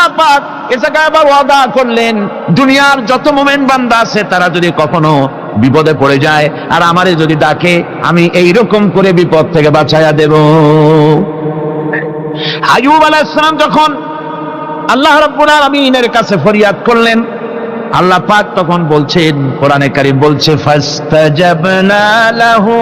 আল্লাহ পাক এ জায়গায় আবার ওয়াদা করলেন, দুনিয়ার যত মুমিন বান্দা আছে তারা যদি কখনো বিপদে পড়ে যায় আর আমারে যদি ডাকে, আমি এইরকম করে বিপদ থেকে বাঁচাইয়া দেব। আইয়ুব আলাইহিস সালাম যখন আল্লাহ রাব্বুল আলামিনের কাছে ফরিয়াদ করলেন, আল্লাহ পাক তখন বলছেন, কোরআনে কারীম বলছে, ফাস্তাজাবনা লাহু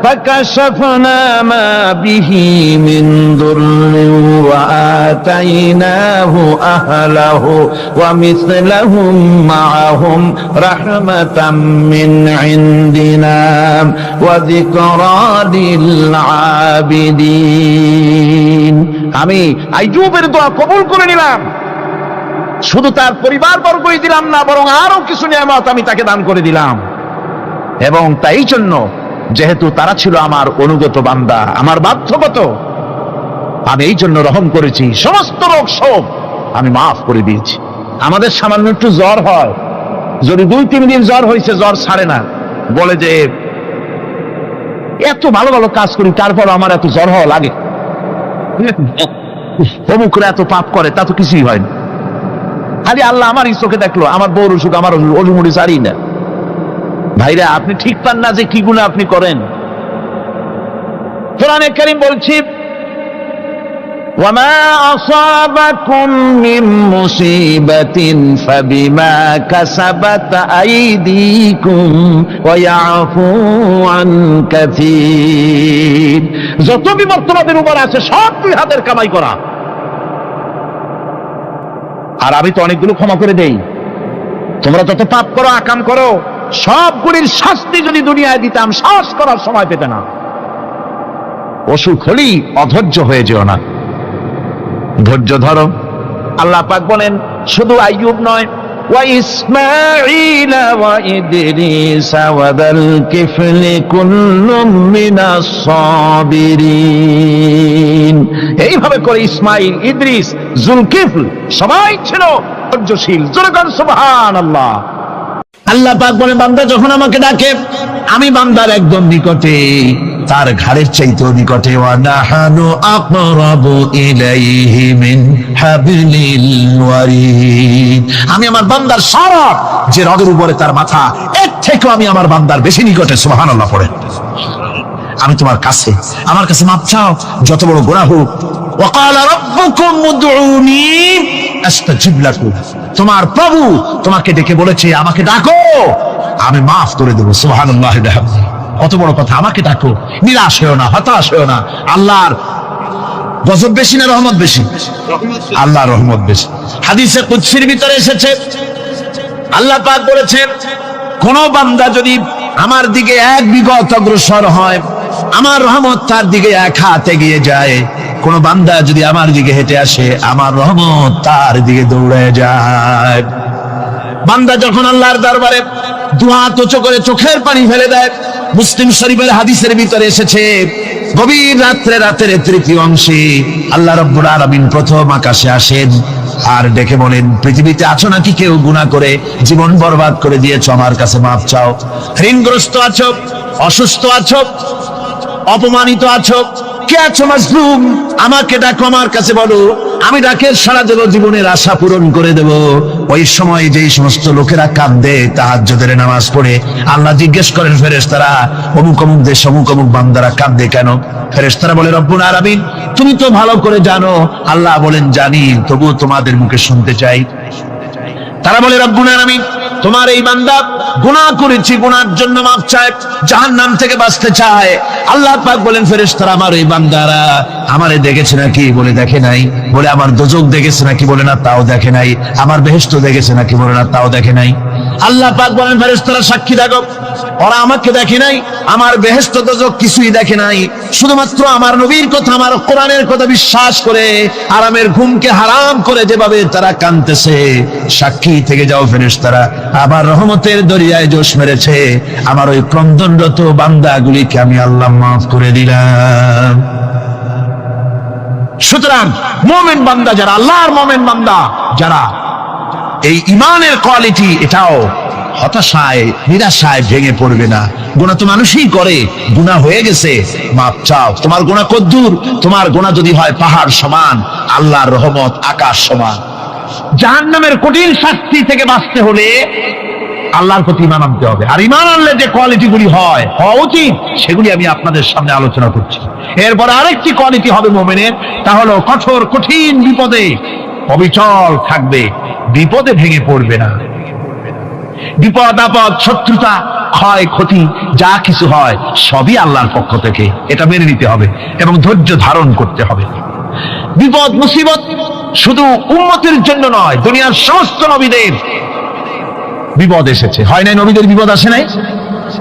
ফাকাশাফনা মা বিহি মিন দুররিন ওয়া আতাইনাহু আহলাহু ওয়া মিসলাহুম মাআহুম রাহমাতাম মিন ইনদিনা ওয়া যিকরা লিল আবিদিন। আমি আইয়ুবের দোয়া কবুল করে নিলাম, শুধু তার পরিবার বর্গই দিলাম না, বরং আরো কিছু নিয়ামত আমি তাকে দান করে দিলাম। এবং তাই জন্য যেহেতু তারা ছিল আমার অনুগত বান্দা, আমার বাধ্যগত, আমি এই জন্য রহম করেছি, সমস্ত রোগ শোক আমি মাফ করে দিয়েছি। আমাদের সামান্য একটু জ্বর হয়, যদি 2-3 দিন জ্বর হয়েছে, জ্বর ছাড়ে না, বলে যে এত ভালো ভালো কাজ করি তারপর আমার এত জ্বর হওয়া লাগে, অমুকরা এত পাপ করে, তা তো কিছুই হয়নি। খালি আল্লাহ আমার চোখে দেখলো, আমার বউর অসুখ, আমার অজুমুড়ি সারি না। ভাইরা, আপনি ঠিক পান না যে কি গুনাহ আপনি করেন। কোরআনে কারীম বলছি, ওয়ামা আসাবাকুম মিন মুসিবাতিন ফাবিমা কাসাবাত আইদিকুম ওয়া ইয়াফু আন কাসীর। যত বিপদ তোমাদের উপর আছে সব 2 হাতের কামাই করা, আর আমি তো অনেকগুলো ক্ষমা করে দেই। তোমরা যত পাপ করো, আকাম করো, সবগুলির শাস্তি যদি দুনিয়ায় দিতাম, শ্বাস করার সময় পেতে না। অসুখ হলেই অধৈর্য হয়ে যেও না, ধৈর্য ধরো। আল্লাহ পাক বলেন, শুধু আইয়ুব নয়, ওয়া ইসমাঈল ওয়া ইদরিস ওয়া যাল কিফলি কুল্লুম মিনাস সাবিরিন। এইভাবে করে ইসমাঈল, ইদ্রিস, জুলকিফল সবাই ছিল ধৈর্যশীল। জোরে বলেন সুবহানাল্লাহ। আল্লাহ পাক বলেন, বান্দা যখন আমাকে ডাকে, আমি বান্দার একদম নিকটে, তার ঘাড়ের চাইতেও নিকটে। ওয়া নাহানু আকরাবু ইলাইহি মিন হাবলিল ওয়ারিদ। আমি আমার বান্দার সারা যে রগের উপরে তার মাথা, এর থেকেও আমি আমার বান্দার বেশি নিকটে। সুবহানাল্লাহ পড়েন। আমি তোমার কাছে, আমার কাছে মাপ চাও, যত বড় গুনাহ হোক। ওয়া ক্বালা রাব্বুকুম উদউনি আস্তাজিব লাকুম। তোমার প্রভু তোমাকে ডেকে বলেছে, আমাকে ডাকো, আমি মাফ করে দেবো। সুবহানাল্লাহ। কত বড় কথা, আমাকে ডাকো, নিরাশ হয়েও না, হতাশ হয়েও না। আল্লাহর গজব বেশি না রহমত বেশি? আল্লাহর রহমত বেশি। হাদিসে কুদসির ভিতরে এসেছে, আল্লাহ পাক বলেছেন, কোন বান্দা যদি আমার দিকে 1 বিঘত অগ্রসর হয়, আমার রহমত তার দিকে 1 হাত এগিয়ে যায়। কোন বান্দা যদি আমার দিকে হেঁটে আসে, আমার রহমত তার দিকে দৌড়ে যায়। বান্দা যখন আল্লাহর দরবারে 2 হাত উঁচু করে চোখের পানি ফেলে দেয়, মুসলিম শরীফের হাদিসের ভিতরে এসেছে, গভীর রাত্রে, রাতের 3য় অংশে আল্লাহ রাব্বুল আলামিন প্রথম আকাশে আসেন আর ডেকে বলেন, পৃথিবীতে আছো নাকি কেউ গুনাহ করে জীবন বরবাদ করে দিয়েছো, আমার কাছে মাপ চাও। ঋণগ্রস্ত আছো, অসুস্থ আছো, অপমানিত আছো, কে আছো মাজলুম, আমাকে ডাকো, আমার কাছে বলো, আমি ডাকের সাড়া দেব, জীবনের আশা পূরণ করে দেব। ওই সময় যেই সমস্ত লোকেরা কাঁদে তাহাজ্জুদের নামাজ পড়ে, আল্লাহ জিজ্ঞেস করেন ফেরেশতারা, অমুক অমুক দেশ অমুক অমুক বান্দারা কাঁদে কেন? ফেরেশতারা বলে, রব্বুল আলামিন তুমি তো ভালো করে জানো। আল্লাহ বলেন, জানি, তবুও তোমাদের মুখে শুনতে চাই। তারা বলে, রব্বুল আলামিন তোমার এই বান্দা গুনাহ করেছি, গুনার জন্য মাফ চায়, জাহান্নাম থেকে বাঁচতে চায়। আল্লাহ পাক বলেন, ফেরেশতারা আমার এই বান্দারা আমারে দেখেছে নাকি? বলে দেখে নাই। বলে আমার দোজখ দেখেছে নাকি? বলে না, তাও দেখে নাই। আমার বেহেশত দেখেছে নাকি? বলে না, তাও দেখে নাই। আল্লাহ পাক বলেন, ফেরেশতারা সাক্ষী থাকো, ওরা আমাকে দেখে নাই, আমার বেহেশত দোজখ কিছুই দেখে নাই, শুধুমাত্র আমার নবীর কথা, আমার কোরআনের কথা বিশ্বাস করে আরামের ঘুমকে হারাম করে যেভাবে তারা কাঁদতেছে, সাক্ষী থেকে যাও ফেরেশতারা, আমার রহমতের দরিয়ায় জোশ মেরেছে, আমার ওই ক্রন্দনরত বান্দাগুলিকে আমি আল্লাহ মাফ করে দিলাম। সুতরাং মুমিন বান্দা যারা, আল্লাহর মুমিন বান্দা যারা, এই ঈমানের কোয়ালিটি, এটাও হতাশায়, নিরাশায় ভেঙে পড়বে না। গুনাহ তো মানুষই করে, গুনাহ হয়ে গেছে, মাপ চাও। তোমার গুনাহ কদ্দুর? তোমার গুনাহ যদি হয় পাহাড় সমান, আল্লাহর রহমত আকাশ সমান। জাহান্নামের কঠিন শাস্তি থেকে বাঁচতে হলে আল্লাহর প্রতি ঈমান আনতে হবে। আর ঈমান আনলে যে কোয়ালিটিগুলি হওয়া উচিত সেগুলি আমি আপনাদের সামনে আলোচনা করছি। এরপর আরেকটি কোয়ালিটি হবে মুমিনের, তা হলো কঠোর কঠিন বিপদে অবিচল থাকবে, বিপদে ভেঙে পড়বে না। বিপদ আপদ শত্রুতা ক্ষয় ক্ষতি যা কিছু হয় সবই আল্লাহর পক্ষ থেকে, এটা মেনে নিতে হবে এবং ধৈর্য ধারণ করতে হবে। বিপদ মুসিবত শুধু উম্মতের জন্য নয়, দুনিয়ার সমস্ত নবীদের বিপদ এসেছে, হয় নাই? নবীদের বিপদ আসে নাই?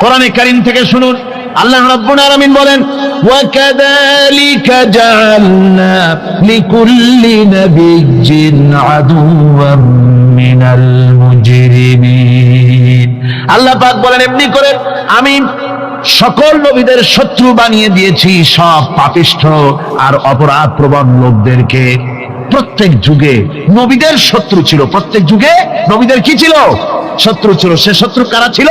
কোরআনে কারীম থেকে শুনুন, আল্লাহ রাব্বুল আলামিন বলেন, ওয়া কাযালিকা জাআলনা লিকুল্লি নাবিয়্যিন আদুওয়াম মিনাল মুজরিমিন। আল্লাহ পাক বলেন, এমনি করে আমি সকল নবীদের শত্রু বানিয়ে দিয়েছি সব পাপিষ্ঠ আর অপরাধ প্রবণ লোকদেরকে। প্রত্যেক যুগে নবীদের শত্রু ছিল, প্রত্যেক যুগে নবীদের কি ছিল? শত্রু ছিল। সে শত্রু কারা ছিল?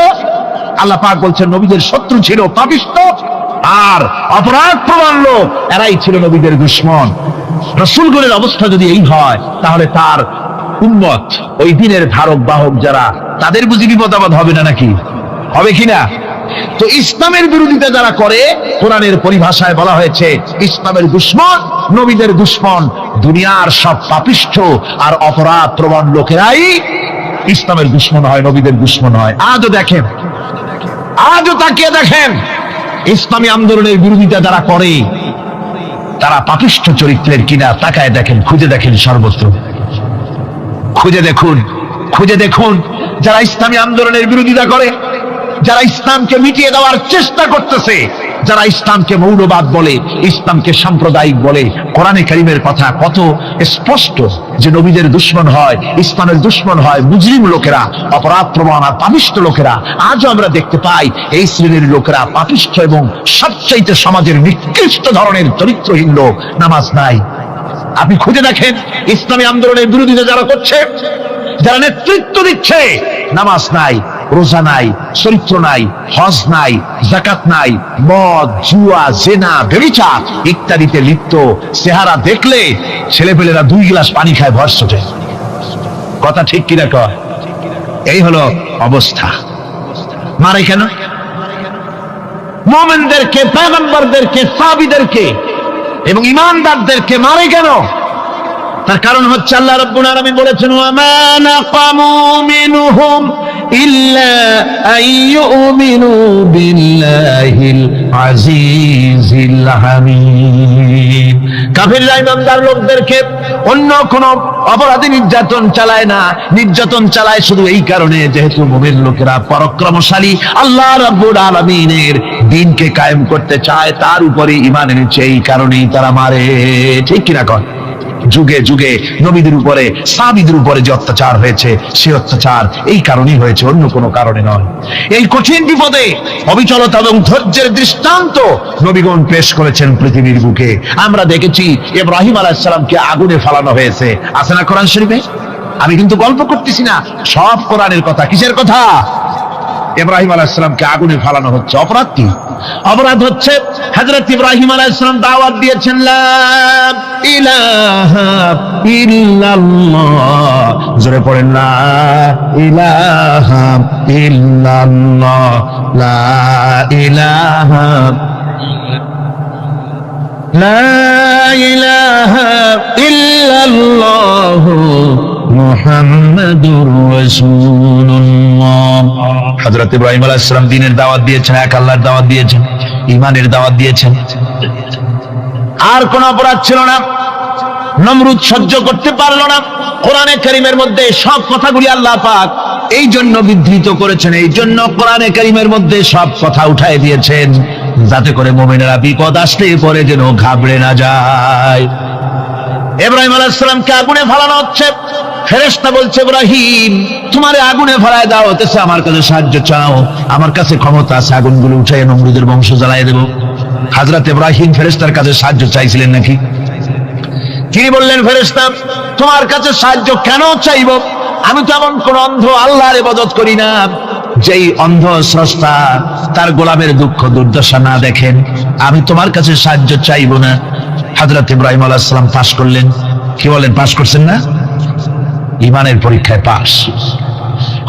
আল্লাহ পাক বলছেন নবীদের শত্রু ছিল পাপিষ্ঠ আর অপরাধ প্রবণ লোক, এরাই ছিল নবীদের দুশমন। রাসূলগণের অবস্থা যদি এই হয়, তাহলে তার উম্মত, ওই দিনের ধারক বাহক যারা, তাদের বুঝি বিপদ আপদ হবে না? নাকি হবে কিনা? তো ইসলামের বিরোধিতা যারা করে, কোরআনের পরিভাষায় বলা হয়েছে ইসলামের দুশমন, নবীদের দুশমন। দুনিয়ার সব পাপিষ্ঠ আর অপরাধ প্রবণ লোকেরাই ইসলামের দুশমন হয়, নবীদের দুশমন হয়। আজও দেখেন, আজও তাকিয়ে দেখেন, ইসলামী আন্দোলনের বিরোধিতা যারা করে তারা পাপিষ্ঠ চরিত্রের কিনা তাকায় দেখেন, খুঁজে দেখেন, সর্বত্র খুঁজে দেখুন, খুঁজে দেখুন। যারা ইসলামী আন্দোলনের বিরোধিতা করে, যারা ইসলামকে মিটিয়ে দেওয়ার চেষ্টা করতেছে, যারা ইসলামকে মৌলবাদ বলে, ইসলামকে সাম্প্রদায়িক বলে, কোরআনে কারীমের কথা কত স্পষ্ট যে নবীদের দুশমন হয়, ইসলামের দুশমন হয় মুজরিম লোকেরা, অপরাধ প্রবণ আর পাপিষ্ঠ লোকেরা। আজও আমরা দেখতে পাই এই শ্রেণীর লোকেরা পাপিষ্ঠ এবং সবচাইতে সমাজের নিকৃষ্ট ধরনের চরিত্রহীন লোক। নামাজ নাই। আপনি খুঁজে দেখেন ইসলামী আন্দোলনের বিরোধিতা যারা করছে, যারা নেতৃত্ব দিচ্ছে, নামাজ নাই, রোজা নাই, চরিত্র নাই, হজ নাই, যাকাত নাই, মদ, জুয়া, জেনা, ব্যভিচার ইত্যাদিতে লিপ্ত। চেহারা দেখলে ছেলেপেলেরা 2 গ্লাস পানি খায় ভর ছোটে। কথা ঠিক কিনা কয়? এই হলো অবস্থা। মারে কেন? মুমিনদেরকে, পয়গম্বরদেরকে, সাহাবীদেরকে এবং ঈমানদারদেরকে মারে কেন? তার কারণ হচ্ছে আল্লাহ রাব্বুল আলামিন বলেছেন, ওয়া মা নাকামু মিনহুম ইল্লা আইয়ুমিনু বিল্লাহিল আজিজিল হামিদ। কাফিররা ঈমানদার লোকদেরকে অন্য কোন অপরাধী নির্যাতন চালায় না, নির্যাতন চালায় শুধু এই কারণে যেহেতু মুমিন লোকেরা পরাক্রমশালী, আল্লাহ রাব্বুল আলামিনের দ্বীনকে কায়েম করতে চায়, তার উপরে ঈমান এনেছে, এই কারণেই তারা মারে। ঠিক কিনা কয়? যুগে যুগে নবীদের উপরে, সাহাবীদের উপরে যে অত্যাচার হয়েছে, সে অত্যাচার এই কারণেই হয়েছে, অন্য কোনো কারণে নয়। এই কঠিন বিপদে অবিচলতা এবং ধৈর্যের দৃষ্টান্ত নবীগণ পেশ করেছেন পৃথিবীর বুকে। আমরা দেখেছি ইব্রাহিম আলাইহিস সালামকে আগুনে ফেলানো হয়েছে, আছে না কোরআন শরীফে? আমি কিন্তু গল্প করতেছি না, সব কোরআনের কথা। কিসের কথা? ইব্রাহিম আলাইহিস সালামকে আগুনে ফেলানো হচ্ছে। অপরাধ কি? অপরাধ হচ্ছে হযরত ইব্রাহিম আলাইহিস সালাম দাওয়াত দিয়েছেন, লা ইলাহা ইল্লাল্লাহ। জোরে পড়েন, লা ইলাহা ইল্লাল্লাহ, লা ইলাহা, লা ইলাহা ইল্লাল্লাহ মুহাম্মাদুর রাসূলুল্লাহ। হযরত ইব্রাহিম আলাইহিস সালাম দ্বীনের দাওয়াত দিয়েছেন, এক আল্লাহর দাওয়াত দিয়েছেন, ঈমানের দাওয়াত দিয়েছেন। আর কোন অপরাধ ছিল না। নমরুদ সহ্য করতে পারলো না। কোরআনে কারীমের মধ্যে সব কথাগুলি আল্লাহ পাক এই জন্য বিধৃত করেছেন, এই জন্য কোরআনে কারীমের মধ্যে সব কথা উঠায় দিয়েছেন, যাতে করে মুমিনেরা বিপদ আসলে পরে যেন ঘাবড়ে না যায়। ইব্রাহিম আলাইহিস সালামকে আগুনে ফেলানো হচ্ছে। ফেরেশতা বলছে, ইব্রাহিম তোমারে আগুনে ফেলায় দেওয়া হতেছে, আমার কাছে সাহায্য চাও, আমার কাছে ক্ষমতা আছে, আগুনগুলো উঠায় নমরুদের বংশ জ্বালিয়ে দেব। হযরত ইব্রাহিম ফেরেশতার কাছে সাহায্য চাইছিলেন নাকি? তিনি বললেন, ফেরেশতা তোমার কাছে সাহায্য কেন চাইব? আমি তো এমন কোন অন্ধ আল্লাহর ইবাদত করি না যেই অন্ধ স্রষ্টা তার গোলামের দুঃখ দুর্দশা না দেখেন। আমি তোমার কাছে সাহায্য চাইব না। হযরত ইব্রাহিম আলাইহিস সালাম পাশ করলেন। কি বলেন, পাশ করছেন না? ইমানের পরীক্ষায় পাস।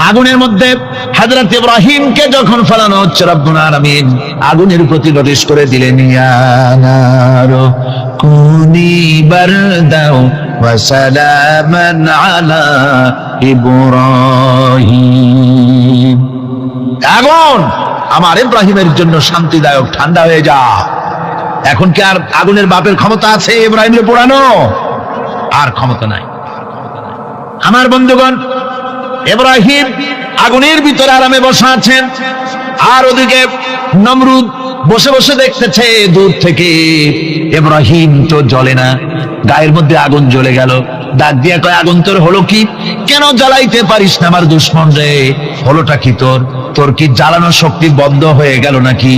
আগুনের মধ্যে হযরত ইব্রাহিমকে যখন ফেলানো হচ্ছে, রব্বুল আলামিন আগুনের প্রতি নোটিশ করে দিলেন, ইয়া নারু কুনি বারদাও ওয়া সালামান আলা ইব্রাহিম। আগুন, আমার ইব্রাহিমের জন্য শান্তিদায়ক ঠান্ডা হয়ে যা। এখন কি আর আগুনের বাপের ক্ষমতা আছে ইব্রাহিমের পোড়ানো? আর ক্ষমতা নাই। আমার বন্ধুগণ, ইব্রাহিম আগুনের ভিতরে আরামে বসে আছেন, আর ওদিকে নমরুদ বসে বসে দেখতেছে দূর থেকে ইব্রাহিম তো জ্বলে না, গায়ের মধ্যে আগুন জ্বলে গেল। ডাক দিয়া কয়, আগুন তোর হলো কি? কেন জ্বালাইতে পারিস না আমার দুশমন রে? হলোটা কি তোর? তোর কি জ্বালানোর শক্তি বন্ধ হয়ে গেল নাকি?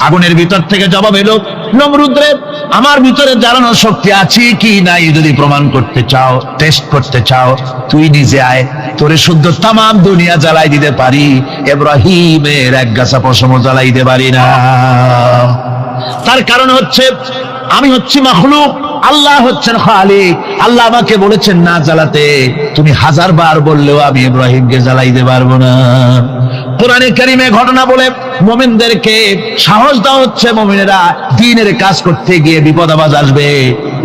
আগুনের ভিতর থেকে জবাব এলো, নমরুদ রে, আমার ভিতরে জ্বালানোর শক্তি আছে কি নাই যদি প্রমাণ করতে চাও, টেস্ট করতে চাও, তুই নিজে আয়, তোরে শুদ্ধ তামাম দুনিয়া জ্বালাই দিতে পারি, ইব্রাহিমের এক গাছা পশমও জ্বালাই দিতে পারি না। তার কারণ হচ্ছে আমি হচ্ছি মাখলুক, আল্লাহ হচ্ছেন খালিক। আল্লাহ আমাকে বলেছেন না জ্বালাতে, তুমি 1000 বার বললেও আমি ইব্রাহিমকে জ্বালাইতে পারবো না। কোরআনে কারিমে ঘটনা বলে মুমিনদেরকে সাহস দেওয়া হচ্ছে, মুমিনেরা দ্বীনের কাজ করতে গিয়ে বিপদ আবাজ আসবে,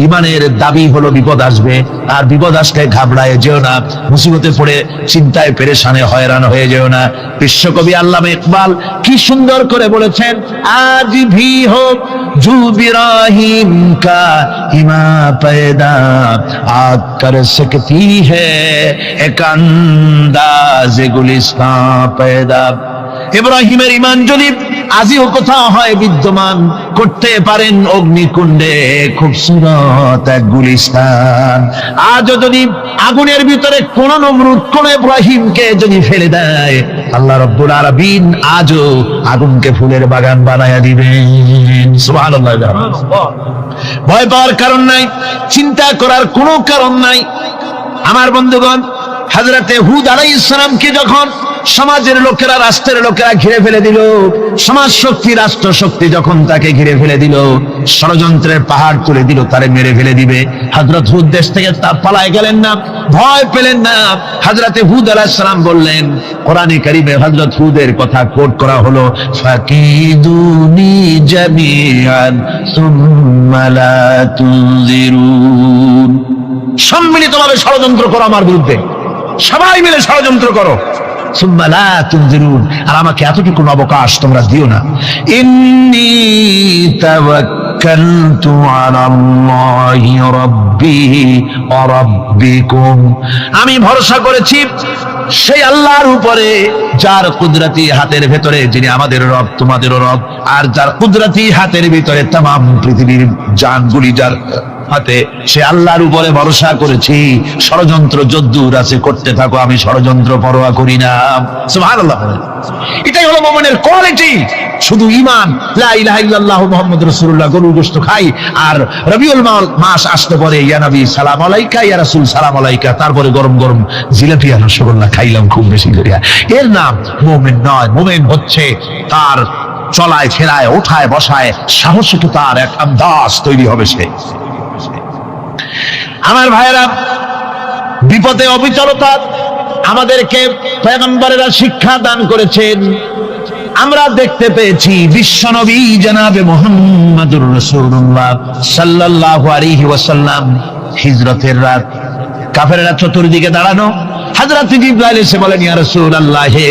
ইমানের দাবি হলো বিপদ আসবে, আর বিপদ আসলে ঘাবড়ায় যেও না, মুসিবতে পড়ে চিন্তায় পেরেশানে হয়রান হয়ে যেও না। বিশ্বকবি আল্লামা ইকবাল কি সুন্দর করে বলেছেন, আজ ভি হোক জু ইব্রাহিম কা ইমা पैदा आग कर सकती है एक अंदाज गुलिस्तां पैदा। ইব্রাহিমের ইমান যদি আজিও কোথাও হয় বিদ্যমান, করতে পারেন অগ্নিকুণ্ডে খুবসুরত এক গুলিস্তান। আজও যদি আগুনের ভিতরে কোন নমরুদ কোন ইব্রাহিমকে যদি ফেলে দেয়, আল্লাহ রাব্বুল আলামিন আজও আগুনকে ফুলের বাগান বানায়া দিবেন। সুবহানাল্লাহ। ভয় পাওয়ার কারণ নাই, চিন্তা করার কোনো কারণ নাই। আমার বন্ধুগণ, হযরতে হুদ আলাইহিস সালামকে যখন সমাজের লোকেরা, রাষ্ট্রের লোকেরা ঘিরে ফেলে দিল, সমাজ শক্তি, রাষ্ট্র শক্তি যখন তাকে ঘিরে ফেলে দিল, ষড়যন্ত্রের পাহাড় তুলে দিল, তারে মেরে ফেলে দিবে, হযরত হুদ দেশ থেকে তা পালায় গেলেন না, ভয় পেলেন না। হযরতে হুদ আলাইহিস সালাম বললেন, কোরআনে কারিমে হযরত হুদের কথা কোট করা হলো, ফাকিদুনি জামিআন সুম্মা লা তুনজিরুন। সম্মিলিতভাবে ষড়যন্ত্র করো আমার বিরুদ্ধে, সবাই মিলে ষড়যন্ত্র করো, সুম্মা লা তুনজিরুন, আর আমাকে এতটুকু অবকাশ তোমরা দিও না। ইন্নী তাওয়াক্কালতু আলাল্লাহি রাব্বি ওয়া রাব্বিকুম, আমি ভরসা করেছি সেই আল্লাহর উপরে যার কুদরতি হাতের ভেতরে, যিনি আমাদের রব তোমাদেরও রব, আর যার কুদরতি হাতের ভিতরে তামাম পৃথিবীর জানগুলি যার হাতে, সে আল্লাহর উপরে ভরসা করেছি। ষড়যন্ত্র যদ্দূর আছে করতে থাকো, আমি ষড়যন্ত্র পরোয়া করি না। সুবহানাল্লাহ। এটাই হলো মুমিনের কোয়ালিটি। শুধু ঈমান, লা ইলাহা ইল্লাল্লাহ মুহাম্মাদুর রাসূলুল্লাহ, গরুর গোশত খাই, আর রবিউল মাস আসতে পরে ইয়া নবী সালাম আলাইকা, ইয়া রাসূল সালাম আলাইকা, তারপরে গরম গরম জিলাপি আর রসগোল্লা খাইলাম খুব বেশি করিয়া, এর নাম মুমিন নয়। মুমিন হচ্ছে তার চলায় ফেরায়, ওঠায় বসায় সাহসিকতার এক আন্দাজ তৈরি হবে সে। আমার ভাইয়েরা, বিপদে অবিচলতা আমাদেরকে পয়গম্বরেরা শিক্ষা দান করেছেন। আমরা দেখতে পেয়েছি বিশ্বনবী জনাবে মুহাম্মদুর রাসূলুল্লাহ সাল্লাল্লাহু আলাইহি ওয়াসাল্লাম হিজরতের রাত, কাফেররা চতুর্দিকে দাঁড়ানো, হযরত জিবরাইল এসে বলেন, ইয়া রাসূলুল্লাহ, হে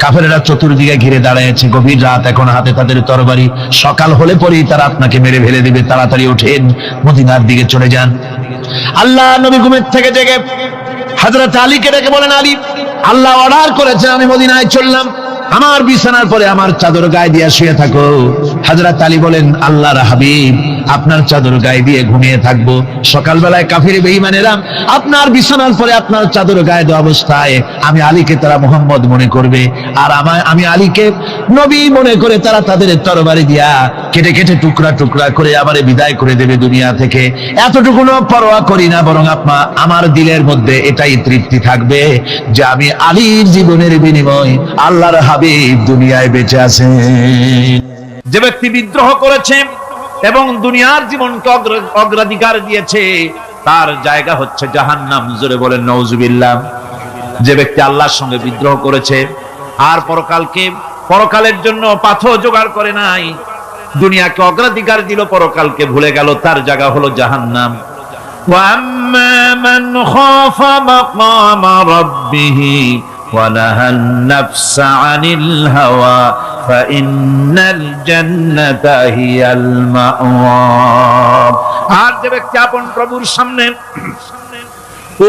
কাফেররা চতুর্দিকে ঘিরে দাঁড়িয়েছে, গভীর রাত, এখন হাতে তাদের তরবারি, সকাল হলে পরেই তারা আপনাকে মেরে ফেলে দিবে, তাড়াতাড়ি ওঠেন, মদিনার দিকে চলে যান। আল্লাহ নবী ঘুমের থেকে জেগে হযরত আলীকে ডেকে বলেন, আলী, আল্লাহ অর্ডার করেছেন আমি মদিনায় চললাম, আমার বিছানার পরে আমার চাদর গায়ে দিয়ে শুয়ে থাকো। হযরত আলী বলেন, আল্লাহর হাবিব, আপনার চাদর গায়ে দিয়ে ঘুমিয়ে থাকবো, সকালবেলায় কাফির বেঈমানেরা আপনার বিছানার পরে আপনার চাদর গায়ে দেওয়া অবস্থায় আমি আলীকে তারা মুহাম্মদ মনে করবে, আর আমি আলীকে নবী মনে করে তারা তাদের তরবারি দিয়া কেটে কেটে টুকরা টুকরা করে আমারে বিদায় করে দেবে দুনিয়া থেকে। এতটুকু পরোয়া করি না, বরং আমার দিলের মধ্যে এটাই তৃপ্তি থাকবে যে আমি আলীর জীবনের বিনিময় আল্লাহর হাবিব দুনিয়ায় বেঁচে আছেন। যে ব্যক্তি বিদ্রোহ করেছে এবং দুনিয়ার জীবনকে অগ্রাধিকার দিয়েছে, তার জায়গা হচ্ছে জাহান্নাম। জোরে বলেন নাউজুবিল্লাহ। যে ব্যক্তি আল্লাহর সঙ্গে বিদ্রোহ করেছে আর পরকালের জন্য পাথর জোগাড় করে নাই, দুনিয়াকে অগ্রাধিকার দিল, পরকালকে ভুলে গেল, তার জায়গা হলো জাহান্নাম। وَأَمَّا مَنْ خَافَ مَقَامَ رَبِّهِ وَنَهَى النَّفْسَ عَنِ الْهَوَى فَإِنَّ الْجَنَّةَ هِيَ الْمَأْوَى। আর যে ব্যক্তি আপন প্রভুর সামনে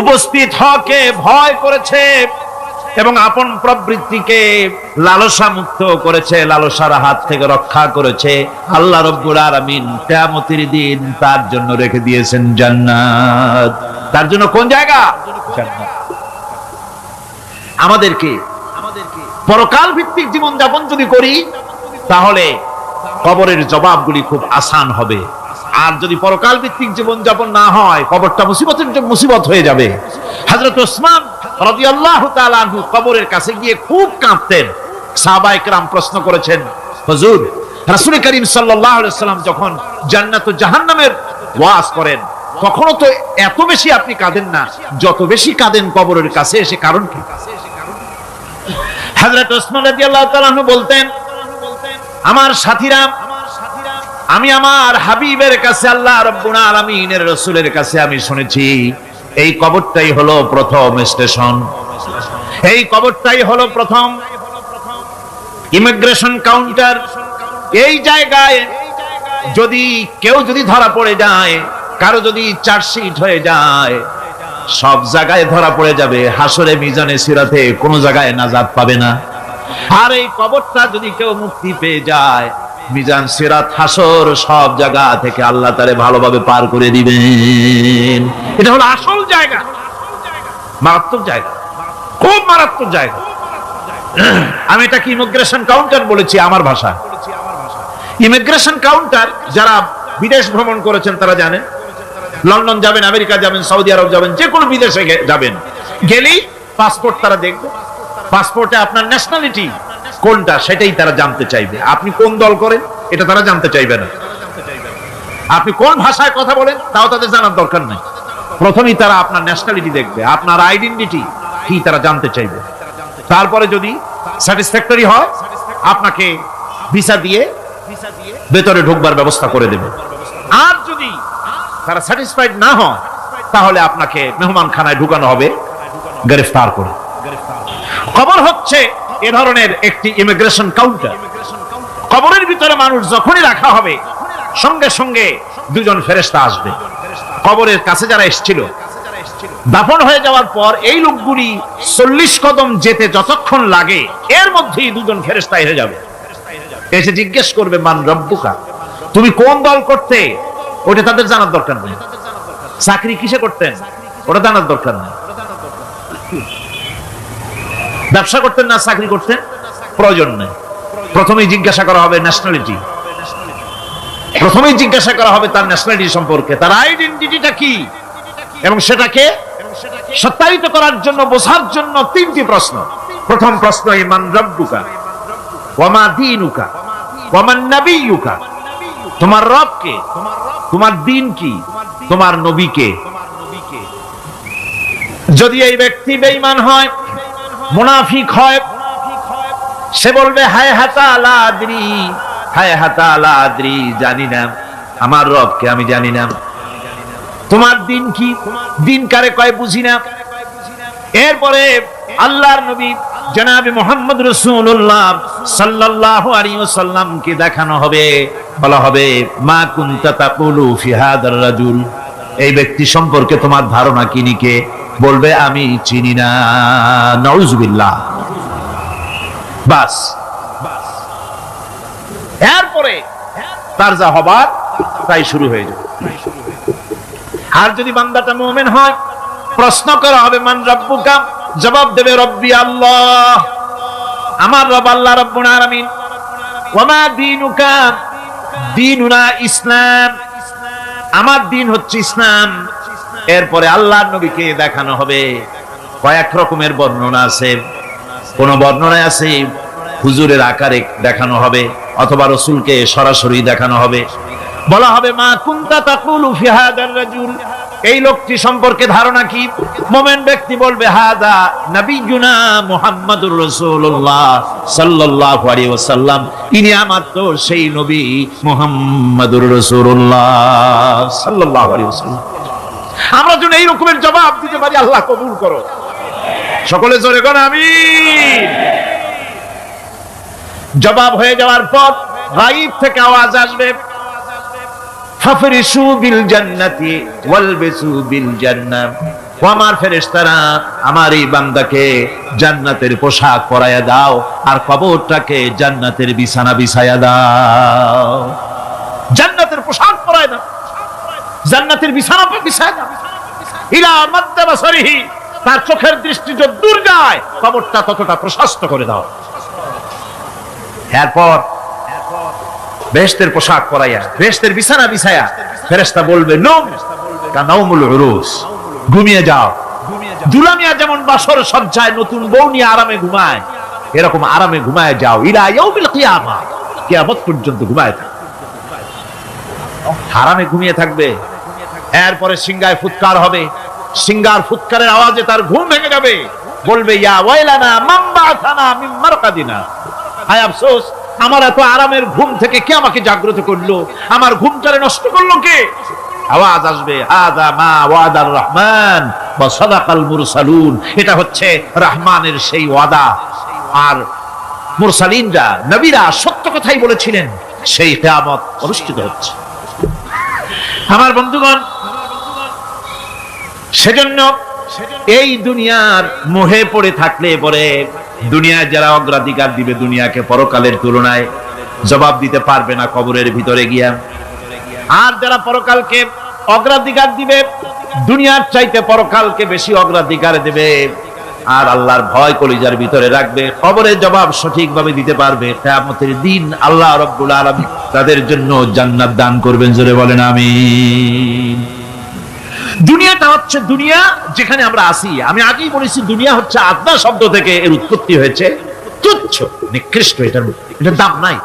উপস্থিত হকে ভয় করেছে এবং আপন প্রবৃত্তিকে লালসা মুক্ত করেছে, লালসার হাত থেকে রক্ষা করেছে, আল্লাহ রাব্বুল আলামিন কিয়ামতের দিন তার জন্য রেখে দিয়েছেন জান্নাত। তার জন্য কোন জায়গা? জান্নাত। আমাদেরকে পরকাল ভিত্তিক জীবন যাপন যদি করি তাহলে কবরের জবাবগুলি খুব আসান হবে। আর যদি পরকাল ভিত্তিক জীবন যাপন না হয়, কবরটা মুসিবত হয়ে যাবে। হযরত ওসমান রাদিয়াল্লাহু তাআলা আনহু কবরের কাছে গিয়ে খুব কাঁদতেন। সাহাবায়ে কেরাম প্রশ্ন করেছেন, হুজুর, রাসূল করিম সাল্লাল্লাহু আলাইহি ওয়াসাল্লাম যখন জান্নাত ও জাহান্নামের ওয়াজ করেন কখনো তো এত বেশি আপনি কাঁদেন না, যত বেশি কাঁদেন কবরের কাছে এসে, কারণ কি? হযরত ওসমান রাদিয়াল্লাহু তাআলা আনহু বলতেন, আমার সাথীরা, আমি আমার হাবিবের কাছে, আল্লাহ রাব্বুল আলামিনের রাসূলের কাছে আমি শুনেছি এই কবরটাই হলো প্রথম স্টেশন, এই কবরটাই হলো প্রথম ইমিগ্রেশন কাউন্টার। এই জায়গায় যদি কেউ ধরা পড়ে যায়, কারো যদি চার্জশিট হয়ে যায়, সব জায়গায় ধরা পড়ে যাবে, হাসরে মিজানে সিরাতে কোনো জায়গায় নাজাত পাবে না। আর এই কবরটা যদি কেউ মুক্তি পেয়ে যায়, মিজান সিরাত হাসর সব জায়গা থেকে আল্লাহ তাআলা ভালোভাবে পার করে দিবেন। এটা হলো আসল জায়গা, মারাত্মক জায়গা, খুব মারাত্মক জায়গা। আমি এটাকে ইমিগ্রেশন কাউন্টার বলেছি আমার ভাষা। ইমিগ্রেশন কাউন্টার যারা বিদেশ ভ্রমণ করেছেন তারা জানেন। লন্ডন যাবেন, আমেরিকা যাবেন, সৌদি আরব যাবেন, যে কোনো বিদেশে যাবেন, গেলেই পাসপোর্ট তারা দেখবে। পাসপোর্টে আপনার ন্যাশনালিটি কোনটা সেটাই তারা জানতে চাইবে। আপনি কোন দল করেন এটা তারা জানতে চাইবে না। আপনি কোন ভাষায় কথা বলেন তাও তাদের জানার দরকার নাই। প্রথমেই তারা আপনার ন্যাশনালিটি দেখবে, আপনার আইডেন্টিটি কি তারা জানতে চাইবে। তারপরে যদি স্যাটিসফ্যাক্টরি হয় আপনাকে ভিসা দিয়ে ভেতরে ঢুকবার ব্যবস্থা করে দেবে। আর যদি তারা স্যাটিসফাইড না হয় তাহলে আপনাকে মেহমানখানায় ঢুকানো হবে গ্রেফতার করে। কবর হচ্ছে এ ধরনের একটি ইমিগ্রেশন কাউন্টার। কবরের ভিতরে মানুষ যখনই রাখা হবে সঙ্গে সঙ্গে দুজন ফেরেশতা আসবে। কবরের কাছে যারা এসেছিল দাফন হয়ে যাওয়ার পর এই লোকগুলি 40 কদম যেতে যতক্ষণ লাগে এর মধ্যেই দুজন ফেরেশতা এসে যাবে, এসে জিজ্ঞেস করবে, মান রব্বুকা, তুমি কোন দল করতে? ওটা তাদের জানার দরকার নেই। চাকরি কিসে করতেন ওটা জানার দরকার নেই। ব্যবসা করতেন না চাকরি করতেন প্রয়োজন নেই। প্রথমেই জিজ্ঞাসা করা হবে ন্যাশনালিটি, প্রথমেই জিজ্ঞাসা করা হবে তার ন্যাশনালিটি সম্পর্কে, তার আইডেন্টিটিটা কি, এবং সেটাকে সত্যায়িত করার জন্য, বোঝার জন্য 3টি প্রশ্ন। প্রথম প্রশ্ন, মান রব্বুকা ওয়া মা দীনুকা ওয়া মান নাবিয়্যুকা, তোমার রব কে, তোমার দ্বীন কি, তোমার নবী কে। যদি এই ব্যক্তি বেঈমান হয়, মুনাফিক হয়, সে বলবে হায় হাতা লা আদরি, হায় হাতা লা আদরি, জানি না আমার রবকে, আমি জানি না। তোমার দিন কি, দিন কারে কয় বুঝি না। এরপরে আল্লাহর নবী জনাবে মুহাম্মদ রাসূলুল্লাহ সাল্লাল্লাহু আলাইহি ওয়াসাল্লামকে দেখানো হবে, বলা হবে মা কুনতা তাকুলু ফি হাদার রাজুল, এই ব্যক্তি সম্পর্কে তোমার ধারণা কি নিকে? বলবে আমি চিনি না। নাউজুবিল্লাহ। বাস, এরপরে তার যা হবার তাই শুরু হয়ে যাবে। আর যদি বান্দাটা মুমিন হয়, প্রশ্ন করা হবে মান রব্বুকা, জবাব দেবে রব্বি আল্লাহ, আমার রব আল্লাহ রাব্বুল আলামিন। ওয়া মা দীনুকা, দীনুনা ইসলাম, আমার দিন হচ্ছে ইসলাম। এরপরে আল্লাহর নবীকে দেখানো হবে। কয়েক রকমের বর্ণনা আছে, কোন বর্ণনায় আছে হুজুরের আকারে দেখানো হবে, অথবা রাসূলকে সরাসরি দেখানো হবে। বলা হবে মা কুনতা তাকুলু ফি হাদার রাজুল, এই লোকটি সম্পর্কে ধারণা কি? মুমিন ব্যক্তি বলবে হাদা নবিয়ুনা মুহাম্মাদুর রাসূলুল্লাহ সাল্লাল্লাহু আলাইহি ওয়াসাল্লাম, ইনি আমার তো সেই নবী মুহাম্মাদুর রাসূলুল্লাহ সাল্লাল্লাহু আলাইহি ওয়াসাল্লাম। আমরা যেন এই রকমের জবাব দিতে পারি, আল্লাহ কবুল করো। সকলে জোরে কোন আমিন। জবাব হয়ে যাওয়ার পর গায়ব থেকে আওয়াজ আসবে, ফাফরিশু বিল জান্নাতি ওয়ালবিসু বিল জান্নাহ। ও আমার ফেরেশতারা, আমার এই বান্দাকে জান্নাতের পোশাক পরায়া দাও আর কবরটাকে জান্নাতের বিছানা বিছায়া দাও। জান্নাতের পোশাক পরায়া দাও, জান্নাতের বিছানা বিছায়া দাও। ইলা মাদ্দা বাসারিহি, তার চোখের দৃষ্টি যত দূর যায় কবরটা ততটা প্রশস্ত করে দাও। এরপর বেহেশতের পোশাক পরাইয়া, বেহেশতের বিছানা বিছায়া ফেরেশতা বলবে নম কানাউমুল উরুস, ঘুমিয়ে যাও। দুলামিয়া যেমন বাসর সজ্জায় নতুন বউ নিয়ে আরামে ঘুমায়, এরকম আরামে ঘুমায় যাও। ইলা ইয়াউমিল কিয়ামা, কিয়ামত পর্যন্ত ঘুমায় থাকবে, আরামে ঘুমিয়ে থাকবে। এরপরে সিংহায় ফুৎকার হবে, সিংহার ফুৎকারের আওয়াজে তার ঘুম ভেঙে যাবে। বলবে ইয়া ওয়াইলানা মান বা'থানা মিন মারকাদিনা, হায় আফসোস, আমার এত আরামের ঘুম থেকে কে আমাকে জাগ্রত করলো, আমার ঘুমটারে নষ্ট করলো কে? আওয়াজ আসবে হাযা মা ওয়াদার রহমান ওয়া সাদাকাল মুরসালুন, এটা হচ্ছে রহমানের সেই ওয়াদা, আর মুরসালিনরা নবীরা সত্য কথাই বলেছিলেন, সেই কিয়ামত অনুষ্ঠিত হচ্ছে। আমার বন্ধুগণ, সেজন্য এই দুনিয়ার মোহে পড়ে থাকলে পরে দুনিয়ায় যারা অগ্রাধিকার দিবে দুনিয়াকে পরকালের তুলনায়, জবাব দিতে পারবে না কবরের ভিতরে গিয়া। আর যারা পরকালকে অগ্রাধিকার দিবে, দুনিয়ার চাইতে পরকালকে বেশি অগ্রাধিকার দেবে, আর আল্লাহর ভয় কলিজার ভিতরে রাখবে, কবরের জবাব সঠিকভাবে দিতে পারবে, কিয়ামতের দিন আল্লাহ রাব্বুল আলামিন তাদের জন্য জান্নাত দান করবেন। জোরে বলেন আমিন। দুনিয়াটা হচ্ছে দুনিয়া যেখানে আমরা আছি। আমি আগেই বলেছি দুনিয়া হচ্ছে আদনা শব্দ থেকে এর উৎপত্তি হয়েছে, তুচ্ছ নিকৃষ্ট, এটার দাম নাই,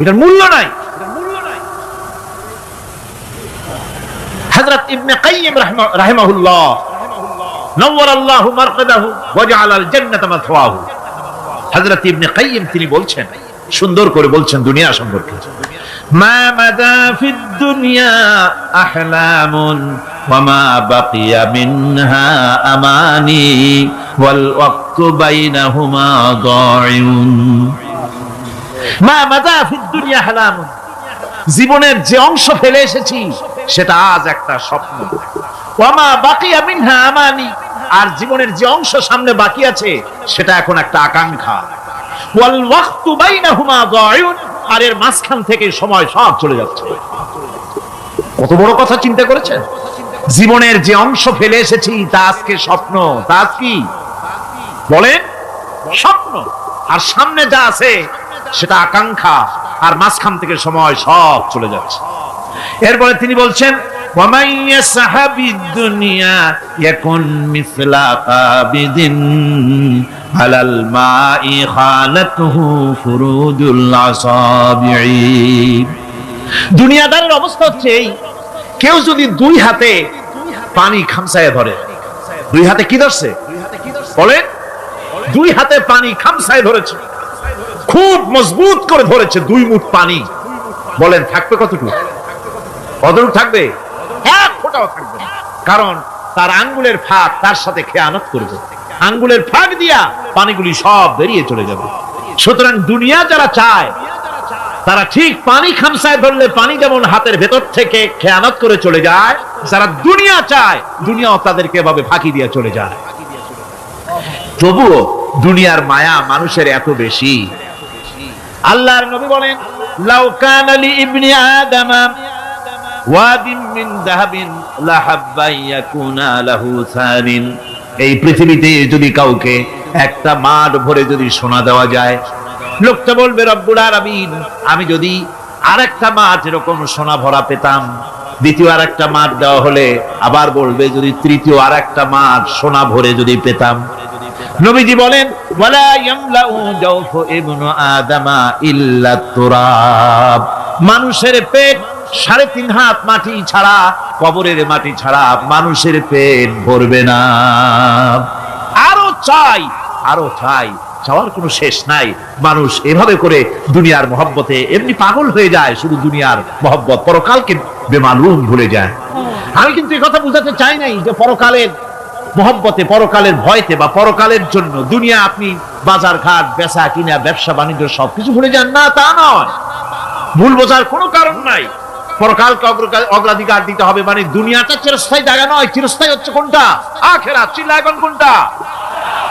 এটার মূল্য নাই। হযরত ইবনে কাইয়িম রাহিমাহুল্লাহ নওয়ারাল্লাহু মারকাদাহু ওয়া জাআলাল জান্নাতা মাথওয়াহু, হযরত ইবনে কাইয়িম তিনি বলছেন, সুন্দর করে বলছেন দুনিয়া সম্পর্কে, মা মাদা ফিদ দুনিয়া আহলামুন ওয়া মা বাকিয়া মিনহা আমানি ওয়াল ওয়াক্তু বাইনাহুমা দাইউন। মা মাদা ফিদ দুনিয়া আহলামুন, জীবনের যে অংশ ফেলে এসেছি সেটা আজ একটা স্বপ্ন। ওয়া মা বাকিয়া মিনহা আমানি, আর জীবনের যে অংশ সামনে বাকি আছে সেটা এখন একটা আকাঙ্ক্ষা। ওয়াল ওয়াক্তু বাইনাহুমা দাইউন, আর এর মাঝখান থেকে সময় সব চলে যাচ্ছে। কত বড় কথা চিন্তা করেছেন? জীবনের যে অংশ ফেলে এসেছি তা আজকে স্বপ্ন, তা কি বলেন? স্বপ্ন। আর সামনে যা আছে সেটা আকাঙ্ক্ষা, আর মাঝখান থেকে সময় সব চলে যাচ্ছে। এরপরে তিনি বলছেন ওয়ামান ইয়াসহাবিদ দুনিয়া ইয়াকুন মিসলা কাবিদিন আলাল মাই খালাতুহু ফুরুজুল আসাবিঈ। দুনিয়াদারের অবস্থা হচ্ছে এই, কেউ যদি দুই হাতে পানি খামসায় ধরে, দুই হাতে কি ধরছে বলেন? দুই হাতে পানি খামসায় ধরেছে, খুব মজবুত করে ধরেছে, 2 মুঠ পানি, বলেন থাকবে কতটুকু? কতটুকু থাকবে? এক ফোঁটাও থাকবে না, কারণ তার আঙ্গুলের ফাঁক তার সাথে খেয়ানত করবে, আঙ্গুলের ফাঁক দিয়া পানিগুলি সব বেরিয়ে চলে যাবে। সুতরাং দুনিয়া যারা চায় তারা ঠিক পানি খামসায় ধরলে পানি যেমন হাতের ভেতর থেকে খেয়ানত করে চলে যায়, যারা দুনিয়া চায় দুনিয়াও তাদেরকে এভাবে ফাঁকি দিয়ে চলে যায়। তবুও দুনিয়ার মায়া মানুষের এত বেশি। আল্লাহর নবী বলেন লাউ কানা লি ইবনি আদামা ওয়াদিন মিন যাহাবিন লাহাব্বা ইয়াকুনা লাহু সানিন, এই পৃথিবীতে যদি কাউকে একটা মাঠ ভরে যদি সোনা দেওয়া যায়, লোকটা বলবে রব্বুল আলামিন, আমি যদি আরেকটা মাঠ এরকম সোনা ভরা পেতাম। দ্বিতীয় আরেকটা মাঠ দেওয়া হলে আবার বলবে যদি তৃতীয় আরেকটা মাঠ সোনা ভরে যদি পেতাম। নবীজি বলেন ওয়ালা ইয়ামলাউ জাওফু ইবনু আদামা ইল্লা তুরাব, মানুষের পেট 3.5 হাত মাটি ছাড়া, কবরের মাটি ছাড়া মানুষের পেট ভরবে না। আরো চাই, আরো চাই, চাওয়ার কোনো শেষ নাই। মানুষ এভাবে করে দুনিয়ার মহব্বতে এমনি পাগল হয়ে যায়, শুধু দুনিয়ার মহব্বত, পরকালকে বেমালুম ভুলে যায়। আমি কিন্তু এই কথা বুঝাতে চাই নাই যে পরকালের মহব্বতে, পরকালের ভয়তে বা পরকালের জন্য দুনিয়া আপনি বাজার ঘাট, বেচা কিনা, ব্যবসা বাণিজ্য সবকিছু ভুলে যান, না তা নয়। ভুল বোঝার কোনো কারণ নাই। পরকালকে অগ্রাধিকার দিতে হবে, মানে দুনিয়াটা চিরস্থায়ী জায়গা নয়। চিরস্থায়ী হচ্ছে কোনটা? আখিরাত। চিল্লা এখন কোনটা?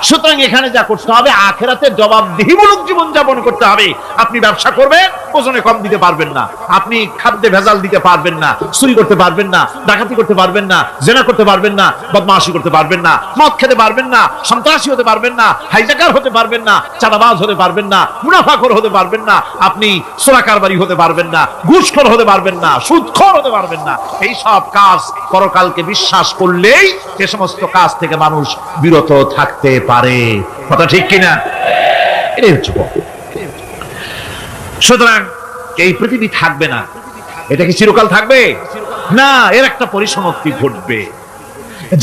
সুতরাং এখানে যা করতে হবে, আখিরাতে জবাবদিহিমূলক জীবন যাপন করতে হবে। আপনি ব্যবসা করবেন, ওজনে কম দিতে পারবেন না। আপনি খাদ্যে ভেজাল দিতে পারবেন না, চুরি করতে পারবেন না, ডাকাতি করতে পারবেন না, জেনা করতে পারবেন না, বদমাশি করতে পারবেন না, মদ খেতে পারবেন না, সন্ত্রাসী হতে পারবেন না, হাইজাকার হতে পারবেন না, চাঁদাবাজ হতে পারবেন না, মুনাফাখোর হতে পারবেন না, আপনি চোরা কারবারি হতে পারবেন না, ঘুষখোর হতে পারবেন না, সুদখোর হতে পারবেন না। এই সব কাজ পরকালকে বিশ্বাস করলেই এ সমস্ত কাজ থেকে মানুষ বিরত থাকতে পারে। কথা ঠিক কিনা? এটাই হচ্ছে। সুতরাং এই পৃথিবী থাকবে না, এটা কি চিরকাল থাকবে? না, এর একটা পরিসমাপ্তি ঘটবে।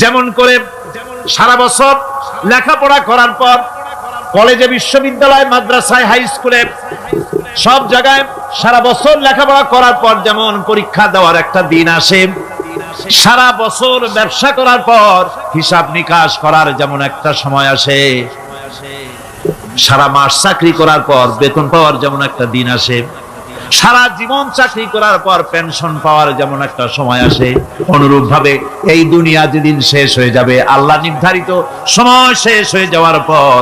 যেমন করে সারা বছর লেখাপড়া করার পর কলেজে, বিশ্ববিদ্যালয়, মাদ্রাসায়, হাই স্কুলে, সব জায়গায় সারা বছর লেখাপড়া করার পর যেমন পরীক্ষা দেওয়ার একটা দিন আসে, সারা বছর ব্যবসা করার পর হিসাব নিকাশ করার যেমন একটা সময় আসে, সারা মাস চাকরি করার পর বেতন পাওয়ার যেমন একটা দিন আসে, সারা জীবন চাকরি করার পর পেনশন পাওয়ার যেমন একটা সময় আসে, অনুরূপ ভাবে এই দুনিয়া যেদিন শেষ হয়ে যাবে, আল্লাহ নির্ধারিত সময় শেষ হয়ে যাওয়ার পর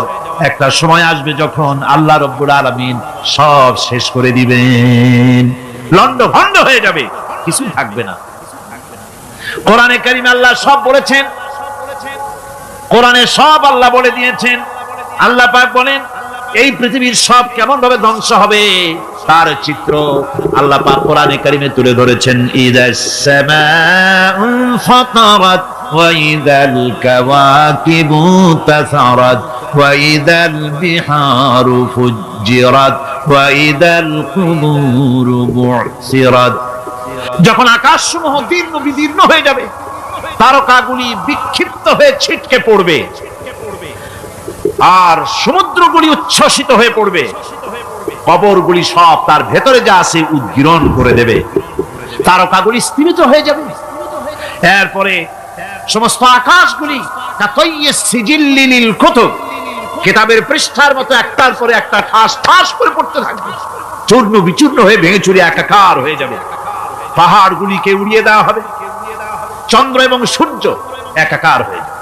একটা সময় আসবে যখন আল্লাহ রব্বুল আলামিন সব শেষ করে দিবেন, লন্ডভন্ড হয়ে যাবে, কিছু থাকবে না। কোরআনে কারীমে আল্লাহ সব বলেছেন, কোরআনে সব আল্লাহ বলে দিয়েছেন। আল্লাহ পাক বলেন এই পৃথিবীর সব কেমন ভাবে ধ্বংস হবে তার চিত্র আল্লাহ পাক কোরআনে কারীমে তুলে ধরেছেন। ইদাস সামাউ ফাতারাত ওয়া ইদাল কাওয়াকিবু তাসারাত ওয়া ইদাল বিহারু ফুজ্জিরাত ওয়া ইদাল কুবুরু বু'সিরাত। যখন আকাশসমূহ দীর্ণ বিদীর্ণ হয়ে যাবে, তারকাগুলি বিক্ষিপ্ত হয়ে ছিটকে পড়বে, আর সমুদ্রগুলি উচ্ছ্বসিত হয়ে পড়বে, কবরগুলি সব তার ভেতরে যা আছে উদ্গীরণ করে দেবে, তারকাগুলি স্থিমিত হয়ে যাবে। এরপরে সমস্ত আকাশগুলি কাতাইয়িস সিজিল্লিল কুতুব, কিতাবের পৃষ্ঠার মতো একটার পরে একটা ঠাস ঠাস করে পড়তে থাকবে, চূর্ণ বিচূর্ণ হয়ে ভেঙে চুরে একাকার হয়ে যাবে। পাহাড়গুলিকে উড়িয়ে দেওয়া হবে, চন্দ্র এবং সূর্য একাকার হয়ে যাবে।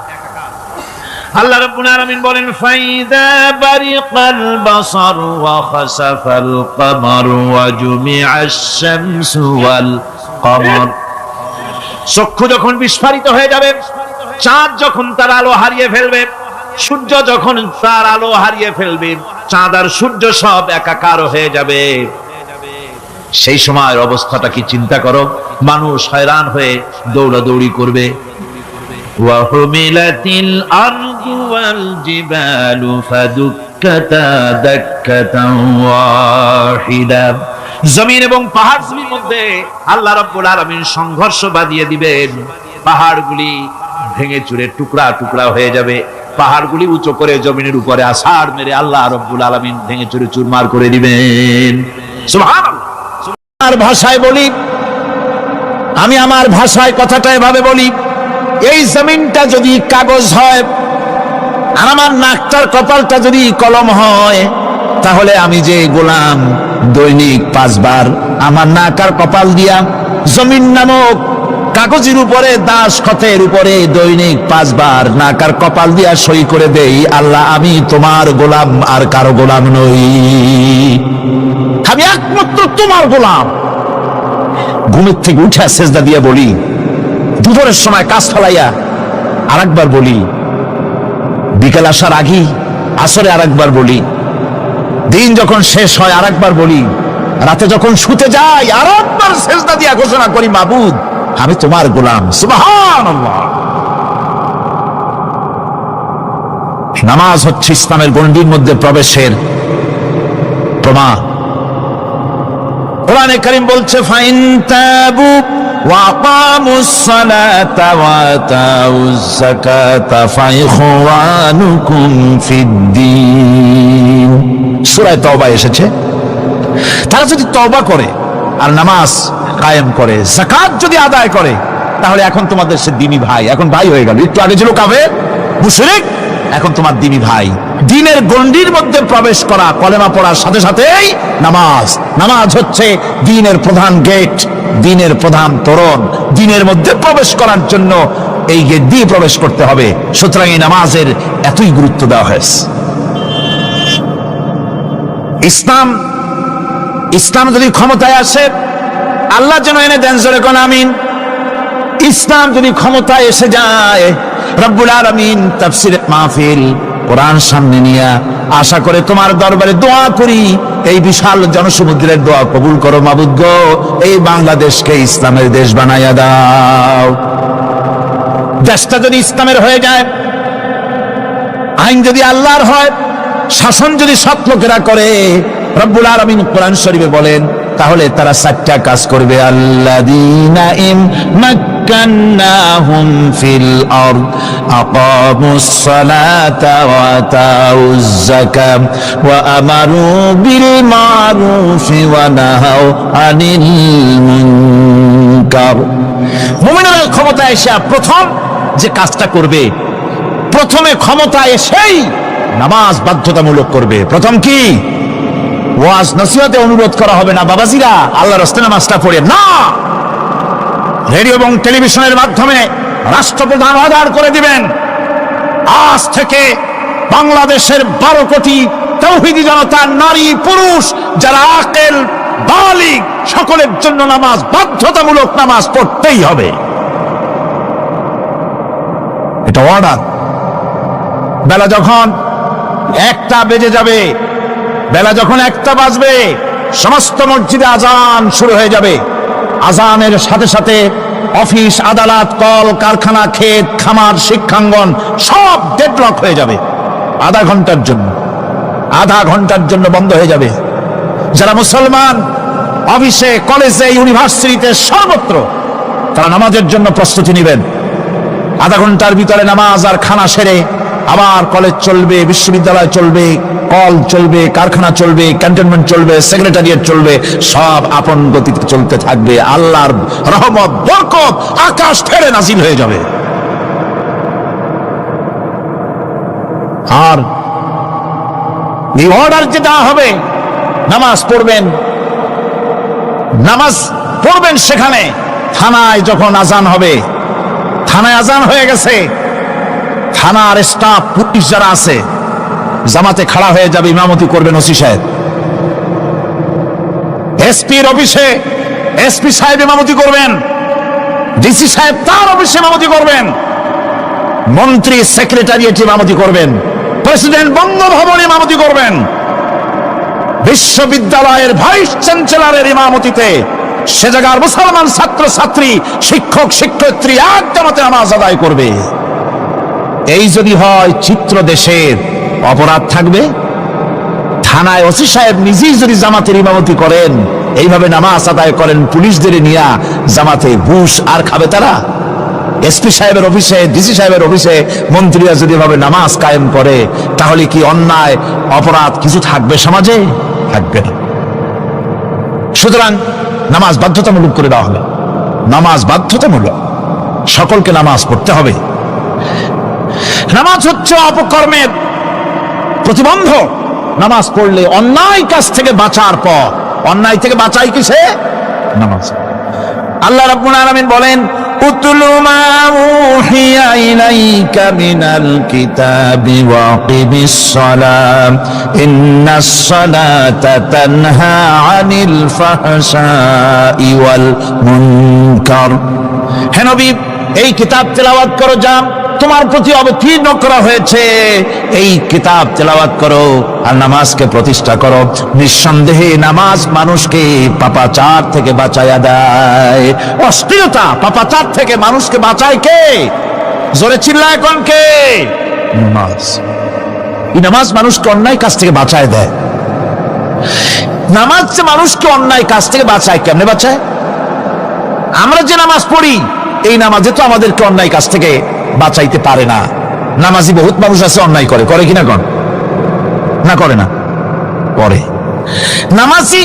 আল্লাহ রাব্বুল আলামিন বলেন ফাইদা বারিকাল বাসার ওয়া খাসাফাল কমার ওয়া জুমিআশ শামসু ওয়াল কমার। চক্ষু যখন বিস্ফারিত হয়ে যাবে, চাঁদ যখন তার আলো হারিয়ে ফেলবে, সূর্য যখন তার আলো হারিয়ে ফেলবে, চাঁদ আর সূর্য সব একাকার হয়ে যাবে, সেই সময়ের অবস্থাটা কি চিন্তা করো। মানুষ হয়রান হয়ে দৌড়াদৌড়ি করবে। ওয়াহুমিলাতিল আরদু ওয়াল জিবালু ফাদুক্কাতা দাক্কাতান ওয়াহিদা। জমিন এবং পাহাড়গুলির মধ্যে আল্লাহ রাব্বুল আলামিন সংঘর্ষ বাঁধিয়ে দিবেন, পাহাড়গুলি ভেঙে চুরে টুকরা টুকরা হয়ে যাবে, পাহাড়গুলি উঁচু করে জমিনের উপরে আছাড় মেরে আল্লাহ রাব্বুল আলামিন ভেঙে চুরে চুরমার করে দিবেন। সুবহানাল্লাহ। আমার ভাষায় বলি, আমি আমার ভাষায় কথাটা এভাবে বলি, এই জমিনটা যদি কাগজ হয় আর আমার নাকটার কপালটা যদি কলম হয়, তাহলে আমি যে গোলাম দৈনিক 5 বার আমার নাক আর কপাল দিয়া জমিন নামক কাগজের উপরে, দাস খতের উপরে দৈনিক 5 বার নাক আর কপাল দিয়া সই করে দেই, আল্লাহ আমি তোমার গোলাম আর কারো গোলাম নই, আমি একমাত্র তোমার গোলাম। ঘুমের থেকে উঠে সেজদা দিয়ে বলি, দুপুরের সময় কাজ ফলাইয়া আরেকবার বলি, বিকেল আসার আগেই আসরে আরেকবার বলি, দিন যখন শেষ হয় আরেকবার বলি, রাতে যখন শুতে যাই আরেকবার সেজদা দিয়া ঘোষণা করি, মাবুদ আমি তোমার গোলাম। সুবহানাল্লাহ। নামাজ হচ্ছে ইসলামের গণ্ডির মধ্যে প্রবেশের প্রমাণ। কোরআনে কারীম বলছে ফাইন তাবু ওয়া আকামুস সালাতা ওয়া আতাউজ যাকাতা ফাইখওয়ানুকুম ফিদ্দীন। সূরা তাওবা এসেছে, তারা যদি তওবা করে আর নামাজ কায়েম করে, যাকাত যদি আদায় করে, তাহলে এখন তোমাদের সে দ্বীনি ভাই, এখন ভাই হয়ে গেল। একটু আগে ছিল কাফের মুশরিক, এখন তোমার দ্বীনি ভাই। দ্বীনের গণ্ডির মধ্যে প্রবেশ করা কলেমা পড়ার সাথে সাথেই নামাজ। নামাজ হচ্ছে দ্বীনের প্রধান গেট, দ্বীনের প্রধান তোরণ। দ্বীনের মধ্যে প্রবেশ করার জন্য এই গেট দিয়ে প্রবেশ করতে হবে। সুতরাং এই নামাজের এতই গুরুত্ব দেওয়া হয়েছে। ইসলাম যদি ক্ষমতায় আসে, আল্লাহ যেন এনে দেন, জোরে কোন আমিন। ইসলাম যদি ক্ষমতায় এসে যায়, রব্বুল আলামিন তাফসীরে মাহফিল কোরআন সামনে নিয়ে আশা করে তোমার দরবারে দোয়া করি, এই বিশাল জনসমুদ্রের দোয়া কবুল করো মাবুদ গো, এই বাংলাদেশকে ইসলামের দেশ বানাইয়া দাও। দেশটা যদি ইসলামের হয়ে যায়, আইন যদি আল্লাহর হয়, শাসন যদি সৎ লোকেরা করে, রব্বুল আলামিন কোরআন শরীফে বলেন, তাহলে তারা 4টা কাজ করবে। আল্লাযীনা মাক্কান্নাহুম ফিল আরদ আকামুস সালাতা ওয়া আতাউজ যাকাত ওয়া আমারু বিল মারুফি ওয়া নাহাউ আনিল মুনকার। মুমিনরা ক্ষমতায় এসে প্রথম যে কাজটা করবে, প্রথমে ক্ষমতায় এসেই নামাজ বাধ্যতামূলক করবে। প্রথম কি? ওয়াজ নসিহতে অনুরোধ করা হবে না, বাবাজিরা আল্লাহর রাস্তায় নামাজটা পড়ে না। রেডিও এবং টেলিভিশনের মাধ্যমে রাষ্ট্রপ্রধান অর্ডার করে দিবেন, আজ থেকে বাংলাদেশের 12 কোটি তাওহীদি জনতা, নারী পুরুষ যারা আকেল বালিগ, সকলের জন্য নামাজ বাধ্যতামূলক, নামাজ পড়তেই হবে। এটা অর্ডার। বেলা যখন 1টা বেজে যাবে, বেলা যখন 1টা বাজবে, সমস্ত মসজিদে আজান শুরু হয়ে যাবে। আজানের সাথে সাথে অফিস, আদালত, কল কারখানা, ক্ষেত খামার, শিক্ষাঙ্গন সব ডেডলক হয়ে যাবে। আধা ঘন্টার জন্য বন্ধ হয়ে যাবে। যারা মুসলমান অফিসে, কলেজে, ইউনিভার্সিটিতে, সর্বত্র তারা নামাজের জন্য প্রস্তুতি নেবেন। আধা ঘন্টার ভিতরে নামাজ আর খানা সেরে আবার কলেজ চলবে, বিশ্ববিদ্যালয় চলবে, কল চলবে, কারখানা চলবে, ক্যান্টনমেন্ট চলবে, সেক্রেটারিয়েট চলবে, সব আপন গতিতে চলতে থাকবে। আল্লাহর রহমত, বরকত আকাশ ফেরে নাজিল হয়ে যাবে। আর এই অর্ডার যে দেওয়া হবে, নামাজ পড়বেন, সেখানে থানায় যখন আজান হবে, থানায় আজান হয়ে গেছে, থানার স্টাফ, পুলিশ যারা আছে জামাতে খাড়া হয়ে যাবে, ইমামতি করবেন ওসি সাহেব। এসপির অফিসে এসপি সাহেব ইমামতি করবেন, ডিসি সাহেব তার অফিসে ইমামতি করবেন, মন্ত্রী সেক্রেটারিয়েট ইমামতি করবেন, প্রেসিডেন্ট বঙ্গভবন ইমামতি করবেন, বিশ্ববিদ্যালয়ের ভাইস চ্যান্সেলরের ইমামতিতে সে জায়গার মুসলমান ছাত্র ছাত্রী, শিক্ষক শিক্ষয়িত্রী এক জামাতে নামাজ আদায় করবে। এই যদি হয় চিত্র দেশের, অপরাধ থাকবে? থানায় ওসি সাহেব নিজেই যদি জামাতের ইমামতি করেন, এইভাবে নামাজ আদায় করেন পুলিশদের নিয়ে জামাতে, ঘুষ আর খাবে তারা? এসপি সাহেবের অফিসে, ডিসি সাহেবের অফিসে মন্ত্রীরা যদি এভাবে নামাজ কায়েম করে, তাহলে কি অন্যায় অপরাধ কিছু থাকবে সমাজে? থাকবে না। সুতরাং নামাজ বাধ্যতামূলক করে দেওয়া হবে। নামাজ বাধ্যতামূলক, সকলকে নামাজ পড়তে হবে। নামাজ হচ্ছে অপকর্মের প্রতিবন্ধক। নামাজ পড়লে অন্যায় কাজ থেকে বাঁচার পর, অন্যায় থেকে বাঁচাই কিসে? নামাজ। আল্লাহ রাব্বুল আলামিন বলেন, উতলু মা উহিয়া ইলাইকা মিনাল কিতাবি ওয়া আকিমিস সালাম ইন্নাস সালাতা তানহা আনিল ফাহশাই ওয়াল মুনকার। হে নবী, এই কিতাব তেলাওয়াত করো, যা তোমার প্রতি অবতীর্ণ করা হয়েছে, এই কিতাব তেলাওয়াত করো আর নামাজকে প্রতিষ্ঠা করো। নিঃসন্দেহে নামাজ মানুষকে পাপাচার থেকে বাঁচায়া দেয়। অশ্লীলতা, পাপাচার থেকে মানুষকে বাঁচায় কে? জোরে চিল্লায় কোন কে? নামাজ। এই নামাজ মানুষকে অন্যায় কাজ থেকে বাঁচায় দেয়। নামাজ যে মানুষকে অন্যায় কাজ থেকে বাঁচায়, কেমনে বাঁচায়? আমরা যে নামাজ পড়ি এই নামাজে তো আমাদেরকে অন্যায় কাজ থেকে বাঁচাইতে পারে না। নামাজি বহুত মানুষ আছে অন্যায় করে, করে কিনা কন? না করে না? করে। নামাজি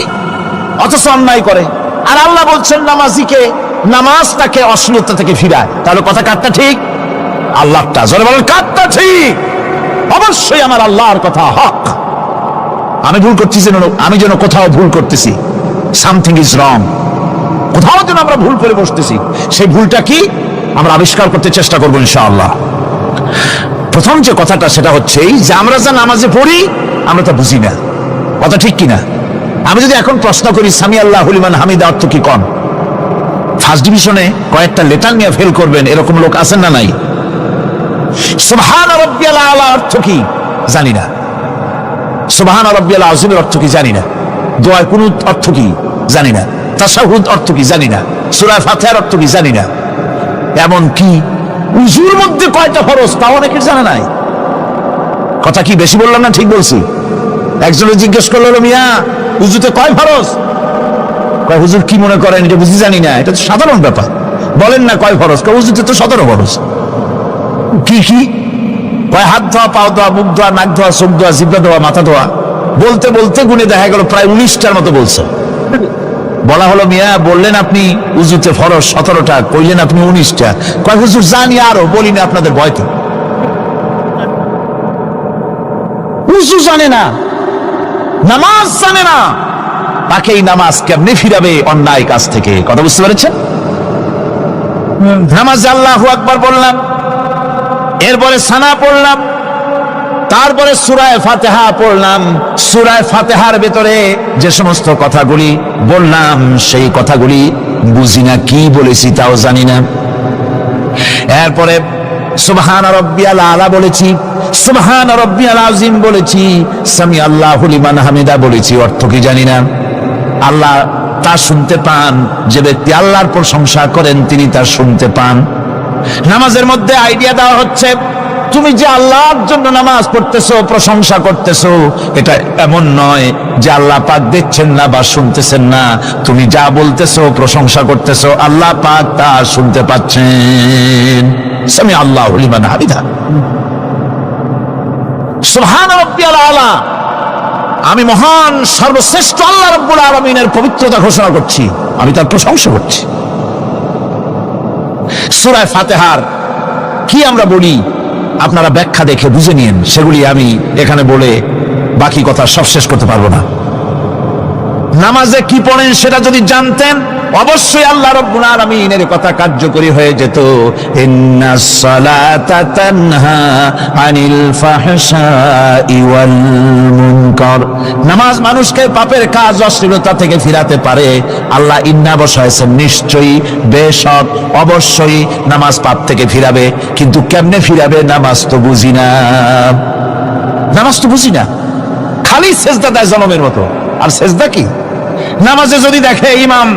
অথচ অন্যায় করে, আর আল্লাহ বলছেন নামাজিকে নামাজ তাকে অশ্লীলতা থেকে ফিরায়। তাহলে কথা কারটা ঠিক? আল্লাহটা। জোরে বলেন কারটা ঠিক? অবশ্যই আমার আল্লাহর কথা হক। আমি ভুল করতেছি যেন, আমি যেন কোথাও ভুল করতেছি, সামথিং ইজ রং, কোথাও যেন আমরা ভুল করে বসতেছি, সেই ভুলটা কি আমরা আবিষ্কার করতে চেষ্টা করবো ইনশাআল্লাহ। প্রথম যে কথাটা সেটা হচ্ছে এই যে আমরা যা নামাজে পড়ি আমরা তা বুঝি না। কথা ঠিক কিনা? আমি যদি এখন প্রশ্ন করি সামি আল্লাহু লিমান হামিদা অর্থ কি, কন? ফার্স্ট ডিভিশনে কয়েকটা লেটার নিয়ে ফেল করবেন এরকম লোক আছেন না নাই? সুবহান রাব্বিয়াল আলা অর্থ কি জানি না, সুবহান রাব্বিয়াল আযীমের অর্থ কি জানি না, দোয়ার কুনুত অর্থ কি জানি না, তাশাহুদ অর্থ কি জানি না, সূরা ফাতিহার অর্থ কি জানি না, এমন কি উযুর মধ্যে কয়টা ফরজ তাও অনেকের জানা নাই। কথা কি বেশি বললাম না ঠিক বলছি? একজনে জিজ্ঞেস করলো, মিয়া উযুতে কয় ফরজ? কয় হুজুর কি মনে করেন এটা বুঝি জানি না, এটা তো সাধারণ ব্যাপার, বলেন না কয় ফরজ? কয় উযুতে তো 17 ফরজ। কি কি? কয় হাত ধোয়া, পাও ধোয়া, মুখ ধোয়া, নাক ধোয়া, চোখ ধোয়া, জিহ্বা ধোয়া, মাথা ধোয়া। বলতে বলতে গুণে দেখা গেল প্রায় 19টার মতো বলছে। বলা হলো, মিয়া বললেন আপনি উযুতে ফরজ 17টা, কইলেন আপনি 19টা। কয় হুজুর জানি আরো, বলি না আপনাদের ভয়তে। উযু জানে না, নামাজ জানে না, তাকে এই নামাজ কেমনে ফিরাবে অন্যায় কাজ থেকে? কথা বুঝতে পেরেছেন? নামাজে আল্লাহু আকবার বললাম, এরপরে সানা পড়লাম, তারপরে সূরা ফাতিহা পড়লাম। সূরা ফাতিহার ভেতরে যে সমস্ত কথাগুলি বললাম সেই কথাগুলি বুঝি না, কি বলেছি তাও জানি না। এরপরে সুবহান রাব্বিয়াল আলা বলেছি, সুবহান রাব্বিয়াল আযীম বলেছি, সামি আল্লাহু লিমান হামিদা বলেছি, অর্থ কি জানি না। আল্লাহ তা শুনতে পান, যে ব্যক্তি আল্লাহর প্রশংসা করেন তিনি তা শুনতে পান। নামাজের মধ্যে আইডিয়া দেওয়া হচ্ছে তুমি যে আল্লাহর জন্য নামাজ পড়তেছো, প্রশংসা করতেছো, এটা এমন নয় যে আল্লাহ পাক দেখছেন না বা শুনতেছেন না। তুমি যা বলতেছো, প্রশংসা করতেছো, আল্লাহ পাক তা শুনতে পাচ্ছেন। সামি আল্লাহু লিমান হামিদা, সুবহান রাব্বিয়াল আলা। আমি মহান সর্বশ্রেষ্ঠ আল্লাহ রাব্বুল আলামিনের পবিত্রতা ঘোষণা করছি, আমি তার প্রশংসা করছি। সূরা ফাতিহার কি আমরা বলি আপনারা ব্যাখ্যা দেখে বুঝে নিন, সেগুলি আমি এখানে বলে বাকি কথা সব শেষ করতে পারবো না। নামাজে কি পড়েন সেটা যদি জানতেন অবশ্যই আল্লাহ রাব্বুল আলামিনের কথা কার্যকরী হয়ে যেত। ইন্নাস সালাতা তানহা আনিল ফাহশাই ওয়াল মুনকার। নামাজ মানুষকে পাপের কাজ, অশ্লীলতা থেকে ফিরাতে পারে। আল্লাহ ইন্না বসাইছেন, নিশ্চয়ই, বেশক, অবশ্যই নামাজ পাপ থেকে ফিরাবে। কিন্তু কেমনে ফিরাবে নামাজ তো বুঝি না, নামাজ তো বুঝি না। খালি সেজদা দেয় জনমের মতো, আর সেজদা কি? নামাজে যদি দেখে ইমাম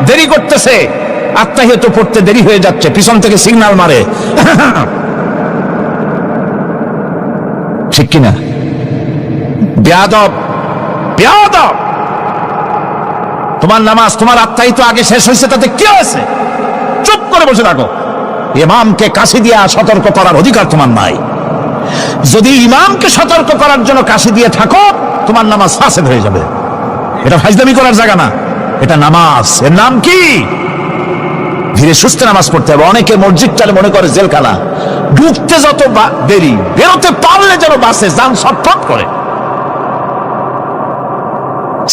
দেরি করতেছে, আত্তাহিয়াত পড়তে দেরি হয়ে যাচ্ছে, পিছন থেকে সিগন্যাল মারে, ঠিক কিনা? বেয়াদব, বেয়াদব। তোমার নামাজ, তোমার আত্তাহিয়াত আগে শেষ হয়েছে, তাতে কি হয়েছে? চুপ করে বসে থাকো। ইমামকে কাশি দিয়া সতর্ক করার অধিকার তোমার নাই। যদি ইমামকে সতর্ক করার জন্য কাশি দিয়ে থাকো, তোমার নামাজ ফাসেদ হয়ে যাবে। এটা ফাজলামি করার জায়গা না, এটা নামাজ। এর নাম কি? ধীরে সুস্থে নামাজ পড়তে হবে। অনেকে মসজিদটারে মনে করে জেলখানা, ঢুকতে যত দেরি, বেরোতে পারলে যেন বাসে যান ছটফট করে।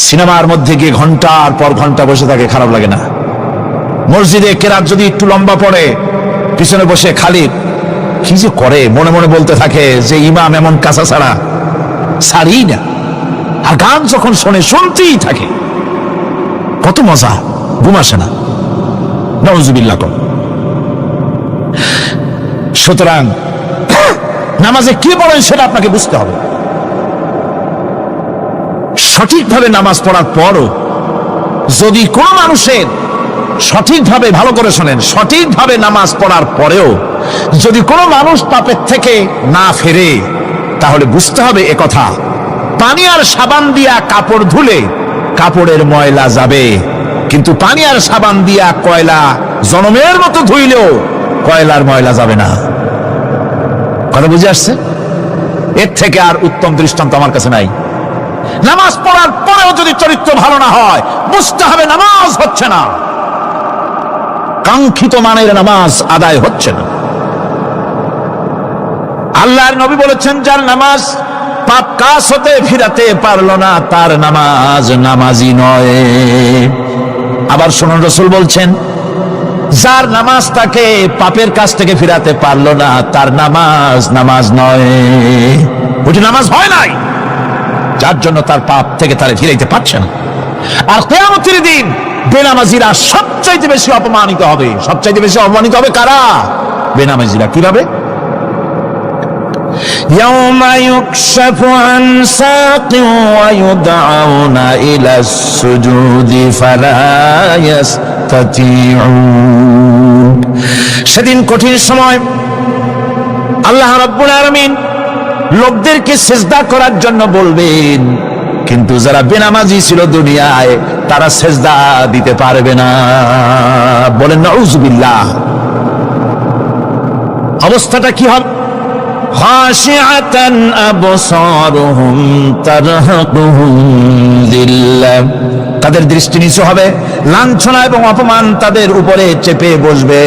সিনেমার মধ্যে গিয়ে ঘন্টার পর ঘন্টা বসে থাকে, খারাপ লাগে না? মসজিদে কেরাত যদি একটু লম্বা পড়ে, পিছনে বসে খালি কি যে করে, মনে মনে বলতে থাকে যে ইমাম এমন কাঁচা ছাড়া ছাড়ি না। আর গান যখন শোনে, শুনতেই থাকে, কত মজা, ঘুম আসে না। নাউযুবিল্লাহ। সুতরাং নামাজে কি পড়েন সেটা আপনাকে বুঝতে হবে। সঠিকভাবে নামাজ পড়ার পরও যদি কোন মানুষের সঠিকভাবে, ভালো করে শোনেন, সঠিকভাবে নামাজ পড়ার পরেও যদি কোনো মানুষ পাপের থেকে না ফেরে, তাহলে বুঝতে হবে একথা, পানি আর সাবান দিয়া কাপড় ধুলে কাপড়ের ময়লা যাবে, কিন্তু পানি আর সাবান দিয়া কয়লা জনমের মতো ধুইলেও কয়লার ময়লা যাবে না। কথা বুঝে আসছে? এর থেকে আর উত্তম দৃষ্টান্ত আমার কাছে নাই। নামাজ পড়ার পরেও যদি চরিত্র ভালো না হয়, বুঝতে হবে নামাজ হচ্ছে না, কাঙ্ক্ষিত মানের নামাজ আদায় হচ্ছে না। আল্লাহর নবী বলেছেন, যার নামাজ পাপ কাজ হতে ফিরাতে পারলো না, তার নামাজ নামাজি নয়। আবার শুনুন, রাসূল বলছেন, যার নামাজ তাকে পাপের কাজ থেকে ফিরাতে পারলো না, তার নামাজ নামাজ নয়। ওটি নামাজ হয় নাই, যার জন্য তার পাপ থেকে তারে ফিরাইতে পারছে না। আর কিয়ামতের দিন বেনামাজিরা সবচাইতে বেশি অপমানিত হবে। সবচাইতে বেশি অপমানিত হবে কারা? বেনামাজিরা। কিভাবে? يوم يكشف عن ساق ويدعون إلى السجود فلا يستطيعون। সেদিন কঠিন সময় আল্লাহ রাব্বুল আলামিন লোকদেরকে সিজদা করার জন্য বলবেন, কিন্তু যারা বেনামাজি ছিল দুনিয়ায়, তারা সিজদা দিতে পারবে না। বলেন নাউযুবিল্লাহ। অবস্থাটা কি হবে? খাশিআতান আবসারুহুম তারহাকুহুম যিল্লাহ। তাদের দৃষ্টি নিচু হবে, লাঞ্ছনা এবং অপমান তাদের উপরে চেপে বসবে,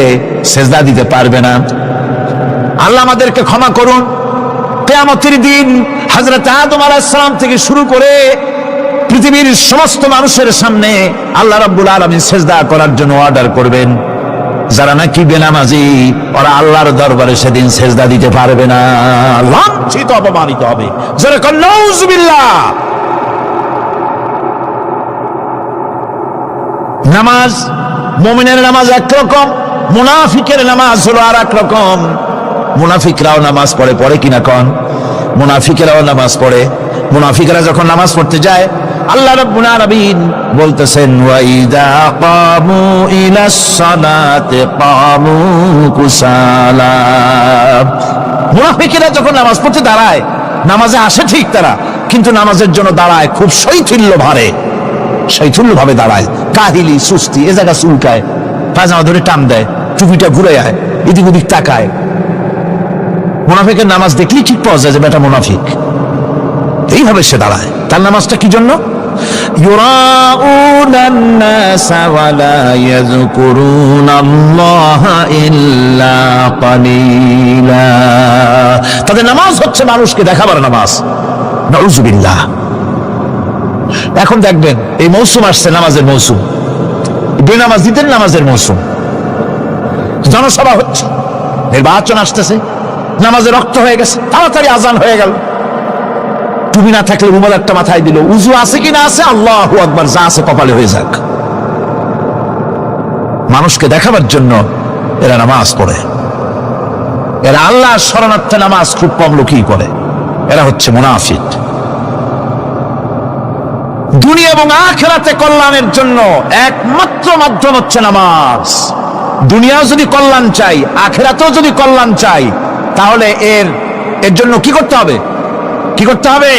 সিজদা দিতে পারবে না। আল্লাহ আমাদেরকে ক্ষমা করুন। কিয়ামতের দিন হযরত আদম আলাইহিস সালাম থেকে শুরু করে পৃথিবীর সমস্ত মানুষের সামনে আল্লাহ রাব্বুল আলামিন সিজদা করার জন্য অর্ডার করবেন। যারা নাকি বেনামাজি, ওরা আল্লাহর দরবারে সেদিন সিজদা দিতে পারবে না, লাঞ্ছিত অপমানিত হবে। যারা কন নাউযুবিল্লাহ। নামাজ, মুমিনের নামাজ একরকম, মুনাফিকের নামাজ হলো আর এক রকম। মুনাফিকরাও নামাজ পড়ে, পড়ে কিনা কন? মুনাফিকেরাও নামাজ পড়ে। মুনাফিকরা যখন নামাজ পড়তে যায়, আল্লাহ রাব্বুল আলামিন বলতেছেন, ওয়া ইযা কামু ইলাস সালাতি কামু কুসালা। মুনাফিকেরা যখন নামাজ পড়তে দাঁড়ায়, নামাজে আসে ঠিক তারা, কিন্তু নামাজের জন্য দাঁড়ায় খুব শৈথিল্য ভারে, শৈথিল্য ভাবে দাঁড়ায়, কাহিলি সুস্তি, এ জায়গা চুলকায়, পায়জামা ধরে টান দেয়, টুপিটা ঘুরে যায়, এদিক ওদিক তাকায়। মুনাফিকের নামাজ দেখলেই ঠিক পাওয়া যায় যে বেটা মুনাফিক। এইভাবে সে দাঁড়ায়। তার নামাজটা কি জন্য? ইউরাউনান নাসা ওয়া লা ইয়াযকুরুনাল্লাহা ইল্লা কালিলা। তাদের নামাজ হচ্ছে মানুষকে দেখাবার নামাজ। নাউযুবিল্লাহ। এখন দেখবেন এই মৌসুম আসছে, নামাজের মৌসুম, বেনামাজিদের নামাজের মৌসুম। জনসভা হচ্ছে, নির্বাচন আসতেছে, নামাজে রক্ত হয়ে গেছে, তাড়াতাড়ি আজান হয়ে গেল। টুপি না থাকলে রুমাল একটা মাথায় দিল, উজু আছে কি না আছে, আল্লাহু আকবার, যা আছে কপালে হয়ে যাক। মানুষকে দেখাবার জন্য এরা নামাজ পড়ে। এরা আল্লাহর শরণার্থে নামাজ খুব কম লোকই করে। এরা হচ্ছে মুনাফিক। দুনিয়া এবং আখিরাতে কল্যাণের জন্য একমাত্র মাধ্যম হচ্ছে নামাজ। দুনিয়াও যদি কল্যাণ চাই, আখিরাতেও যদি কল্যাণ চাই, তাহলে এর জন্য কি করতে হবে? কি করতে হবে?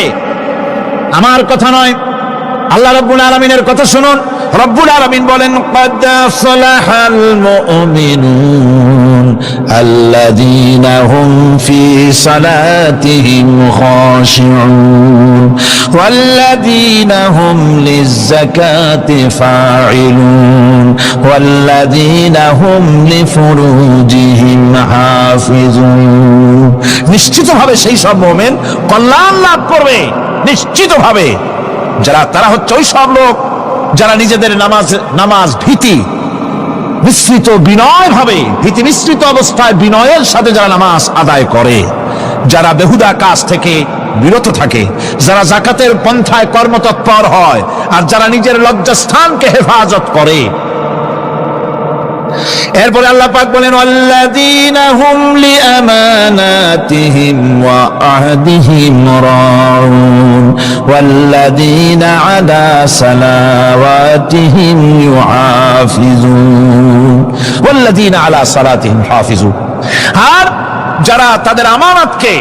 আমার কথা নয়, আল্লাহ রাব্বুল আলামিনের কথা শুনুন। রব্বুল আলামিন বলেন, قد أفلح المؤمنون الذين هم في صلاتهم خاشعون والذين هم للزكاة فاعلون والذين هم لفروجهم حافظون। নিশ্চিতভাবে সেই সব মুমিন কল্যাণ লাভ করবে, নিশ্চিতভাবে। তারা হচ্ছে ওই সব লোক যারা নিজেদের নামাজ ভীতি মিশ্রিত, বিনয় ভাবে, ভীতি মিশ্রিত অবস্থায় বিনয়ের সাথে যারা নামাজ আদায় করে, যারা বেহুদা কাজ থেকে বিরত থাকে, যারা যাকাতের পন্থায় কর্মতৎপর হয়, আর যারা নিজের লজ্জাস্থানকে হেফাজত করে। এরপরে আল্লাহ পাক বলেন, ওয়াল্লাযীনা হুম লিআমানাতিহিম ওয়া আহদিহিম রাউন ওয়াল্লাযীনা আলা সালাওয়াতিহিম ইউহাফিজুন ওয়াল্লাযীনা আলা সালাতিহিম হাফিজুন। আর যারা তাদের আমানতকে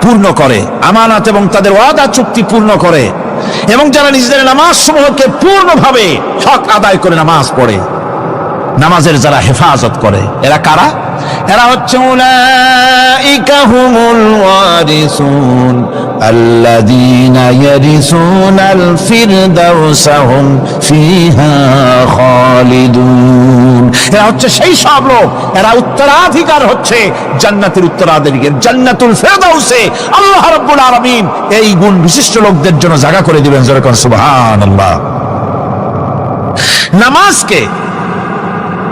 পূর্ণ করে, আমানত এবং তাদের ওয়াদা চুক্তি পূর্ণ করে, এবং যারা নিজেদের নামাজ সমূহকে পূর্ণভাবে হক আদায় করে নামাজ পড়ে, নামাজের যারা হেফাজত করে, এরা কারা? এরা হচ্ছে উলাইকা হুমুল ওয়ারিসুন আল্লাযীনা ইয়ারিসুনাল ফিরদাউসা হুম ফিহা খালিদুন। এরা হচ্ছে সেই সব লোক, এরা উত্তরাধিকার হচ্ছে জান্নাতের উত্তরাধিকার, জান্নাতুল ফিরদাউসে আল্লাহ রাব্বুল আলামিন এই গুণ বিশিষ্ট লোকদের জন্য জায়গা করে দিবেন। জোরে কোন সুবহানাল্লাহ। নামাজকে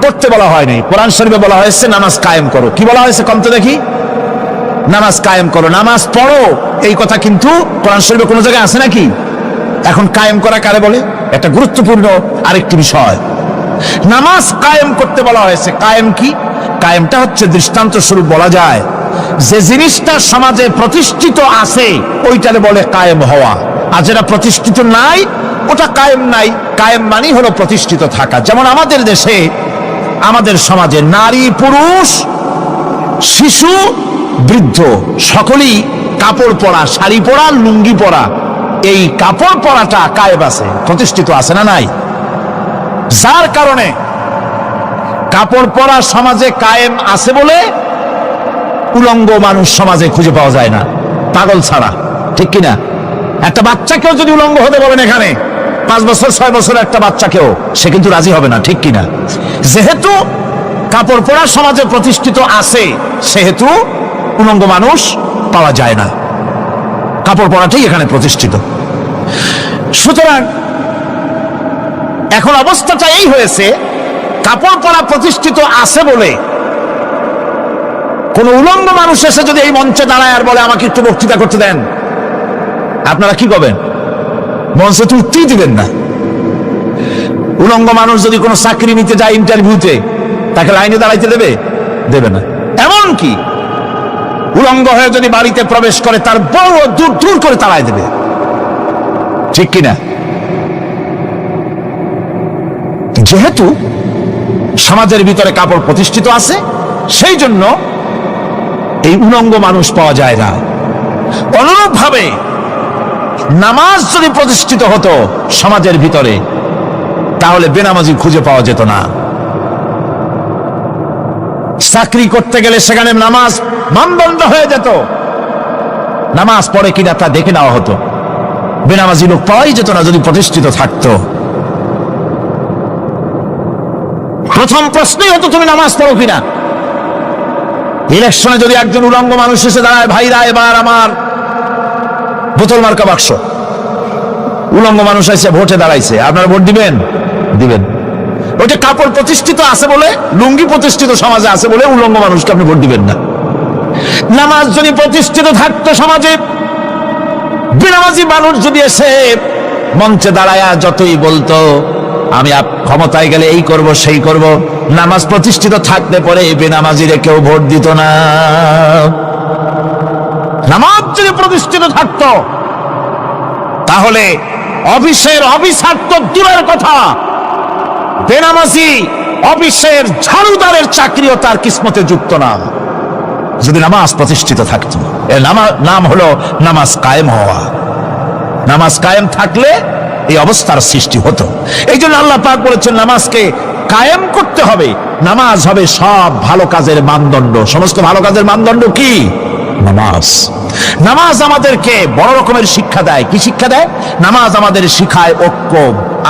পড়তে বলা হয়নি, কোরআন শরীফে বলা হয়েছে নামাজ কায়েম করো। কি বলা হয়েছে কম তো দেখি? নামাজ কায়েম করো, নামাজ পড়ো। এই কথা কিন্তু কোরআন শরীফে কোনো জায়গায় আছে নাকি? এখন কায়েম করা কারে বলে? একটা গুরুত্বপূর্ণ আরেকটি বিষয়। নামাজ কায়েম করতে বলা হয়েছে। কায়েম কি? কায়েমটা হচ্ছে দৃষ্টান্ত স্বরূপ বলা যায় যে জিনিসটা সমাজে প্রতিষ্ঠিত আছে ওইটারে বলে কায়েম হওয়া, আর যেটা প্রতিষ্ঠিত নাই ওটা কায়েম নাই। কায়েম মানে হলো প্রতিষ্ঠিত থাকা। যেমন আমাদের দেশে, আমাদের সমাজে নারী পুরুষ শিশু বৃদ্ধ সকলেই কাপড় পরা, শাড়ি পরা, লুঙ্গি পরা, এই কাপড় পরাটা কায়েম আছে, প্রতিষ্ঠিত আছে না নাই? যার কারণে কাপড় পরা সমাজে কায়েম আছে বলে উলঙ্গ মানুষ সমাজে খুঁজে পাওয়া যায় না, পাগল ছাড়া। ঠিক কিনা? একটা বাচ্চাকেও যদি উলঙ্গ হতে বলেন এখানে, 5 বছর 6 বছর একটা বাচ্চাকেও, সে কিন্তু রাজি হবে না। ঠিক কিনা? যেহেতু কাপড় পরা সমাজে প্রতিষ্ঠিত আছে সেহেতু উলঙ্গ মানুষ পাওয়া যায় না, কাপড় পরাটাই এখানে প্রতিষ্ঠিত। সুতরাং এখন অবস্থাটা এই হয়েছে, কাপড় পরা প্রতিষ্ঠিত আছে বলে কোন উলঙ্গ মানুষ এসে যদি এই মঞ্চে দাঁড়ায় আর বলে আমাকে একটু বক্তৃতা করতে দেন, আপনারা কি করবেন? মঞ্চে তো উঠতেই দিবেন না। উলঙ্গ মানুষ যদি কোনো চাকরি নিতে যায় ইন্টারভিউতে, তাকে লাইনে দাঁড়াইতে দেবে? দেবে না। এমন কি উলঙ্গ হয়ে যদি বাড়িতে প্রবেশ করে তার বউ দূর দূর করে তাড়াই দেবে। ঠিক কিনা? যেহেতু সমাজের ভিতরে কাপড় প্রতিষ্ঠিত আছে সেই জন্য এই উলঙ্গ মানুষ পাওয়া যায় না। অনুরূপভাবে নামাজ যদি প্রতিষ্ঠিত হতো সমাজের ভিতরে, তাহলে বেনামাজি খুঁজে পাওয়া যেত না। চাকরি করতে গেলে সেখানে নামাজ মানদণ্ড হয়ে যেত, নামাজ পড়ে কিনা তা দেখে নেওয়া হতো। বেনামাজি লোক পাওয়াই যেত না যদি প্রতিষ্ঠিত থাকতো। প্রথম প্রশ্নই হতো তুমি নামাজ পড়ো কিনা। ইলেকশনে যদি একজন উলঙ্গ মানুষ এসে দাঁড়ায়, ভাইরা এবার আমার বোতল মার্কা বাক্স, উলঙ্গ মানুষ এসে ভোটে দাঁড়াইছে, আপনারা ভোট দিবেন? দিবেন। ওইটা কাপড় প্রতিষ্ঠিত আছে বলে, লুঙ্গি প্রতিষ্ঠিত সমাজে আছে বলে উলঙ্গ মানুষকে আপনি ভোট দিবেন না। নামাজ যদি প্রতিষ্ঠিত থাকতো সমাজে, বেনামাজি মানুষ যদি এসে মঞ্চে দাঁড়ায়া যতই বলতো আমি ক্ষমতায় গেলে এই করব সেই করব, নামাজ প্রতিষ্ঠিত থাকতে পরে বেনামাজিরে কেউ ভোট দিত না। নামাজ যদি প্রতিষ্ঠিত থাকতো তাহলে অফিসের অফিসার তো দূরের কথা, বেনামাজি অফিসের ঝাড়ুদারের চাকরিও তার কিসমতে যুক্ত না, যদি নামাজ প্রতিষ্ঠিত থাকতো। এর নাম হলো নামাজ কায়েম হওয়া। নামাজ কায়েম থাকলে এই অবস্থার সৃষ্টি হতো। এই জন্য আল্লাহ পাক বলেছেন নামাজকে কায়েম করতে হবে। নামাজ হবে সব ভালো কাজের মানদণ্ড। সমস্ত ভালো কাজের মানদণ্ড কি? নামাজ। নামাজ আমাদেরকে বড় রকমের শিক্ষা দেয়। কি শিক্ষা দেয়? নামাজ আমাদের শিখায় ঐক্য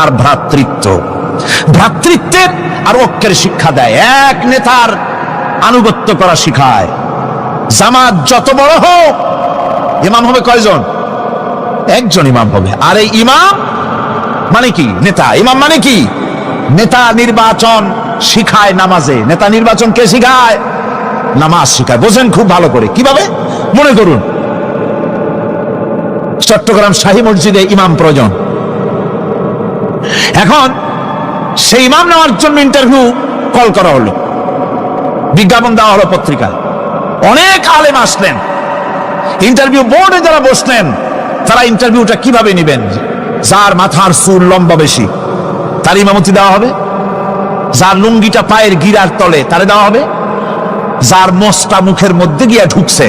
আর ভ্রাতৃত্ব, ভ্রাতৃত্বের আর ঐক্যের শিক্ষা দেয়। এক নেতার আনুগত্য করা শিখায়। জামাত যত বড় হোক, ইমাম হবে কয়জন? একজন ইমাম হবে। আর এই ইমাম মানে কি? নেতা। ইমাম মানে কি? নেতা নির্বাচন শিখায় নামাজে। নেতা নির্বাচন কে শিখায়? নামাজ শিখায়। বোঝেন খুব ভালো করে। কিভাবে? মনে করুন চট্টগ্রাম শাহী মসজিদে ইমাম প্রয়োজন। এখন সেই ইমাম নেওয়ার জন্য ইন্টারভিউ কল করা হলো, বিজ্ঞাপন দেওয়া হলো পত্রিকায়। অনেক আলেম আসলেন, ইন্টারভিউ বোর্ডে যারা বসলেন তারা ইন্টারভিউটা কিভাবে নেবেন? যার মাথার চুল লম্বা বেশি তার ইমামতি দেওয়া হবে, যার লুঙ্গিটা পায়ের গিরার তলে তারে দেওয়া হবে, যার মোষটা মুখের মধ্যে গিয়া ঢুকছে,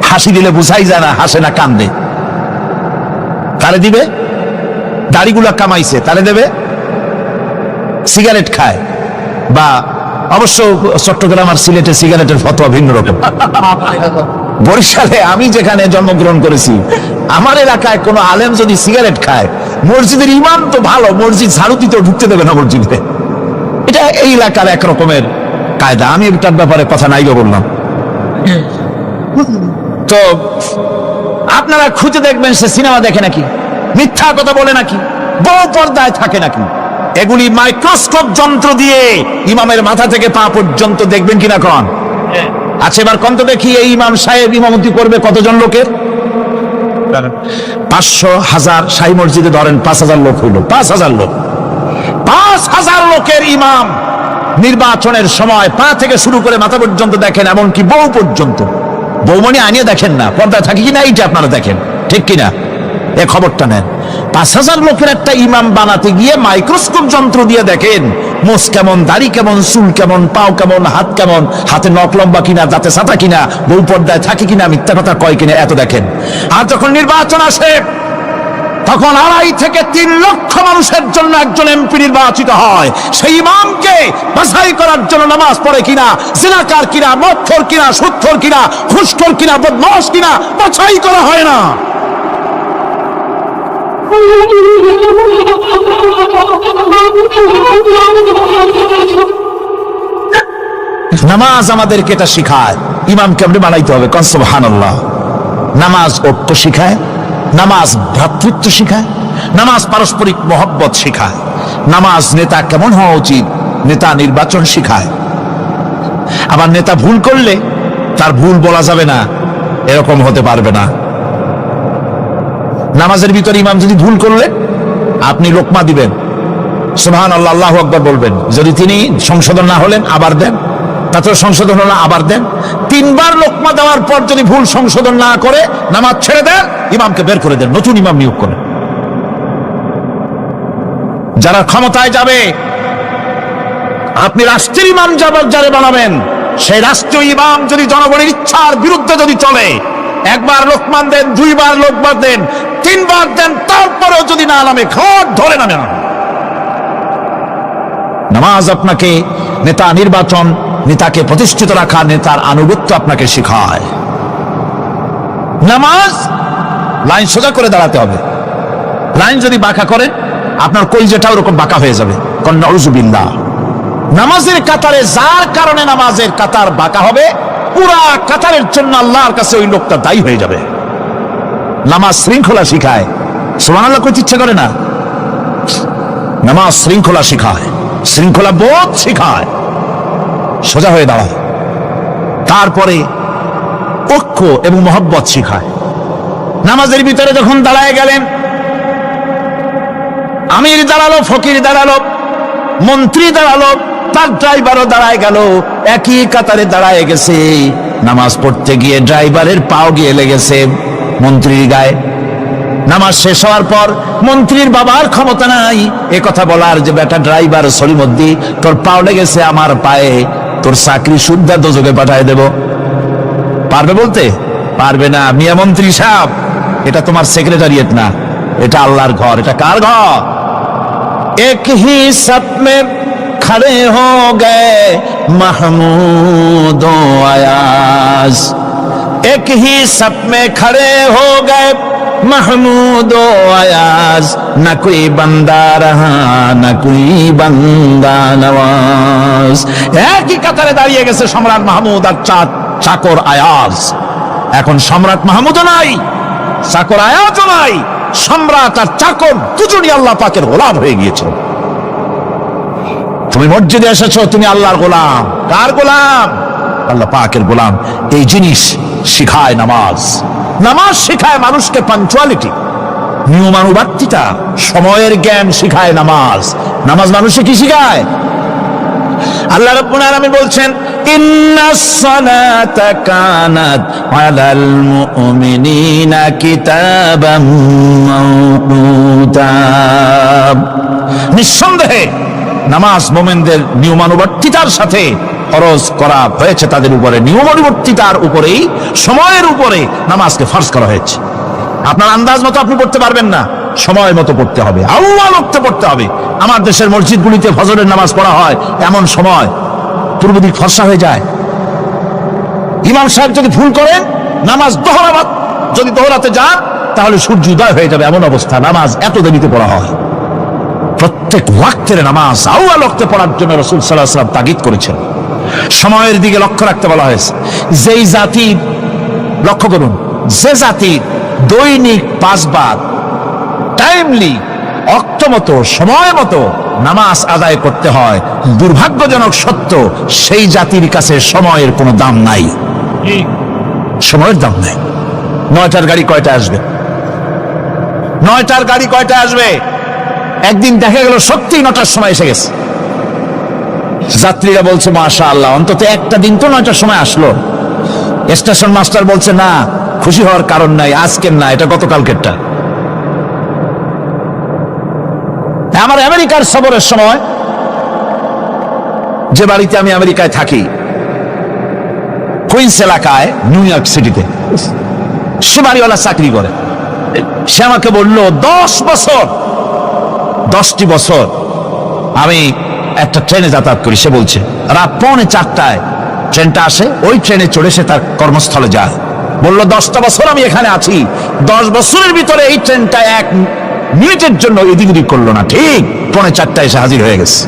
হাসি দিলে বুঝাই যায় না হাসে না কান্দে, তারে দিবে, দাড়িগুলা কামাইছে তারে দেবে, সিগারেট খায় বা অবশ্য চট্টগ্রাম আর সিলেটে সিগারেটের ফতোয়া ভিন্ন রকম। বরিশালে আমি যেখানে জন্মগ্রহণ করেছি, আমার এলাকায় কোনো আলেম যদি সিগারেট খায়, মসজিদের ইমাম তো ভালো, মসজিদ ঝাড়ু দিতেও ঢুকতে দেবে না মসজিদে। এটা এই এলাকার এক রকমের কায়দা। আমি এটার ব্যাপারে কথা নাই বললাম। তো আপনারা খুঁজে দেখবেন সে সিনেমা দেখে নাকি, মিথ্যা কথা বলে নাকি, বড় পর্দায় থাকে নাকি। এগুলি মাইক্রোস্কোপ যন্ত্র দিয়ে ইমামের মাথা থেকে পা পর্যন্ত দেখবেন কিনা কন? আচ্ছা এবার কত দেখি, এই ইমাম সাহেব ইমামতি করবে কতজন লোকের? 500, 1000, শাহী মসজিদে ধরেন 5000 লোক হইল, 5000 লোক, 5000 লোকের ইমাম নির্বাচনের সময় পা থেকে শুরু করে মাথা পর্যন্ত দেখেন, এমনকি বউ পর্যন্ত। বৌমনি আনিয়ে দেখেন না, পর্দায় থাকে কিনা এইটা আপনারা দেখেন, ঠিক কিনা? এ খবরটা নেন। 5000 লোকের একটা ইমাম বানাতে গিয়ে মাইক্রোস্কোপ যন্ত্র দিয়ে দেখেন মোষ কেমন, দাড়ি কেমন, চুল কেমন, পাও কেমন, হাত কেমন, হাতে নখ লম্বা কিনা, দাঁতে ছাতা কিনা, বউ পর্দায় থাকে কিনা, মিথ্যা কথা কয় কিনা, এত দেখেন। আর যখন নির্বাচন আসে তখন 2.5 থেকে 3 লক্ষ মানুষের জন্য একজন এমপি নির্বাচিত হয়। সেই ইমামকে বাছাই করার জন্য নামাজ পড়ে কিনা, জিনাকার কিনা, মদখোর কিনা, সুদখোর কিনা, ঘুষখোর কিনা, বদমাশ কিনা বাছাই করা হয় না। নামাজ আমাদেরকে এটা শিখায়, ইমাম কেমনে বানাইতে হবে, কন সুবহানাল্লাহ। নামাজ ঐক্য শিখায়, নামাজ ভ্রাতৃত্ব শিখায়, নামাজ পারস্পরিক মহব্বত শিখায়, নামাজ নেতা কেমন হওয়া উচিত, নেতা নির্বাচন শিখায়। আবার নেতা ভুল করলে তার ভুল বলা যাবে না, এরকম হতে পারবে না। নামাজের ভিতরে ইমাম যদি ভুল করলে আপনি লোকমা দিবেন, সুবহানাল্লাহ, আল্লাহু আকবার বলবেন। যদি তিনি সংশোধন না হলেন আবার দেন, তারপর সংশোধন হলো আবার দেন। 3 বার লোকমা দেওয়ার পর যদি ভুল সংশোধন না করে নামাজ ছেড়ে দেন, ইমামকে বের করে দেন, নতুন ইমাম নিয়োগ করেন। যারা ক্ষমতায় যাবে, আপনি রাষ্ট্রের ইমাম যারে বানাবেন, সেই রাষ্ট্রীয় ইমাম যদি জনগণের ইচ্ছার বিরুদ্ধে যদি চলে, 1 বার লোকমান দেন, 2 বার লোকমান দেন, 3 বার দেন, তারপরেও যদি না নামে, ঘট ধরে নামে না। নামাজ আপনাকে নেতা নির্বাচন, নেতাকে প্রতিষ্ঠিত রাখা, নেতার আনুগত্য আপনাকে শেখায়। নামাজ লাইন সোজা করে দাঁড়াতে হবে। লাইন যদি বাঁকা করেন, আপনার কলজেটা ওরকম বাঁকা হয়ে যাবে, নাউযুবিল্লাহ। নামাজের কাতারে যার কারণে নামাজের কাতার বাঁকা হবে, পুরা কাতারের জন্য আল্লাহর কাছে ওই লোকটা দায়ী হয়ে যাবে। নামাজ শৃঙ্খলা শিখায়, সুবহানাল্লাহ কইতে ইচ্ছে করে না? নামাজ শৃঙ্খলা শিখায়, শৃঙ্খলা বোধ শিখায়, সোজা হয়ে দাঁড়ায়। তারপরে ঐক্য এবং মহব্বত শিখায়। নামাজের ভিতরে যখন দাঁড়ায় গেলেন, আমির দাঁড়ালো, ফকির দাঁড়ালো, মন্ত্রী দাঁড়ালো, তার ড্রাইভারও দাঁড়ায় গেল, একই কাতারে দাঁড়ায় গেছে। নামাজ পড়তে গিয়ে ড্রাইভারের পাও গিয়ে লেগেছে মন্ত্রীর গায়ে। নামাজ শেষ হওয়ার পর মন্ত্রীর বাবার ক্ষমতা নাই এ কথা বলার যে বেটা ড্রাইভার সলিমদ্দি, তোর পাও লেগেছে আমার পায়ে, তোর চাকরি শুদ্ধা দোজকে পাঠায় দেব। পারবে বলতে? পারবে না। মিয়া মন্ত্রী সাহেব, এটা তোমার সেক্রেটারিয়েট না, এটা আল্লাহর ঘর। এটা কার ঘর? এক হি সব মে খড়ে হো গে মাহমুদ ও আয়াজ, এক হি সব মে খড়ে হো গে महमूद ओ अयाज, न कोई बंदा रहा न कोई बंदा नवाज। একই কাতারে দাঁড়িয়ে গেছে সম্রাট মাহমুদ আর চাকর আয়াজ। এখন সম্রাট মাহমুদও নাই, চাকর আয়াজও নাই, সম্রাট আর চাকর দুজনই আল্লাহ পাকের গোলাম হয়ে গিয়েছে। তুমি মসজিদে এসেছো, তুমি আল্লাহর গোলাম। কার গোলাম? আল্লাহ পাকের গোলাম। এই জিনিস শিখায় নামাজ। নামাজ শিখায় মানুষকে পাঞ্চুয়ালিটি, নিয়মানুবর্তিতা, সময়ের জ্ঞান শিখায় নামাজ। নামাজ মানুষকে কি শিখায়? আল্লাহ রাব্বুল আলামিন বলছেন, ইন্নাস সালাতা কানাত আলাল মুমিনিনা কিতাবাম মাওকুতা। নিঃসন্দেহে নামাজ মুমিনদের নিয়মানুবর্তিতার সাথে ফরজ করা হয়েছে, তাদের উপরে নিয়মানুবর্তিতার উপরেই, সময়ের উপরে নামাজকে ফরজ করা হয়েছে। আপনার আন্দাজ মতো আপনি পড়তে পারবেন না, সময় মতো পড়তে হবে, আল্লাহ লক্ষ্যে পড়তে হবে। আমার দেশের মসজিদগুলিতে ফজরের নামাজ পড়া হয় এমন সময় পূর্ব দিক ফর্সা হয়ে যায়। ইমাম সাহেব যদি ভুল করেন, নামাজ যদি দোহরাতে যান, তাহলে সূর্য উদয় হয়ে যাবে, এমন অবস্থা। নামাজ এত দেরিতে পড়া হয়। প্রত্যেক ওয়াক্তের নামাজ আল্লাহ লক্ষ্যে পড়ার জন্য রাসূল সাল্লাল্লাহু আলাইহি ওয়াসাল্লাম তাগিদ করেছেন। সময়ের দিকে লক্ষ্য রাখতে বলা হয়েছে। যেই জাতি, লক্ষ্য করুন, যে জাতির দৈনিক 5 বার টাইমলি অক্তমতো সময় মতো নামাজ আদায় করতে হয়, দুর্ভাগ্যজনক সত্য, সেই জাতির কাছে সময়ের কোনো দাম নাই। সময়ের দাম নাই। 9টার গাড়ি কয়টা আসবে? 9টার গাড়ি কয়টা আসবে? একদিন দেখা গেল সত্যি 9টার সময় এসে গেছে। যাত্রীরা বলছে মাশাআল্লাহ, অন্তত একটা দিন তো 9টার সময় আসলো। স্টেশন মাস্টার বলছে না, খুশি হওয়ার কারণ নাই, আজকের না, এটা গতকালকেরটা। আমার আমেরিকার সফরের সময়, যে বাড়িতে আমি আমেরিকায় থাকি, কুইন্স এলাকায়, নিউ ইয়র্ক সিটিতে, সে বাড়িওয়ালা চাকরি করে। সে আমাকে বলল 10টি বছর আমি একটা ট্রেনে যাতায়াত করি। সে বলছে রাত 3:45 ট্রেনটা আসে, ওই ট্রেনে চড়ে সে তার কর্মস্থলে যায়। বলল 10টা বছর আমি এখানে আছি, 10 বছরের ভিতরে এই ট্রেনটা 1 মিনিটের জন্য এদিক ওদিক করলো না, ঠিক 3:45 এসে হাজির হয়ে গেছে।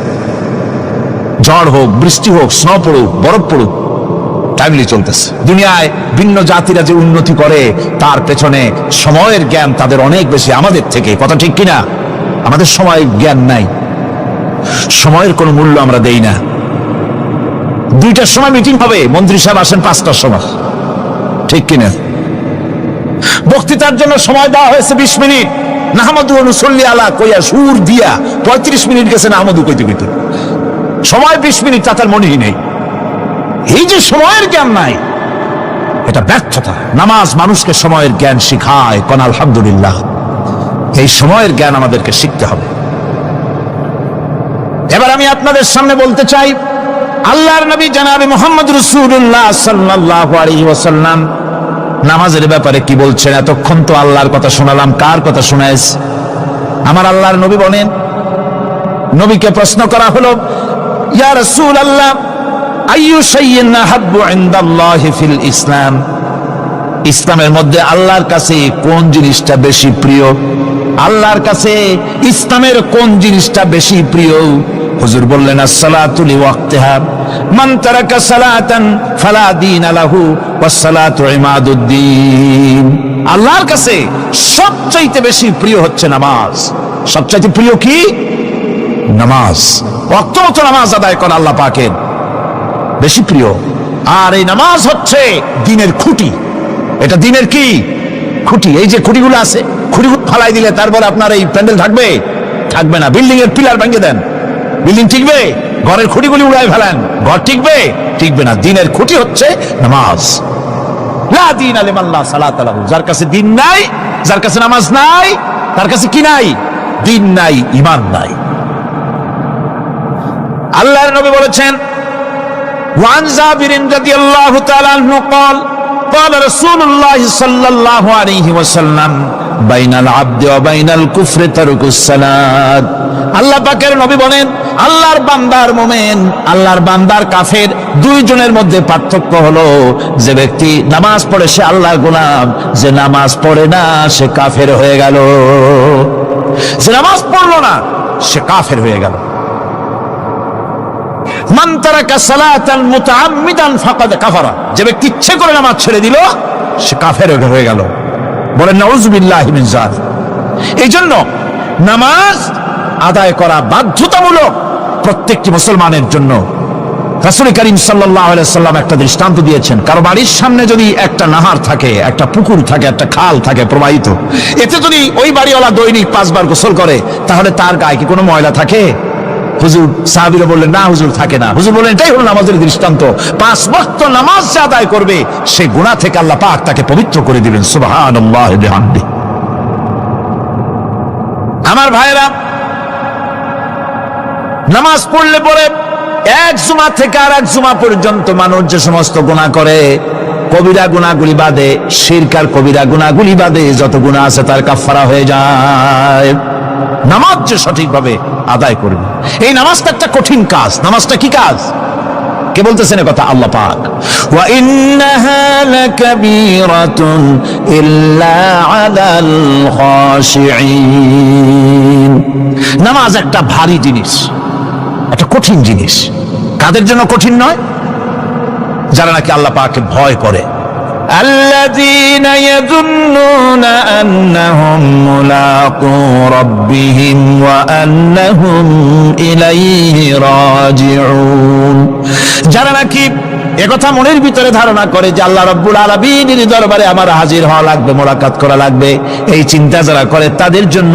ঝড় হোক, বৃষ্টি হোক, স্নো পড়ুক, বরফ পড়ুক, টাইমলি চলতেছে। দুনিয়ায় ভিন্ন জাতিরা যে উন্নতি করে, তার পেছনে সময়ের জ্ঞান তাদের অনেক বেশি আমাদের থেকে। কথা ঠিক কিনা? আমাদের সময় জ্ঞান নাই, সময়ের কোনো মূল্য আমরা দেই না। 2টার সময় মিটিং হবে, মন্ত্রী সাহেব আসেন 5টার সময়, ঠিক কিনা? বক্তৃতার জন্য সময় দেওয়া হয়েছে 20 মিনিট, নাহমাদু ওয়া নুসাল্লি আলা কইয়া সুর দিয়া 35 মিনিট গেছে নাহমাদু কইতে কইতে। সময় 20 মিনিট, তার মনেই নেই। এই যে সময়ের জ্ঞান নাই, এটা ব্যর্থতা। নামাজ মানুষকে সময়ের জ্ঞান শিখায়, কোন আলহামদুলিল্লাহ। এই সময়ের জ্ঞান আমাদেরকে শিখতে হবে। এবার আমি আপনাদের সামনে বলতে চাই, আল্লাহর নবী জনাবে মুহাম্মদ রাসূলুল্লাহ সাল্লাল্লাহু আলাইহি ওয়াসাল্লাম নামাজের ব্যাপারে কি বলছেন। এতক্ষণ তো আল্লাহর কথা শোনালাম, কার কথা শোনাইছে? আমার আল্লাহর নবী বলেন, নবীকে প্রশ্ন করা হলো, ইয়া রাসূলুল্লাহ, আইয়ু শাইইন আহাব্বু ইনদাল্লাহি ফিল ইসলাম, ইসলামের মধ্যে আল্লাহর কাছে কোন জিনিসটা বেশি প্রিয়? আল্লাহর কাছে ইসলামের কোন জিনিসটা বেশি প্রিয়? হুজুর বললেন, as-salatu li waqtiha, মান তারাকা সালাতান ফালা দীনা লাহু ওয়াস-সালাতু ইমাদুদ্দিন। আল্লাহর কাছে সবচাইতে বেশি প্রিয় হচ্ছে নামাজ। সবচাইতে প্রিয় কি? নামাজ। ওয়াক্ত মতো নামাজ আদায় করা আল্লাহ পাকের বেশি প্রিয়। আর এই নামাজ হচ্ছে দ্বীনের খুঁটি। এটা দ্বীনের কি? খুঁটি। এই যে খুঁটিগুলো আছে, খুঁটিগুলো ফালাই দিলে তারপর আপনার এই প্যান্ডেল থাকবে? থাকবে না। বিল্ডিং এর পিলার ভেঙে দেন, বিল্ডিং টিকবে? ঘরের খুঁটিগুলি উড়াই ফেলেন, ঘর টিকবে? টিকবে না। দ্বীনের খুঁটি হচ্ছে নামাজ। লা দীনা লিমান লা সালাতা লাহু, যার কাছে দ্বীন নাই, যার কাছে নামাজ নাই, তার কাছে কি নাই? দ্বীন নাই, ঈমান নাই। আল্লাহর নবী বলেছেন, ওয়ান জাবির রাদিয়াল্লাহু তাআলা আনহু قال قال رسول الله صلى الله عليه وسلم بين العبد وبين الكفر ترك الصلاة। আল্লাহ পাকের নবী বলেন, আল্লাহর বান্দার মুমিন, আল্লাহর বান্দার কাফের, দুইজনের মধ্যে পার্থক্য হলো, যে ব্যক্তি নামাজ পড়ে সে আল্লাহর গোলাম, যে নামাজ পড়ে না সে কাফের হয়ে গেল। যে নামাজ পড়লো না সে কাফের হয়ে গেল। মান তারাকা সালাতান মুতাআম্মিদান ফাকাদ কাফারা, যে ব্যক্তি ইচ্ছে করে নামাজ ছেড়ে দিল সে কাফের হয়ে গেল। বলেন নাউযুবিল্লাহি মিন যালিক। এই জন্য নামাজ আদায় করা বাধ্যতামূলক প্রত্যেকটি মুসলমানের জন্য। রাসূল করিম সাল্লাল্লাহু আলাইহি ওয়াসাল্লাম একটা দৃষ্টান্ত দিয়েছেন। কারো বাড়ির সামনে যদি একটা নাহার থাকে, একটা পুকুর থাকে, একটা খাল থাকে প্রবাহিত, এতে যদি ওই বাড়িওয়ালা দৈনিক 5 বার গোসল করে, তাহলে তার গায়ে কি কোনো ময়লা থাকে? হুজুর, সাহাবীরা বললেন, না হুজুর, থাকে না। হুজুর বললেন, এটাই হলো নামাজের দৃষ্টান্ত। 5 ওয়াক্ত নামাজ যে আদায় করবে, সে গুনাহ থেকে আল্লাহ পাক তাকে পবিত্র করে দিবেন। সুবহানাল্লাহি ওয়া বিহামদিহি। আমার ভাইরা, নামাজ পড়লে পরে এক জুমা থেকে আর এক জুমা পর্যন্ত মানুষ যে সমস্ত গুনাহ করে, কবিরা গুনাহগুলি বাদে, শিরক আর কবিরা গুনাহগুলি বাদে যত গুনাহ আছে তার কাফারা হয়ে যায়। নামাজ যে সঠিকভাবে আদায় করবে, এই নামাজটা একটা কঠিন কাজ। নামাজটা কি কাজ? কে বলতেছেন কথা? আল্লাহ পাক। ওয়া ইন্নাহা লাকাবীরাতুন ইল্লা আলাল খাশিঈন। নামাজ একটা ভারী জিনিস, একটা কঠিন জিনিস। কাদের জন্য কঠিন নয়? যারা নাকি আল্লাহ পাককে ভয় করে। আল্লাযীনা ইয়াযুন্নুনা আন্নাহুম মুলাকু রাব্বিহিম ওয়া আন্নাহুম ইলাইহি রাজিউন। যারা নাকি একথা মনের ভিতরে ধারণা করে যে আল্লাহ রাব্বুল আলামিনের দরবারে আমার হাজির হওয়া লাগবে, মোলাকাত করা লাগবে, এই চিন্তা যারা করে তাদের জন্য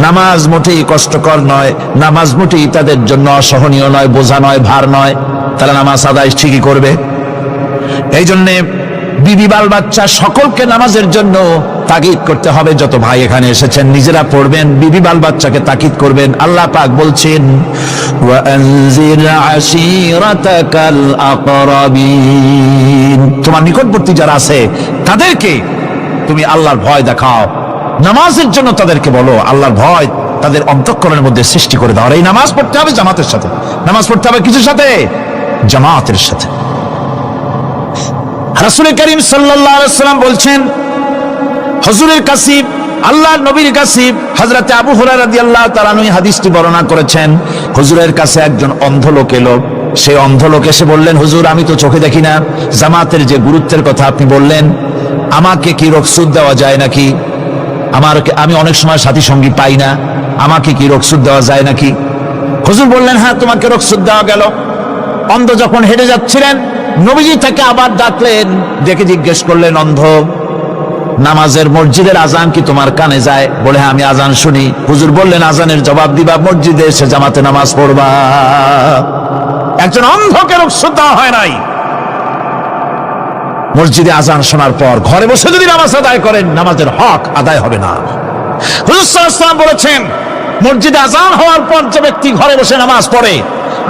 নামাজ মোটেই কষ্টকর নয়, নামাজ মোটেই তাদের জন্য অসহনীয় নয়, বোঝা নয়, ভার নয়। তারা নামাজ আদায় ঠিকই করবে। এই জন্যে বিবি বাল বাচ্চা সকলকে নামাজের জন্য তাকিদ করতে হবে। যত ভাই এখানে এসেছেন নিজেরা পড়বেন, বিবি বাল বাচ্চাকে তাকিদ করবেন। আল্লাহ পাক বলছেন ওয়া আনজির আশীরাতাকাল আকরাবিন, তোমার নিকটবর্তী যারা আছে তাদেরকে তুমি আল্লাহর ভয় দেখাও। নামাজের জন্য তাদেরকে বলো, আল্লাহর ভয় তাদের অন্তঃকরণের মধ্যে সৃষ্টি করে দাও। আর এই নামাজ পড়তে হবে জামাতের সাথে। নামাজ পড়তে হবে কিছুর সাথে? জামাতের সাথে। রাসূল করিম সাল্লাল্লাহু আলাইহি ওয়াসাল্লাম বলছেন, হুজুরের কাছে, আল্লাহর নবীর কাছে, হযরতে আবু হুরায়রা রাদিয়াল্লাহু তাআলা আনহু হাদিসটি বর্ণনা করেছেন। হুজুরের কাছে একজন অন্ধ লোক এলো। সেই অন্ধ লোক এসে বললেন, হুজুর আমি তো চোখে দেখি না, জামাতের যে গুরুত্বের কথা আপনি বললেন, আমাকে কি রুখসত দেওয়া যায় নাকি? আমি অনেক সময় সাথী সঙ্গী পাই না, আমাকে কি রুখসত দেওয়া যায় নাকি? হুজুর বললেন, হ্যাঁ তোমাকে রুখসত দেওয়া গেল। অন্ধ যখন হেঁটে যাচ্ছিলেন, নবীজি তাকে আবার ডাকলেন, ডেকে জিজ্ঞেস করলেন, অন্ধ নামাজের মসজিদের আজান কি তোমার কানে যায়? বলে, হ্যাঁ আমি আজান শুনি। হুজুর বললেন, আজানের জবাব দিবা, মসজিদে এসে জামাতে নামাজ পড়বা। একজন অন্ধকে রুখসত দেওয়া হয় নাই। মসজিদে আজান শোনার পর ঘরে বসে যদি নামাজ আদায় করেন, নামাজের হক আদায় হবে না। হুজুর সাল্লাল্লাহু আলাইহি ওয়াসাল্লাম বলেছেন, মসজিদে আজান হওয়ার পর যে ব্যক্তি ঘরে বসে নামাজ পড়ে,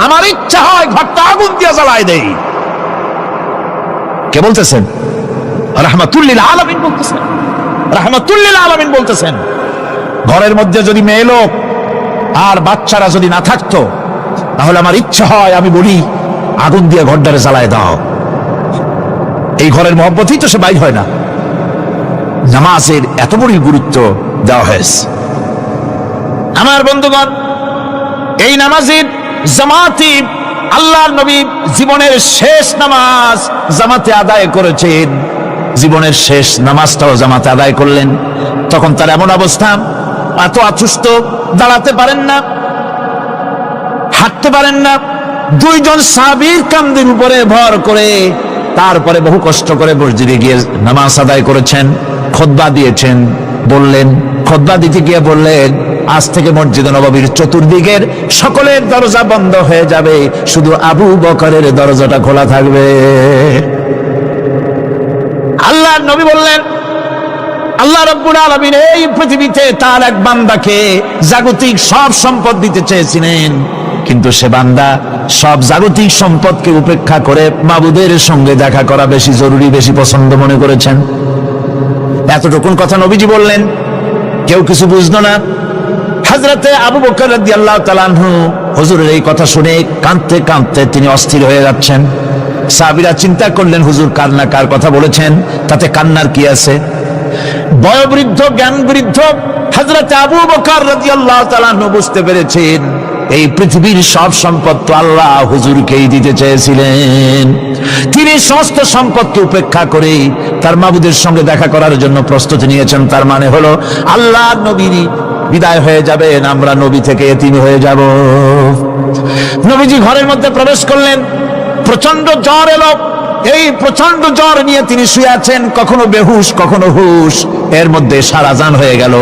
আমার ইচ্ছা হয় ঘরটা আগুন দিয়ে জ্বালায় দেই। কে বলতেছেন? রাহমাতুল লিল আলামিন বলতেছেন। রাহমাতুল লিল আলামিন বলতেছেন, ঘরের মধ্যে যদি মেয়ে লোক আর বাচ্চারা যদি না থাকতো, তাহলে আমার ইচ্ছা হয় আমি বলি আগুন দিয়ে ঘরটারে জ্বালায় দাও। এই ঘরের মহব্বতই তো সে বাইর হয় না। নামাজের এত বড় গুরুত্ব দেওয়া হয়েছে। আমার বন্ধুগণ, এই নামাজের জামাতি আল্লাহর নবী জীবনের শেষ নামাজ জামাতে আদায় করেছেন। জীবনের শেষ নামাজটাও জামাতে আদায় করলেন। তখন তার এমন অবস্থা, এত অসুস্থ, দাঁড়াতে পারেন না, হাঁটতে পারেন না। দুইজন সাহাবীর কাঁধের উপরে ভর করে তারপরে বহু কষ্ট করে মসজিদে গিয়ে নামাজ আদায় করেছেন। খুতবা দিয়েছেন। বললেন, খুতবা দিতে গিয়ে বললেন, আজ থেকে মসজিদ নববীর চতুর্দিকের সকলের দরজা বন্ধ হয়ে যাবে, শুধু আবু বকরের দরজাটা খোলা থাকবে। আল্লাহর নবী বললেন, আল্লাহ রাব্বুল আলামিন এই পৃথিবীতে তার এক বান্দাকে জাগতিক সব সম্পদ দিতে চেয়েছিলেন, কিন্তু সে বান্দা সব জাগতিক সম্পদকে উপেক্ষা করে মাবুদের সঙ্গে দেখা করা বেশি জরুরি, বেশি পছন্দ মনে করেছেন। এতটুকুন কথা নবীজি বললেন, কেউ কিছু বুঝলো না। হযরতে আবু বকর রাদিয়াল্লাহু তাআলা আনহু হুজুরের এই কথা শুনে কাঁদতে কাঁদতে তিনি অস্থির হয়ে যাচ্ছেন। সাহাবীরা চিন্তা করলেন, হুজুর কার না কার কথা বলেছেন, তাতে কান্নার কি আছে? বয়োবৃদ্ধ, জ্ঞানবৃদ্ধ হযরতে আবু বকর রাদিয়াল্লাহু তাআলা আনহু বুঝতে পেরেছেন, এই পৃথিবীর সব সম্পদ তো আল্লাহ হুজুরকেই দিতে চেয়েছিলেন। তিনি সমস্ত সম্পদকে উপেক্ষা করে তার মাবুদের সঙ্গে দেখা করার জন্য প্রস্তুতি নিয়েছেন। তার মানে হলো আল্লাহ নবী বিদায় হয়ে যাবেন, আমরা নবী থেকে এতিম হয়ে যাব। নবীজি ঘরের মধ্যে প্রবেশ করলেন, প্রচন্ড জ্বর এলো। এই প্রচন্ড জ্বর নিয়ে তিনি শুয়ে আছেন, কখনো বেহুশ কখনো হুশ। এর মধ্যে সারাজান হয়ে গেল।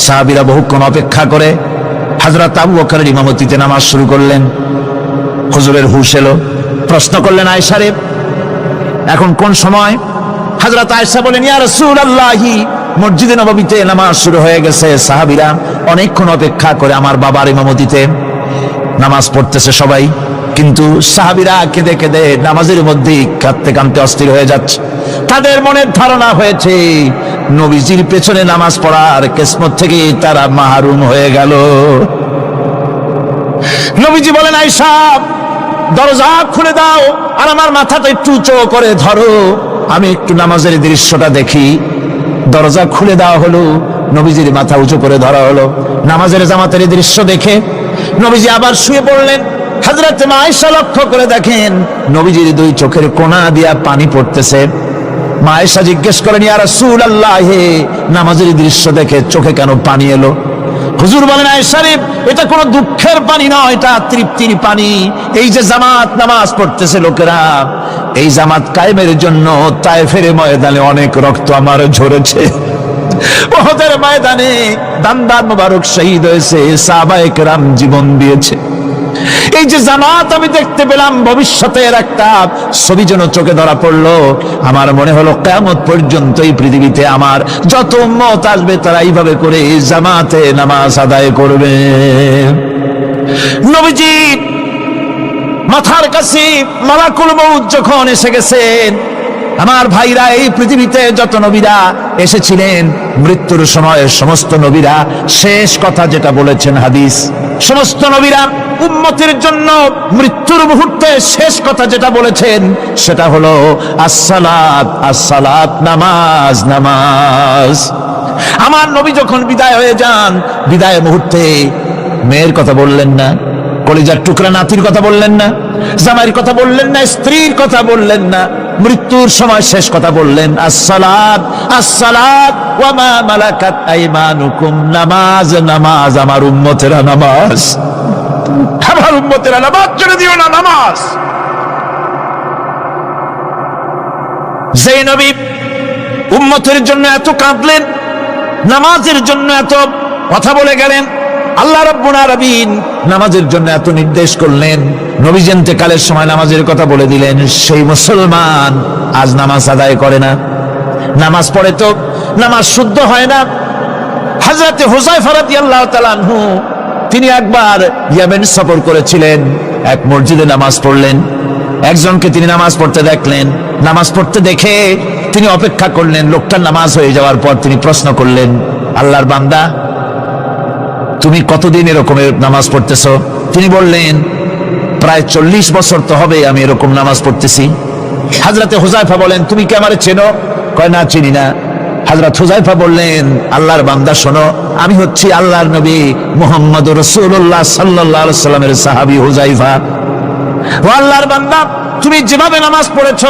সাহাবীরা বহুক্ষণ অপেক্ষা করে হযরত আবু বকরের ইমামতিতে নামাজ শুরু করলেন। হুজুরের হুশ এলো। প্রশ্ন করলেন, আয়েশা রে, এখন কোন সময়? হযরত আয়েশা বলেন, ইয়া রাসূলুল্লাহি, মসজিদে নববীতে নামাজ শুরু হয়ে গেছে। সাহাবীরা অনেকক্ষণ অপেক্ষা করে আমার বাবার ইমামতিতে নামাজ পড়তেছে সবাই, কিন্তু সাহাবীরা কেঁদে কেঁদে নামাজের মধ্যেই কাঁদতে কাঁদতে অস্থির হয়ে যাচ্ছে। তাদের মনের ধারণা হয়েছে নবীজির পেছনে নামাজ পড়ার কিসমত থেকে তারা মাহরুম হয়ে গেল। নবীজি বলেন, আয়েশা দরজা খুলে দাও আর আমার মাথাটা একটু উঁচু করে ধরো, আমি একটু নামাজের দৃশ্যটা দেখি। দরজা খুলে দেওয়া হলো, নবীজির মাথা উঁচু করে ধরা হলো। নামাজের জামাতের দৃশ্য দেখে নবীজি আবার শুয়ে পড়লেন। হযরত মা আয়েশা লক্ষ্য করে দেখেন নবীজির দুই চোখের কোনা দিয়া পানি পড়তেছে। মা আয়েশা জিজ্ঞেস করেন, ইয়া রাসূলুল্লাহ, নামাজের দৃশ্য দেখে চোখে কেন পানি এলো? হুজুর বলেন, আয়েশা রে, এটা কোনো দুঃখের পানি নয়, এটা তৃপ্তির পানি। এই যে জামাত নামাজ পড়তেছে লোকেরা, এই জামাত কায়েমের জন্য তায়েফের ময়দানে অনেক রক্ত আমার ঝরেছে। উহুদের ময়দানে দান মোবারক শহীদ হয়েছে, সাহাবায়ে কেরাম জীবন দিয়েছে। এই যে জামাত আমি দেখতে পেলাম, ভবিষ্যতের একটা ছবি যেন চোখে ধরা পড়লো। আমার মনে হলো কিয়ামত পর্যন্ত এই পৃথিবীতে আমার যত উম্মত আসবে তারা এইভাবে করে জামাতে নামাজ আদায় করবে। নবীজি মাথার কাছে মালাকুল মউত যখন এসে গেছেন, আমার ভাইরা, এই পৃথিবীতে যত নবীরা এসেছিলেন মৃত্যুর সময় সমস্ত নবীরা শেষ কথা যেটা বলেছেন, হাদিস, সমস্ত নবীরা উম্মতের জন্য মৃত্যুর মুহূর্তে শেষ কথা যেটা বলেছেন সেটা হলো আসসালাত, আসসালাত, নামাজ, নামাজ। আমার নবী যখন বিদায় হয়ে যান, বিদায় মুহূর্তে মেয়ের কথা বললেন না, কলিজার টুকরা নাতির কথা বললেন না, জামাইয়ের কথা বললেন না, স্ত্রীর কথা বললেন না, মৃত্যুর সময় শেষ কথা বললেন আসসালাত, আসসালাত ওয়া মা মালাকাত আইমানুকুম, নামাজ, নামাজ, আমার উম্মতেরা নামাজ, আমার উম্মতেরা নামাজ ছেড়ে দিও না, নামাজ। যে নবী উম্মতের জন্য এত কাঁদলেন, নামাজের জন্য এত কথা বলে গেলেন, আল্লাহ রাব্বুল আলামিন নামাজের জন্য এত নির্দেশ করলেন, নবী ইন্তেকালের সময় নামাজের কথা বলে দিলেন, সেই মুসলমান আজ নামাজ আদায় করে না, নামাজ পড়ে তো নামাজ শুদ্ধ হয় না। হযরত হুযায়ফা রাদিয়াল্লাহু তাআলা আনহু তিনি একবার ইয়েমেন সফর করেছিলেন, এক মসজিদে নামাজ পড়লেন, একজনকে তিনি নামাজ পড়তে দেখলেন। নামাজ পড়তে দেখে তিনি অপেক্ষা করলেন, লোকটার নামাজ হয়ে যাওয়ার পর তিনি প্রশ্ন করলেন, আল্লাহর বান্দা, তুমি কতদিন এরকমের নামাজ পড়তেছ? তিনি বললেন, প্রায় 40 বছর তো হবে আমি এরকম নামাজ পড়তেছি। হযরত হুযায়ফা বলেন, তুমি কি আমারে চেনো? কয়, না, চিনি না। হযরত হুযায়ফা বললেন, আল্লাহর বান্দা শোনো, আমি হচ্ছি আল্লাহর নবী মুহাম্মদুর রাসূলুল্লাহ সাল্লাল্লাহু আলাইহি সাল্লামের সাহাবী হুযায়ফা। ও আল্লাহর বান্দা, তুমি যেভাবে নামাজ পড়েছ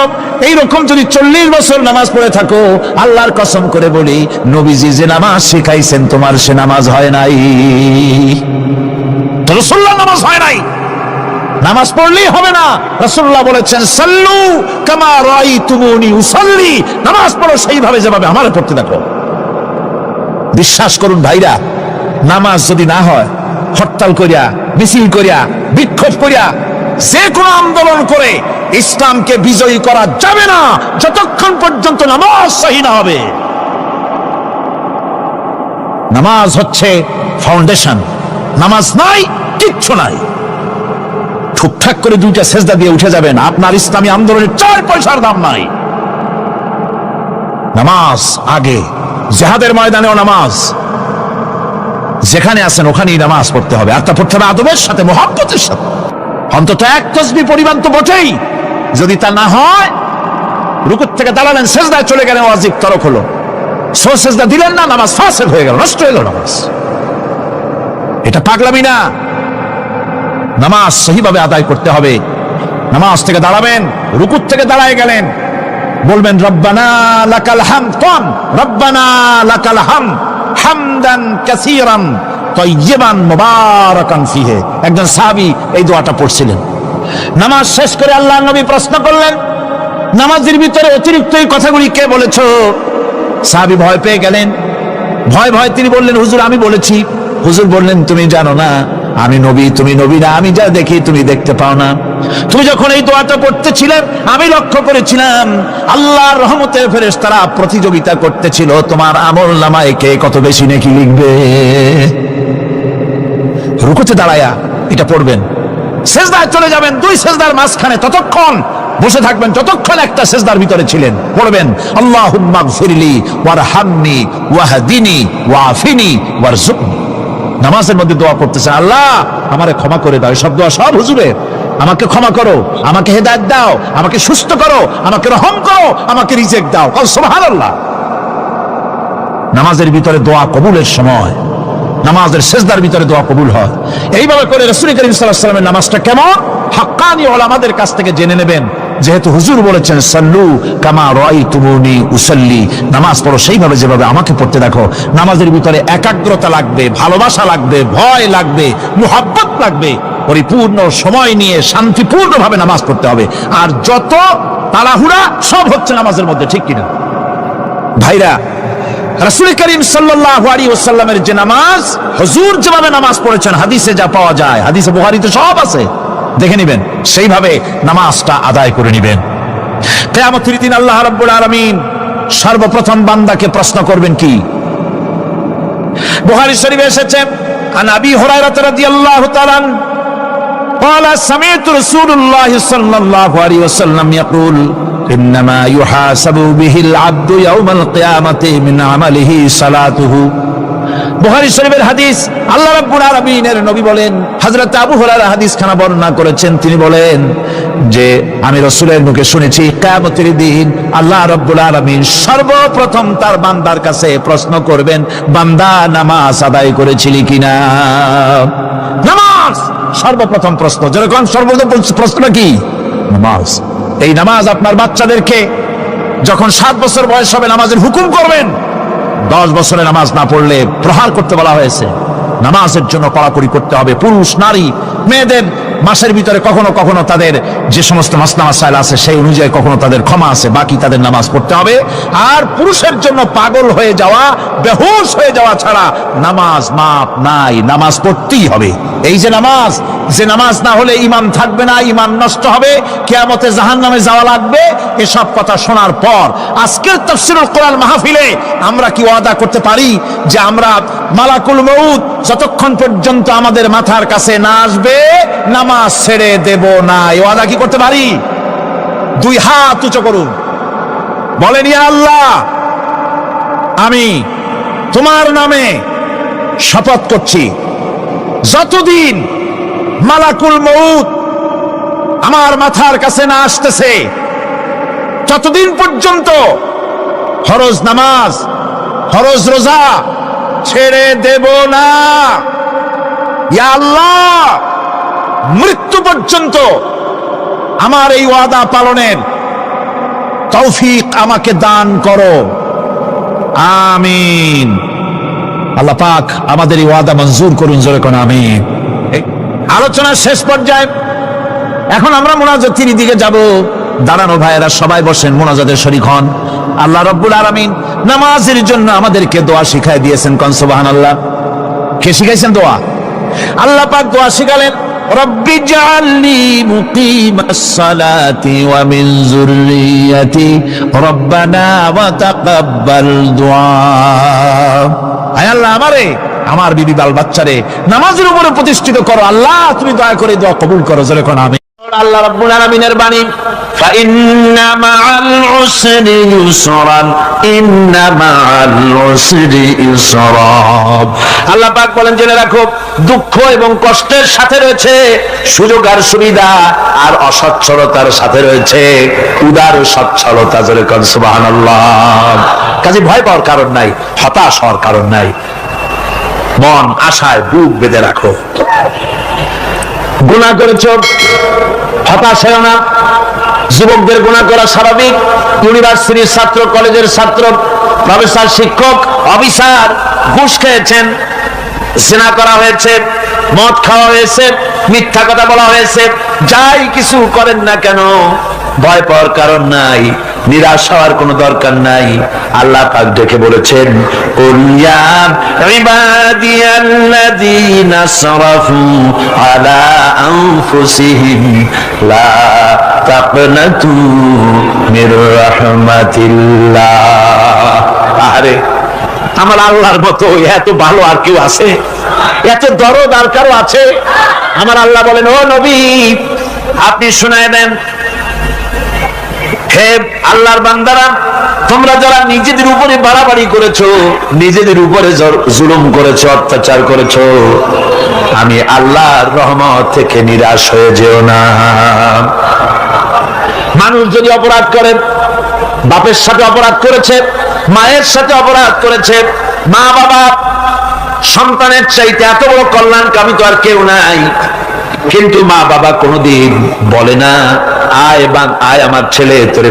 এইরকম যদি 40 বছর নামাজ পড়ে থাকো, আল্লাহর কসম করে বলি, নবীজি যে নামাজ শিখাইছেন তোমার সে নামাজ হয় নাই, রাসূলুল্লাহ নামাজ হয় নাই। নামাজ পড়লেই হবে না, রাসূলুল্লাহ বলেছেন, সাল্লু কামা রাআইতুমুনি উসাল্লি, নামাজ পড়ো সেইভাবে যেভাবে আমারে পড়তে দেখো। বিশ্বাস করুন ভাইরা, নামাজ যদি না হয়, হরতাল করিয়া, মিছিল করিয়া, বিক্ষোভ করিয়া, যে কোনো আন্দোলন করে ইসলামকে বিজয়ী করা যাবে না যতক্ষণ পর্যন্ত নামাজ সহি না হবে। নামাজ হচ্ছে ফাউন্ডেশন, নামাজ নাই কিচ্ছু নাই। ঠিকঠাক করে 2টা সেজদা দিয়ে উঠে যাবেন, আপনার ইসলামী আন্দোলনের 4 পয়সার দাম নাই। নামাজ আগে, জিহাদের ময়দানেও নামাজ, যেখানে আছেন ওখানেই নামাজ পড়তে হবে, আর তা পড়তে হবে আদবের সাথে, মুহাব্বতের সাথে। অন্তত এক তাসবিহ পরিমাণ তো বটেই। যদি তা না হয়, রুকুর থেকে দাঁড়ালেন, সেজদায় চলে গেলেন, ওয়াজিব তরক হলো, সেজদা দিলেন না, নামাজ ফাসিদ হয়ে গেল, নষ্ট হয়ে গেল নামাজ। এটা পাগলামি না, নামাজ সহিভাবে আদায় করতে হবে। নামাজ থেকে দাঁড়াবেন, রুকুর থেকে দাঁড়ায় গেলেন, বলবেন রব্বানা লাকাল হামদ, কোন রব্বানা লাকাল হামদ হামদান কাসীরান তাইয়িবান মুবারাকান ফিহি। একজন সাহাবী এই দোয়াটা পড়ছিলেন। নামাজ শেষ করে আল্লাহর নবী প্রশ্ন করলেন, নামাজের ভিতরে অতিরিক্ত এই কথাগুলি কে বলেছো? সাহাবী ভয় পেয়ে গেলেন, ভয় তিনি বললেন, হুজুর আমি বলেছি। হুজুর বললেন, তুমি জানো না আমি নবী, তুমি নবী না, আমি যা দেখি তুমি দেখতে পাও না। তুমি যখন এই দোয়াটা পড়তেছিলেন আমি লক্ষ্য করেছিলাম আল্লাহর রহমতের ফেরেশতারা প্রতিযোগিতা করতেছিল তোমার আমলনামায় কে কত বেশি নেকি লিখবে। রুকুতে দাঁড়ায়া এটা পড়বেন, সেজদায় চলে যাবেন, 2 সেজদার মাঝখানে ততক্ষণ বসে থাকবেন যতক্ষণ একটা সেজদার ভিতরে ছিলেন, পড়বেন আল্লাহুম্মা গফিরলি ওয়ারহামনি ওয়াহদিনি ওয়াআফিনি ওয়ারযুকনি। নামাজের মধ্যে দোয়া করতেছেন, আল্লাহ আমারে ক্ষমা করে দাও। সব দোয়া সব হুজুরের। আমাকে ক্ষমা করো, আমাকে হেদায়েত দাও, আমাকে সুস্থ করো, আমাকে রহম করো, আমাকে রিজিক দাও। সুবহানাল্লাহ। নামাজের ভিতরে দোয়া কবুলের সময়, নামাজের সেজদার ভিতরে দোয়া কবুল হয়। এইভাবে করে রাসূল করিম সাল্লাল্লাহু আলাইহি ওয়াসাল্লামের নামাজটা কেমন হাক্কানি উলামাদের কাছ থেকে জেনে নেবেন। যেহেতু হুজুর বলেছেন সাল্লু কামা রাআইতুমুনি উসাল্লি, নামাজ পড়ো সেইভাবে যেভাবে আমাকে পড়তে দেখো। নামাজের ভিতরে একাগ্রতা লাগবে, ভালোবাসা লাগবে, ভয় লাগবে, মুহাব্বত লাগবে। পরিপূর্ণ সময় নিয়ে শান্তিপূর্ণভাবে নামাজ পড়তে হবে। আর যত তাড়াহুড়া সব হচ্ছে নামাজের মধ্যে, ঠিক কিনা ভাইরা? রাসূল করিম সাল্লাল্লাহু আলাইহি ওয়াসাল্লামের যে নামাজ, হুজুর যেভাবে নামাজ পড়েছেন হাদিসে যা পাওয়া যায়, হাদিসে বুখারীতে সব আছে, দেখে নেবেন, সেইভাবে নামাজটা আদায় করে নেবেন। কিয়ামতের দিন আল্লাহ রাব্বুল আলামিন সর্বপ্রথম বান্দাকে প্রশ্ন করবেন কি? বুখারী শরীফে এসেছে, আন আবি হুরায়রা রাদিয়াল্লাহু তাআলা قال سمعت رسول الله صلى الله عليه وسلم يقول إنما يحاسب به العبد يوم القيامة من عمله صلاته। বুখারী শরীফের হাদিস, আল্লাহ রাব্বুল আলামিনের নবী বলেন, হযরত আবু হুরায়রা হাদিসখানা বর্ণনা করেছেন, তিনি বলেন যে আমি রাসূলের মুখে শুনেছি কিয়ামতের দিন আল্লাহ রাব্বুল আলামিন সর্বপ্রথম তার বান্দার কাছে প্রশ্ন করবেন, বান্দা নামাজ আদায় করেছিলি কিনা? নামাজ সর্বপ্রথম প্রশ্ন। যেরকম সর্বপ্রথম প্রশ্ন কি? নামাজ। এই নামাজ আপনার বাচ্চাদেরকে যখন 7 বছর বয়স হবে নামাজের হুকুম করবেন। 10 বছরে নামাজ না পড়লে প্রহার করতে বলা হয়েছে। নামাজের জন্য কড়াকড়ি করতে হবে। পুরুষ নারী মেয়েদের মাসের ভিতরে কখনো কখনো তাদের যে সমস্ত মাসলা মাসাইল আছে সেই অনুযায়ী কখনো তাদের ক্ষমা আছে, বাকি তাদের নামাজ পড়তে হবে। আর পুরুষের জন্য পাগল হয়ে যাওয়া, বেহুশ হয়ে যাওয়া ছাড়া নামাজ মাপ নাই, নামাজ পড়তেই হবে। এই যে নামাজ না হলে ঈমান থাকবে না, ঈমান নষ্ট হবে, কিয়ামতে জাহান্নামে যাওয়া লাগবে। এসব কথা শোনার পর আজকের তাফসীরুল কোরআন মাহফিলে আমরা কি ওয়াদা করতে পারি যে আমরা মালাকুল মউত যতক্ষণ পর্যন্ত আমাদের মাথার কাছে না আসবে নামাজ ছেড়ে দেব না? এই ওয়াদা কি করতে পারি? 2 হাত উঁচু করুন, বলেন ইয়া আল্লাহ, আমি তোমার নামে শপথ করছি, যতদিন মালাকুল মউত আমার মাথার কাছে না আসতেছে ততদিন পর্যন্ত ফরজ নামাজ, ফরজ রোজা ছেড়ে দেব না। ইয়া আল্লাহ, মৃত্যু পর্যন্ত আমার এই ওয়াদা পালনের তৌফিক আমাকে দান করো, আমিন। আল্লাহ পাক আমাদের এই ওয়াদা মঞ্জুর করুন, জোরে কোন আমিন। আলোচনার শেষ পর্যায়ে এখন আমরা মুনাজাতের দিকে যাব। দাঁড়ানো ভাইয়েরা সবাই বসেন, মুনাজাতের শরীক হন। আল্লাহ রাব্বুল আলামিন নামাজের জন্য আমাদেরকে দোয়া শিখাই দিয়েছেন, কোন সুবহানাল্লাহ। কে শিখাইছেন দোয়া? আল্লাহ পাক দোয়া শিখালেন, রব্বি জাআলনি মুকিমাস সালাতি ওয়া মিন যুররিয়াতি রব্বানা ওয়া তাকাব্বাল দুআ। আয় আল্লাহ, আমারে আমার বিবি বাল বাচ্চারে নামাজের উপরে প্রতিষ্ঠিত করো। আল্লাহ তুমি দয়া করে দোয়া কবুল করো, জোরে কোন আমিন। আল্লাহ রাব্বুল আলামিনের বাণী, ফাইন্না মাআল উসরি ইউসরান, ইন্না মাআল উসরি ইউসরা। আল্লাহ পাক বলেন, জেনে রাখো, দুঃখ এবং কষ্টের সাথে রয়েছে সুযোগ আর সুবিধা, আর অসচ্ছলতার সাথে রয়েছে উদার সচ্ছলতা, জোরে কোন সুবহানাল্লাহ। কাজে ভয় পাওয়ার কারণ নাই, হতাশ হওয়ার কারণ নাই, মন আশায় বুক বেঁধে রাখো। গুনাহ করেছ, হতাশ হয় না। যুবকদের গুনাহ করা স্বাভাবিক। ইউনিভার্সিটির ছাত্র, কলেজের ছাত্র, প্রফেসর, শিক্ষক, অফিসার ঘুষ খেয়েছেন, জিনা করা হয়েছে, মদ খাওয়া হয়েছে, মিথ্যা কথা বলা হয়েছে, যাই কিছু করেন না কেন ভয় পাওয়ার কারণ নাই, নিরাশ হওয়ার কোনো দরকার নাই। আল্লাহ পাক ডেকে বলেছেন, কুল ইয়া ইবাদিয়াল্লাযীনা আসরাফু আলা আনফুসিহিম লা তাকনাতু মির রাহমাতিল্লাহ। আরে আমার আল্লাহর মতো এত ভালো আর কেউ আছে? এত দরদ আর কারো আছে? আমার আল্লাহ বলেন, ও নবী, আপনি শুনায় দেন হে আল্লাহর বান্দারা, তোমরা যারা নিজেদের উপরে বাড়াবাড়ি করেছো, নিজেদের উপরে জুলুম করেছো, অত্যাচার করেছো, আমি আল্লাহর রহমত থেকে নিরাশ হয়ে যেও না। মানুষ যদি অপরাধ করে, বাপের সাথে অপরাধ করেছে, মায়ের সাথে অপরাধ করেছে, মা বাবা সন্তানের চাইতে এত বড় কল্যাণকামী তো আর কেউ নাই, কিন্তু মা বাবা কোনোদিন বলে না আয় আমার ছেলে তোরে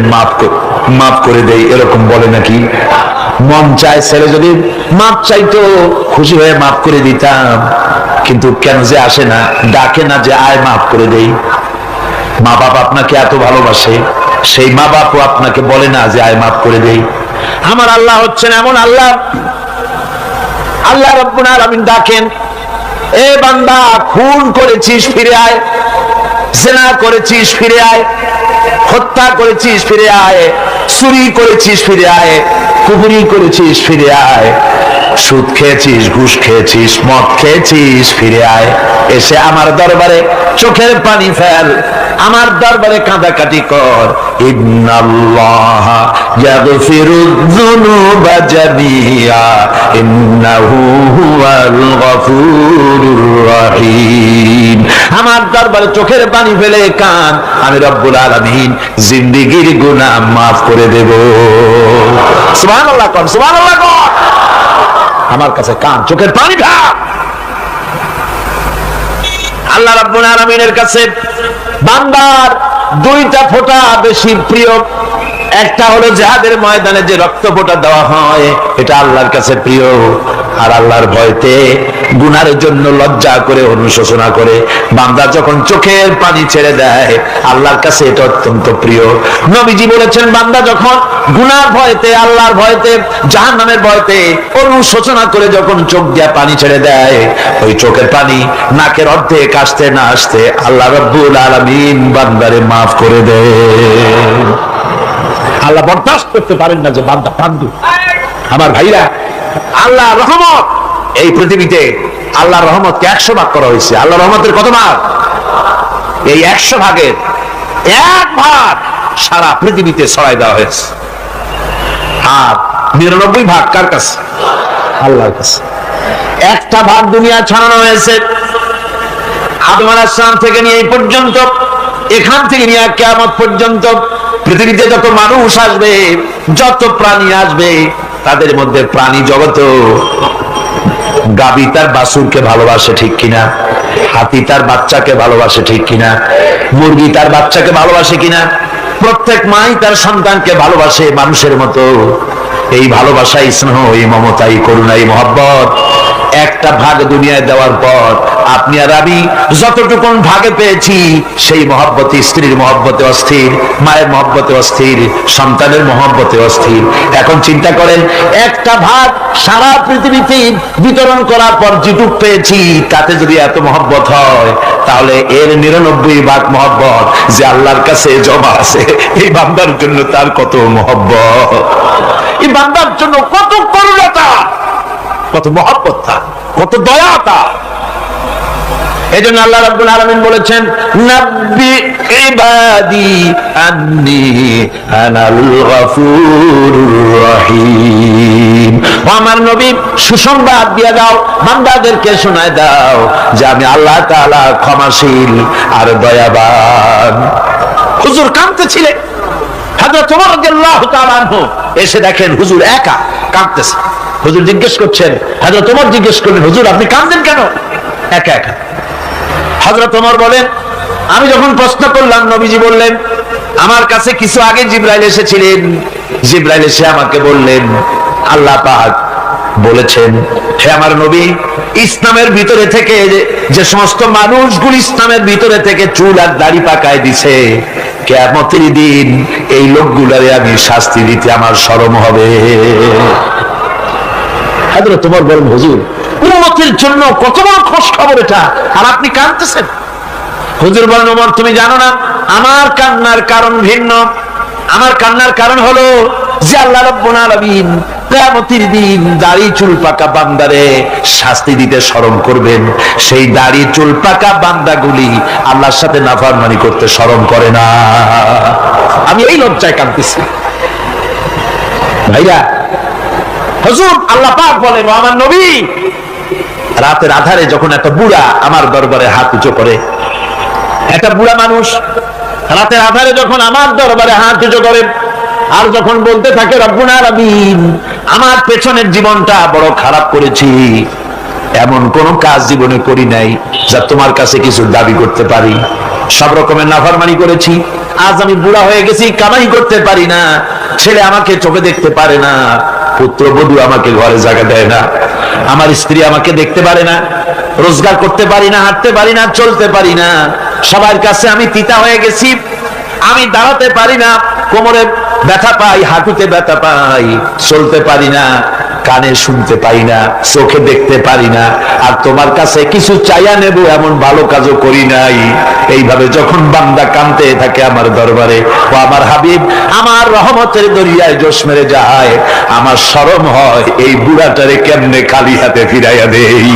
মাফ করে দেই, এরকম বলে নাকি? মন চায় ছেলে যদি মাফ চাইতো, খুশি হয়ে মাফ করে দিতাম, কিন্তু কেন যে আসে না, ডাকে না যে আয় মাফ করে দেই। মা বাবা আপনাকে এত ভালোবাসে, সেই মা বাপও আপনাকে বলে না যে আয় মাফ করে দেই। আমার আল্লাহ হচ্ছেন এমন আল্লাহ, আল্লাহ রাব্বুল আলামিন ডাকেন, এ বান্দা খুন করেছিস ফিরে আয়, জিনা করেছিস ফিরে আয়, হত্যা করেছিস ফিরে আয়, চুরি করেছিস ফিরে আয়, কুফরি করেছিস ফিরে আয়, সুদ খেয়েছিস, ঘুষ খেয়েছিস, মদ খেয়েছিস ফিরে আয়, এসে আমার দরবারে চোখের পানি ফেল, আমার দরবারে কাঁদাকাটি কর। ইন্নাল্লাহ ইয়াগফিরুয যুনুবা জামিআ ইন্নাহু হুয়াল গফুরুর রহিম। আমার দরবারে চোখের পানি ফেলে কান, আমি রব্বুল আলামিন জিন্দেগীর গুনাহ মাফ করে দেব। সুবহানাল্লাহ কোন, সুবহানাল্লাহ কোন। আমার কাছে কান, চোখের পানি ফেল। আল্লাহ রাব্বুল আলামিনের কাছে বান্দার দুইটা ফোঁটা বেশি প্রিয়। একটা হলো জিহাদের ময়দানে যে রক্ত ফোঁটা দেওয়া হয়, এটা আল্লাহর কাছে প্রিয়। আর আল্লাহর ভয়তে গুনার জন্য লজ্জা করে, অনুশোচনা করে বান্দা যখন চোখের পানি ছেড়ে দেয়, আল্লাহর কাছে এটা অত্যন্ত প্রিয়। নবীজি বলেছেন, বান্দা যখন গুনার ভয়তে, আল্লাহর ভয়তে, জাহান্নামের ভয়তে অনুশোচনা করে যখন চোখ দিয়ে পানি ছেড়ে দেয়, ওই চোখের পানি নাকের অর্ধেক আসতে না আসতে আল্লাহ রাব্বুল আলামিন বান্দারে মাফ করে দেয়। আল্লাহ বরদাস্ত করতে পারেন না যে বান্দা কান্দু। আমার ভাইরা, আল্লাহ রহমত এই পৃথিবীতে, আল্লাহর রহমতকে 100 ভাগ করা হয়েছে। আল্লাহ রহমতের কত ভাগ? এই 100 ভাগের 1 ভাগ সারা পৃথিবীতে ছড়াই দেওয়া হয়েছে। আর 99 ভাগ কার কাছে? আল্লাহর কাছে। একটা ভাগ দুনিয়া ছড়ানো হয়েছে আদম আলাইহিস সালাম থেকে নিয়ে এই পর্যন্ত, এখান থেকে নিয়ে কিয়ামত পর্যন্ত পৃথিবীতে যত মানুষ আসবে, যত প্রাণী আসবে, তাদের মধ্যে প্রাণী জগত গাভী তার বাছুরকে ভালোবাসে ঠিক কিনা, হাতি তার বাচ্চাকে ভালোবাসে ঠিক কিনা, মুরগি তার বাচ্চাকে ভালোবাসে কিনা, প্রত্যেক মাই তার সন্তানকে ভালোবাসে মানুষের মতো। এই ভালোবাসা, স্নেহ, এই মমতা, এই করুণা, এই মহব্বত একটা ভাগ দুনিয়ায় দেওয়ার পর আপনি আর আমি যতটুকু ভাগে পেয়েছি, সেই মহব্বতে, স্ত্রীর মহব্বতে অস্থির, মায়ের মহব্বতে অস্থির, সন্তানের মহব্বতে অস্থির। এখন চিন্তা করেন, একটা ভাগ সারা পৃথিবীতে বিতরণ করার পর যেটুক পেয়েছি, তাতে যদি এত মহব্বত হয়, তাহলে এর 99 ভাগ মহব্বত যে আল্লাহর কাছে জমা আছে, এই বান্দার জন্য তার কত মহব্বত, এই বান্দার জন্য কত করুণতা, কত মহব্বত, কত দয়াতা। এই জন্য আল্লাহ রাব্বুল আলামিন বলেছেন, নাব্বি ইবাদি আন্নী আনাল গফুরুর রহিম। আমার নবী সুসংবাদ দিয়ে দাও, বান্দাদেরকে শোনায় দাও যে আমি আল্লাহ তাআলা ক্ষমাশীল আর দয়াবান। হুজুর কাঁদতেছিলেন, হযরত ওমর রাদিয়াল্লাহু তাআলা আনহু এসে দেখেন হুজুর একা কাঁদতেছে। হুজুর জিজ্ঞেস করছেন, হযরত ওমর জিজ্ঞেস করলেন, হুজুর আপনি কাঁদেন কেন একা একা? হযরত ওমর বলেন, আমি যখন প্রশ্ন করলাম, নবীজি বললেন, আমার কাছে কিছু আগে জিবরাইল এসেছিলেন। জিবরাইল এসে আমাকে বললেন, আল্লাহ পাক বলেছেন, হে আমার নবী, ইসলামের ভিতরে থেকে যে সমস্ত মানুষগুলো ইসলামের ভিতরে থেকে চুল আর দাড়ি পাকায় দিছে, কিয়ামতের দিন এই লোকগুলারে আমি শাস্তি দিতে আমার শরম হবে। হযরত ওমর বলেন, হুজুর উম্মতের জন্য কত বড় খুশ খবর এটা, আর আপনি কাঁদতেছেন। হুজুর বলেন, ওমর তুমি জানো না, আমার কান্নার কারণ ভিন্ন। আমার কান্নার কারণ হলো যে আল্লাহ রাব্বুল আলামিন কিয়ামতের দিন দাড়ি চুল পাকা বান্দারে শাস্তি দিতে শরম করবেন, সেই দাড়ি চুল পাকা বান্দাগুলি আল্লাহর সাথে নাফরমানি করতে শরম করে না। আমি এই লজ্জায় কাঁদতেছি ভাইরা। হুজুর আল্লাহ পাক বলেন, আমার নবী রাতের আধারে যখন একটা বুড়া আমার দরবারে হাত উঁচু করে, একটা বুড়া মানুষ রাতের আধারে যখন আমার দরবারে হাত উঁচু করে আর যখন বলতে থাকে রব্বুনা আলামিন, আমার পেছনের জীবনটা বড় খারাপ করেছি, এমন কোন কাজ জীবনে করি নাই যা তোমার কাছে কিছু দাবি করতে পারি, সব রকমের নাফরমানি করেছি, আজ আমি বুড়া হয়ে গেছি, কামাই করতে পারি না, ছেলে আমাকে চোখে দেখতে পারে না, পুত্রবধূ আমাকে ঘরে জায়গা দেয় না, আমার স্ত্রী আমাকে দেখতে পারে না, রোজগার করতে পারি না, হাঁটতে পারি না, চলতে পারি না, সবার কাছে আমি তিতা হয়ে গেছি, আমি দাঁড়াতে পারি না, কোমরে ব্যথা পাই, হাঁটুতে ব্যথা পাই, চলতে পারি না, কানে শুনতে পাই না, চোখে দেখতে পারি না, আর তোমার কাছে কিছু চাইয়া নেব এমন ভালো কাজও করি নাই। এইভাবে যখন বান্দা কাঁদতে থাকে আমার দরবারে, ও আমার হাবিব আমার রহমতের দরিয়ায় জোশ মেরে যায়, আমার শরম হয় এই বুড়াটারে কেমনে খালি হাতে ফিরাইয়া দেই।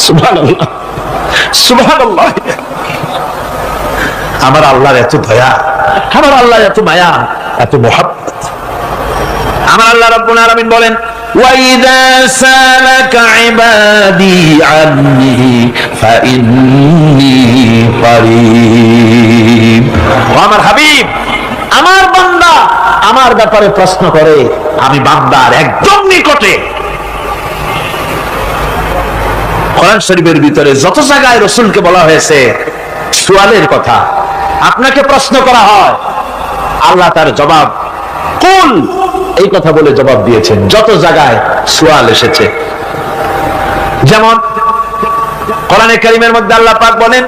সুবহানাল্লাহ, সুবহানাল্লাহ। আমার আল্লাহর এত দয়া, আমার আল্লাহর এত মায়া, এত মহব্বত। আমার আল্লাহ রাব্বুল আলামিন বলেন, ওয়াইযা সালাকা ইবাদি আন্নী ফাইন্নী করিব। ও আমার হাবিব, আমার বান্দা আমার ব্যাপারে প্রশ্ন করে, আমি বান্দার একদম নিকটে। কোরআন শরীফের ভিতরে যত জায়গায় রাসূলকে বলা হয়েছে সুয়ালের কথা, আপনাকে প্রশ্ন করা হয়, আল্লাহ তার জবাব কুল এই কথা বলে জবাব দিয়েছেন। যত জায়গায় সুয়াল এসেছে, যেমন কোরআনে কারীমের মধ্যে আল্লাহ পাক বলেন,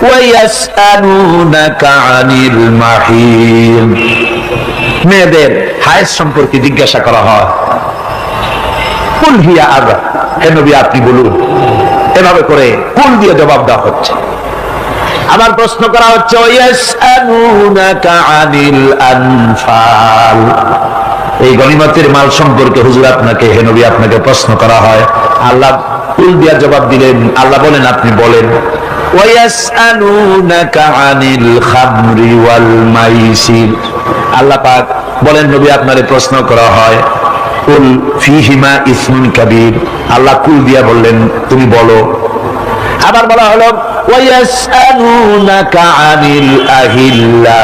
ওয়ায়াসআলুনাকা আনিল মাহিদ, মেয়েদের হায়েজ সম্পর্কে জিজ্ঞাসা করা হয়, কুল হিয়া আযা, হে নবী আপনি বলুন। এভাবে করে কুল দিয়ে জবাব দেওয়া হচ্ছে। আবার প্রশ্ন করা হচ্ছে, ওয়ায়াসআলুনাকা আনিল আনফাল, এই গনিমতের মাল সম্পর্কে হুজুর আপনাকে, হে নবী আপনাকে প্রশ্ন করা হয়। আল্লাহ কুল দিয়া জবাব দিলেন, আল্লাহ বলেন আপনি বলেন। ওয়ায়াসআলুনাকা আনিল খামরি ওয়াল মাইসির, আল্লাহ পাক বলেন নবী আপনারে প্রশ্ন করা হয়, কুল ফীহিমা ইসমুন কাবীর, আল্লাহ কুল দিয়া বললেন তুমি বলো। আবার বলা হলো, ওয়ায়াসআলুনাকা আনিল আহিল্লা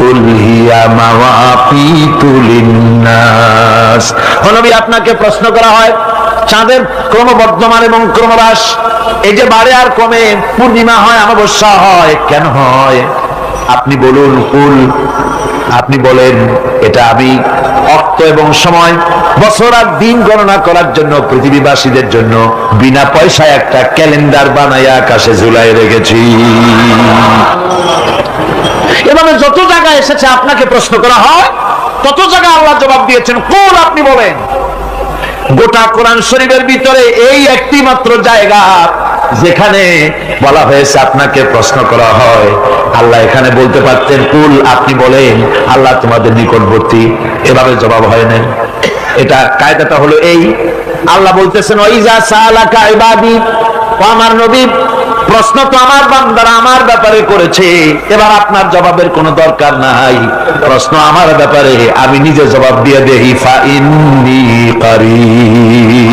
কুল হিয়া মাওয়াকিতু লিন্নাস, নবী আপনাকে প্রশ্ন করা হয় চাঁদের ক্রমবর্ধমান এবং ক্রমহ্রাস, এই যে বাড়ে আর কমে, পূর্ণিমা হয় অমাবস্যা হয়, কেন হয় আপনি বলুন। কুল আপনি বলেন, এটা আমি অক্ত এবং সময়, বছর আর দিন গণনা করার জন্য পৃথিবীবাসীদের জন্য বিনা পয়সায় একটা ক্যালেন্ডার বানাইয়া আকাশে ঝুলাই রেখেছি। এভাবে যত জায়গায় এসেছে আপনাকে প্রশ্ন করা হয়, তত জায়গায় আল্লাহ জবাব দিয়েছেন কুল আপনি বলেন। গোটা কোরআন শরীফের ভিতরে এই একটি মাত্র জায়গা যেখানে বলা হয়েছে আপনাকে প্রশ্ন করা হয়, আল্লাহ এখানে বলতে পারতেন কুল আপনি বলেন, আল্লাহ তোমাদের নিকটবর্তী, এভাবে জবাব হয় না। এটা কায়দাটা হলো এই, আল্লাহ বলতেছেন ওয়াইজা সালাকা ইবাদি, ও আমার নবী প্রশ্ন তো আমার বান্দারা আমার ব্যাপারে করেছে, এবার আপনার জবাবের কোনো দরকার নাই, প্রশ্ন আমার ব্যাপারে আমি নিজে জবাব দিয়ে দেই, ফাইন্নী করিব।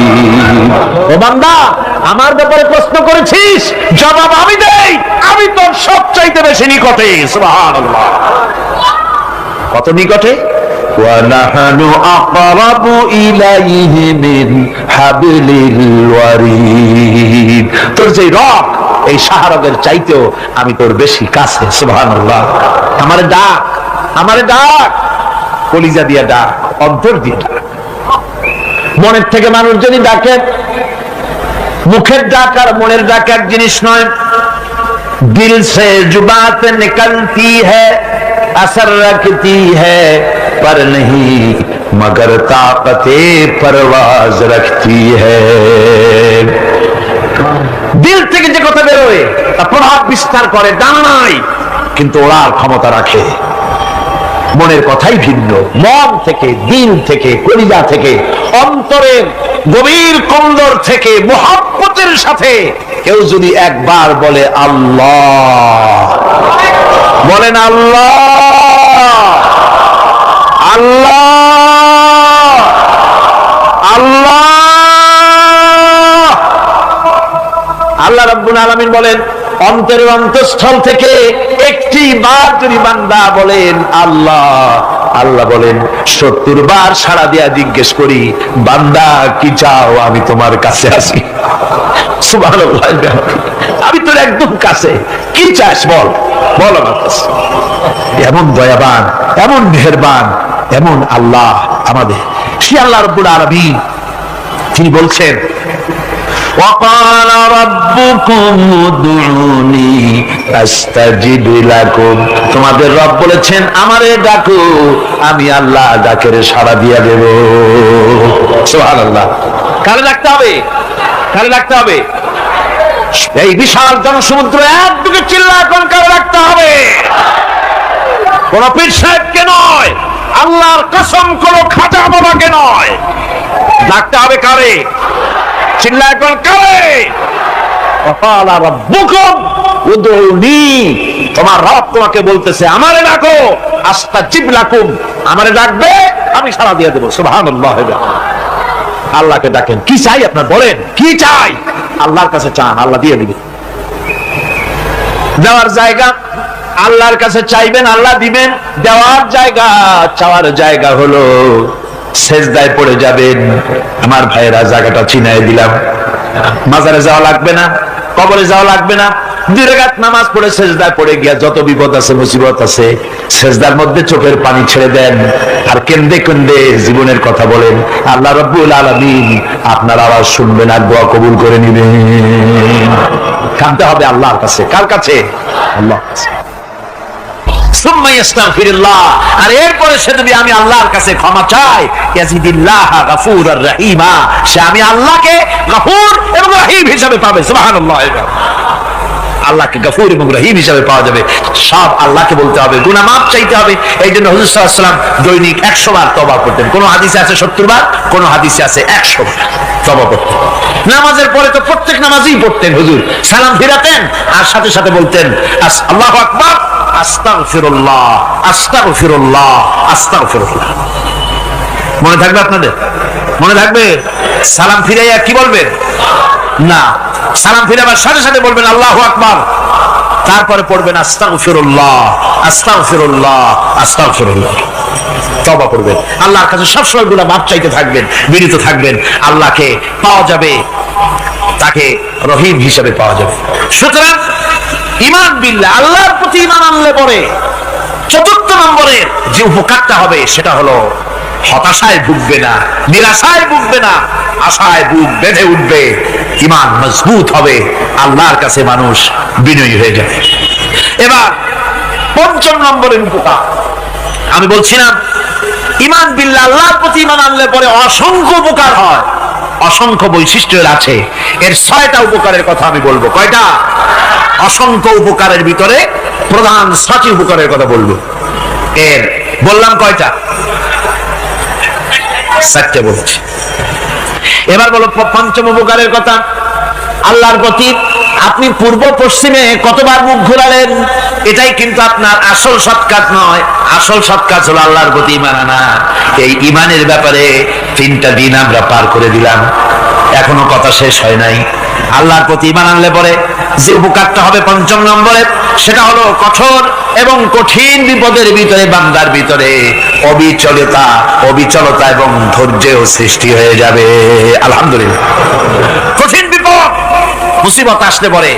ও বান্দা আমার ব্যাপারে প্রশ্ন করেছিস, জবাব আমি দেই, আমি তোর সবচাইতে বেশি নিকটে। সুবহানাল্লাহ, কত নিকটে? ওয়ানাহানু আকরাবু ইলাইহি মিন হাবলিল ওয়ারিদ, তোর যে রগ এই শাহরগের চাইতেও আমি তোর বেশি কাছে। সুবহানাল্লাহ, আমারে ডাক, আমারে ডাক, কলিজা দিয়া ডাক, অন্তর দিয়ে ডাক। মনের থেকে মানুষ যদি ডাকে, মুখের ডাক আর মনের ডাক এক জিনিস নয়। দিল সে জুবাত নিকলতি হ্যায়, असर रखती है पर नहीं मगर ताकते परवाज रखती है। দিল থেকে যে কথা বেরোয় তা প্রভাব বিস্তার করে, ডানা নাই কিন্তু ওড়ার ক্ষমতা রাখে। মনের কথাই ভিন্ন। মন থেকে, দিল থেকে, কলিজা থেকে, অন্তরের গভীর কন্দর থেকে মুহাব্বতের সাথে কেউ যদি একবার বলে আল্লাহ, বলেন আল্লাহ, আল্লাহ, আল্লাহ, আল্লাহ রাব্বুল আলামিন বলেন অন্তরের অন্তঃস্থল থেকে একটি বার যদি বান্দা বলেন আল্লাহ, আল্লাহ বলেন 70 বার সাড়া দিয়া জিজ্ঞেস করি বান্দা কি চাও, আমি তোমার কাছে আছি। সুবহানাল্লাহ, আমি তোর একদম কাছে, কি চাস বল, বল আমার কাছে। এমন দয়াবান, এমন মেহেরবান, এমন আল্লাহ আমাদের। সে আল্লাহ রাব্বুল আলামিন তিনি বলছেন وقال ربكم ادعوني استجب لكم, তোমাদের রব বলেছেন আমারে ডাকো, আমি আল্লাহ ডাকের সাড়া দিয়া দেব। সুবহানাল্লাহ। কারে ডাকতে হবে, কারে ডাকতে হবে? এই বিশাল জনসমুদ্র একদিকে চিল্লা কোন কারে ডাকতে হবে? কোন পীর সাহেবকে নয়, আল্লাহর কসম কোন খাজা বাবাকে নয়, ডাকতে হবে কারে? চিল্লায় কোন কারে? ওয়াকালা রাব্বুকুম উদউনি, তোমার রব তোমাকে বলতেছে আমারে ডাকো, আস্তাজিব লাকুম, আমারে ডাকবে আমি সাড়া দিয়ে দেব। সুবহানাল্লাহ। আল্লাহকে ডাকেন, কি চাই আপনার বলেন, কি চাই? আল্লাহর কাছে চান, আল্লাহ দিয়ে দিবেন। দেওয়ার জায়গা আল্লাহর কাছে চাইবেন, আল্লাহ দিবেন। দেওয়ার জায়গা, চাওয়ার জায়গা হলো সেজদায় পড়ে যাবেন। আমার ভাইয়েরা জায়গাটা চিনাই দিলাম। মাজারে যাওয়া লাগবে না, কবরে যাওয়া লাগবে না, 2 রাকাত নামাজ পড়ে সেজদায় পড়ে গিয়া যত বিপদ আছে, মুসিবত আছে, সেজদার মধ্যে চোখের পানি ছেড়ে দেন আর কেন্দে কেন্দে জীবনের কথা বলেন। আল্লাহ রাব্বুল আলামিন আপনার আওয়াজ শুনবেন আর দোয়া কবুল করে নেবেন। কাঁদতে হবে আল্লাহর কাছে। কার কাছে? আল্লাহর কাছে। আর এরপরে সে যদি আমি আল্লাহর কাছে ক্ষমা চাই, গাফুরুর রহিমা, সে আমি আল্লাহকে গফুর এবং রহিম হিসাবে পাবে। সুবহানাল্লাহ। আল্লাহকে গফুর এবং রহিম হিসাবে পাওয়া যাবে। সব আল্লাহকে বলতে হবে, গুনাহ মাফ চাইতে হবে। এই জন্য হুজুর সাল্লাল্লাহু আলাইহি ওয়াসাল্লাম দৈনিক 100 বার তওবা করতেন। কোন হাদিসে আছে 70 বার, কোন হাদিসে আছে 100 বার তওবা করতেন। নামাজের পরে তো প্রত্যেক নামাজই পড়তেন হুজুর, সালাম ফিরাতেন আর সাথে সাথে বলতেন আল্লাহু আকবার, আস্তাগফিরুল্লাহ, আস্তাগফিরুল্লাহ, আস্তাগফিরুল্লাহ। মনে থাকবে আপনাদের? মনে থাকবে? সালাম ফিরাইয়া কি বলবেন? না, সালাম ফিরাবার সাথে সাথে বলবেন আল্লাহু আকবার, তারপরে পড়বেন আস্তাগফিরুল্লাহ, আস্তাগফিরুল্লাহ, আস্তাগফিরুল্লাহ। তওবা করবেন, আল্লাহর কাছে সবসময় গুনাহ মাফ চাইতে থাকবেন, বিনীত থাকবেন। আল্লাহকে পাওয়া যাবে, তাকে রহিম হিসেবে পাওয়া যাবে। সুতরাং ঈমান বিল্লাহ, আল্লাহর প্রতি ঈমান আনলে পরে 4 নম্বরের যে উপকারটা হবে সেটা হলো হতাশায় ভুগবে না, নিরাশায় ভুগবে না, আশায় বুক বেঁধে উঠবে, ঈমান মজবুত হবে, আল্লাহর কাছে মানুষ বিনয়ী হয়ে যাবে। এবার 5 নম্বরের উপকার আমি বলছিলাম, ঈমান বিল্লাহ, আল্লাহর প্রতি ঈমান আনলে পরে অসংখ্য উপকার হয়, অসংখ্য বৈশিষ্ট্য আছে। এর 6টা উপকারের কথা আমি বলবো। কয়টা? অসংখ্য উপকারের ভিতরে প্রধান 6টি উপকারের কথা বলবো। এর বললাম কয়টা? 7টে বলছি। এবার বলো 5ম উপকারের কথা। আল্লাহর প্রতি আপনি পূর্ব পশ্চিমে কতবার মুখ ঘোরালেন, এটাই কিন্তু আপনার আসল সৎ কাজ নয়। আসল সৎ কাজ হলো আল্লাহর প্রতি ঈমান আনা। এই ঈমানের ব্যাপারে 3টা দিন আমরা পার করে দিলাম, এখনো কথা শেষ হয় নাই। আল্লাহর প্রতি ঈমান আনলে পরে যে উপকারটা হবে 5 নম্বরে, সেটা হলো কঠোর এবং কঠিন বিপদের ভিতরে বান্দার ভিতরে অবিচলতা এবং ধৈর্যের সৃষ্টি হয়ে যাবে। আলহামদুলিল্লাহ। কঠিন বিপদ মুসিবত আসলে পরে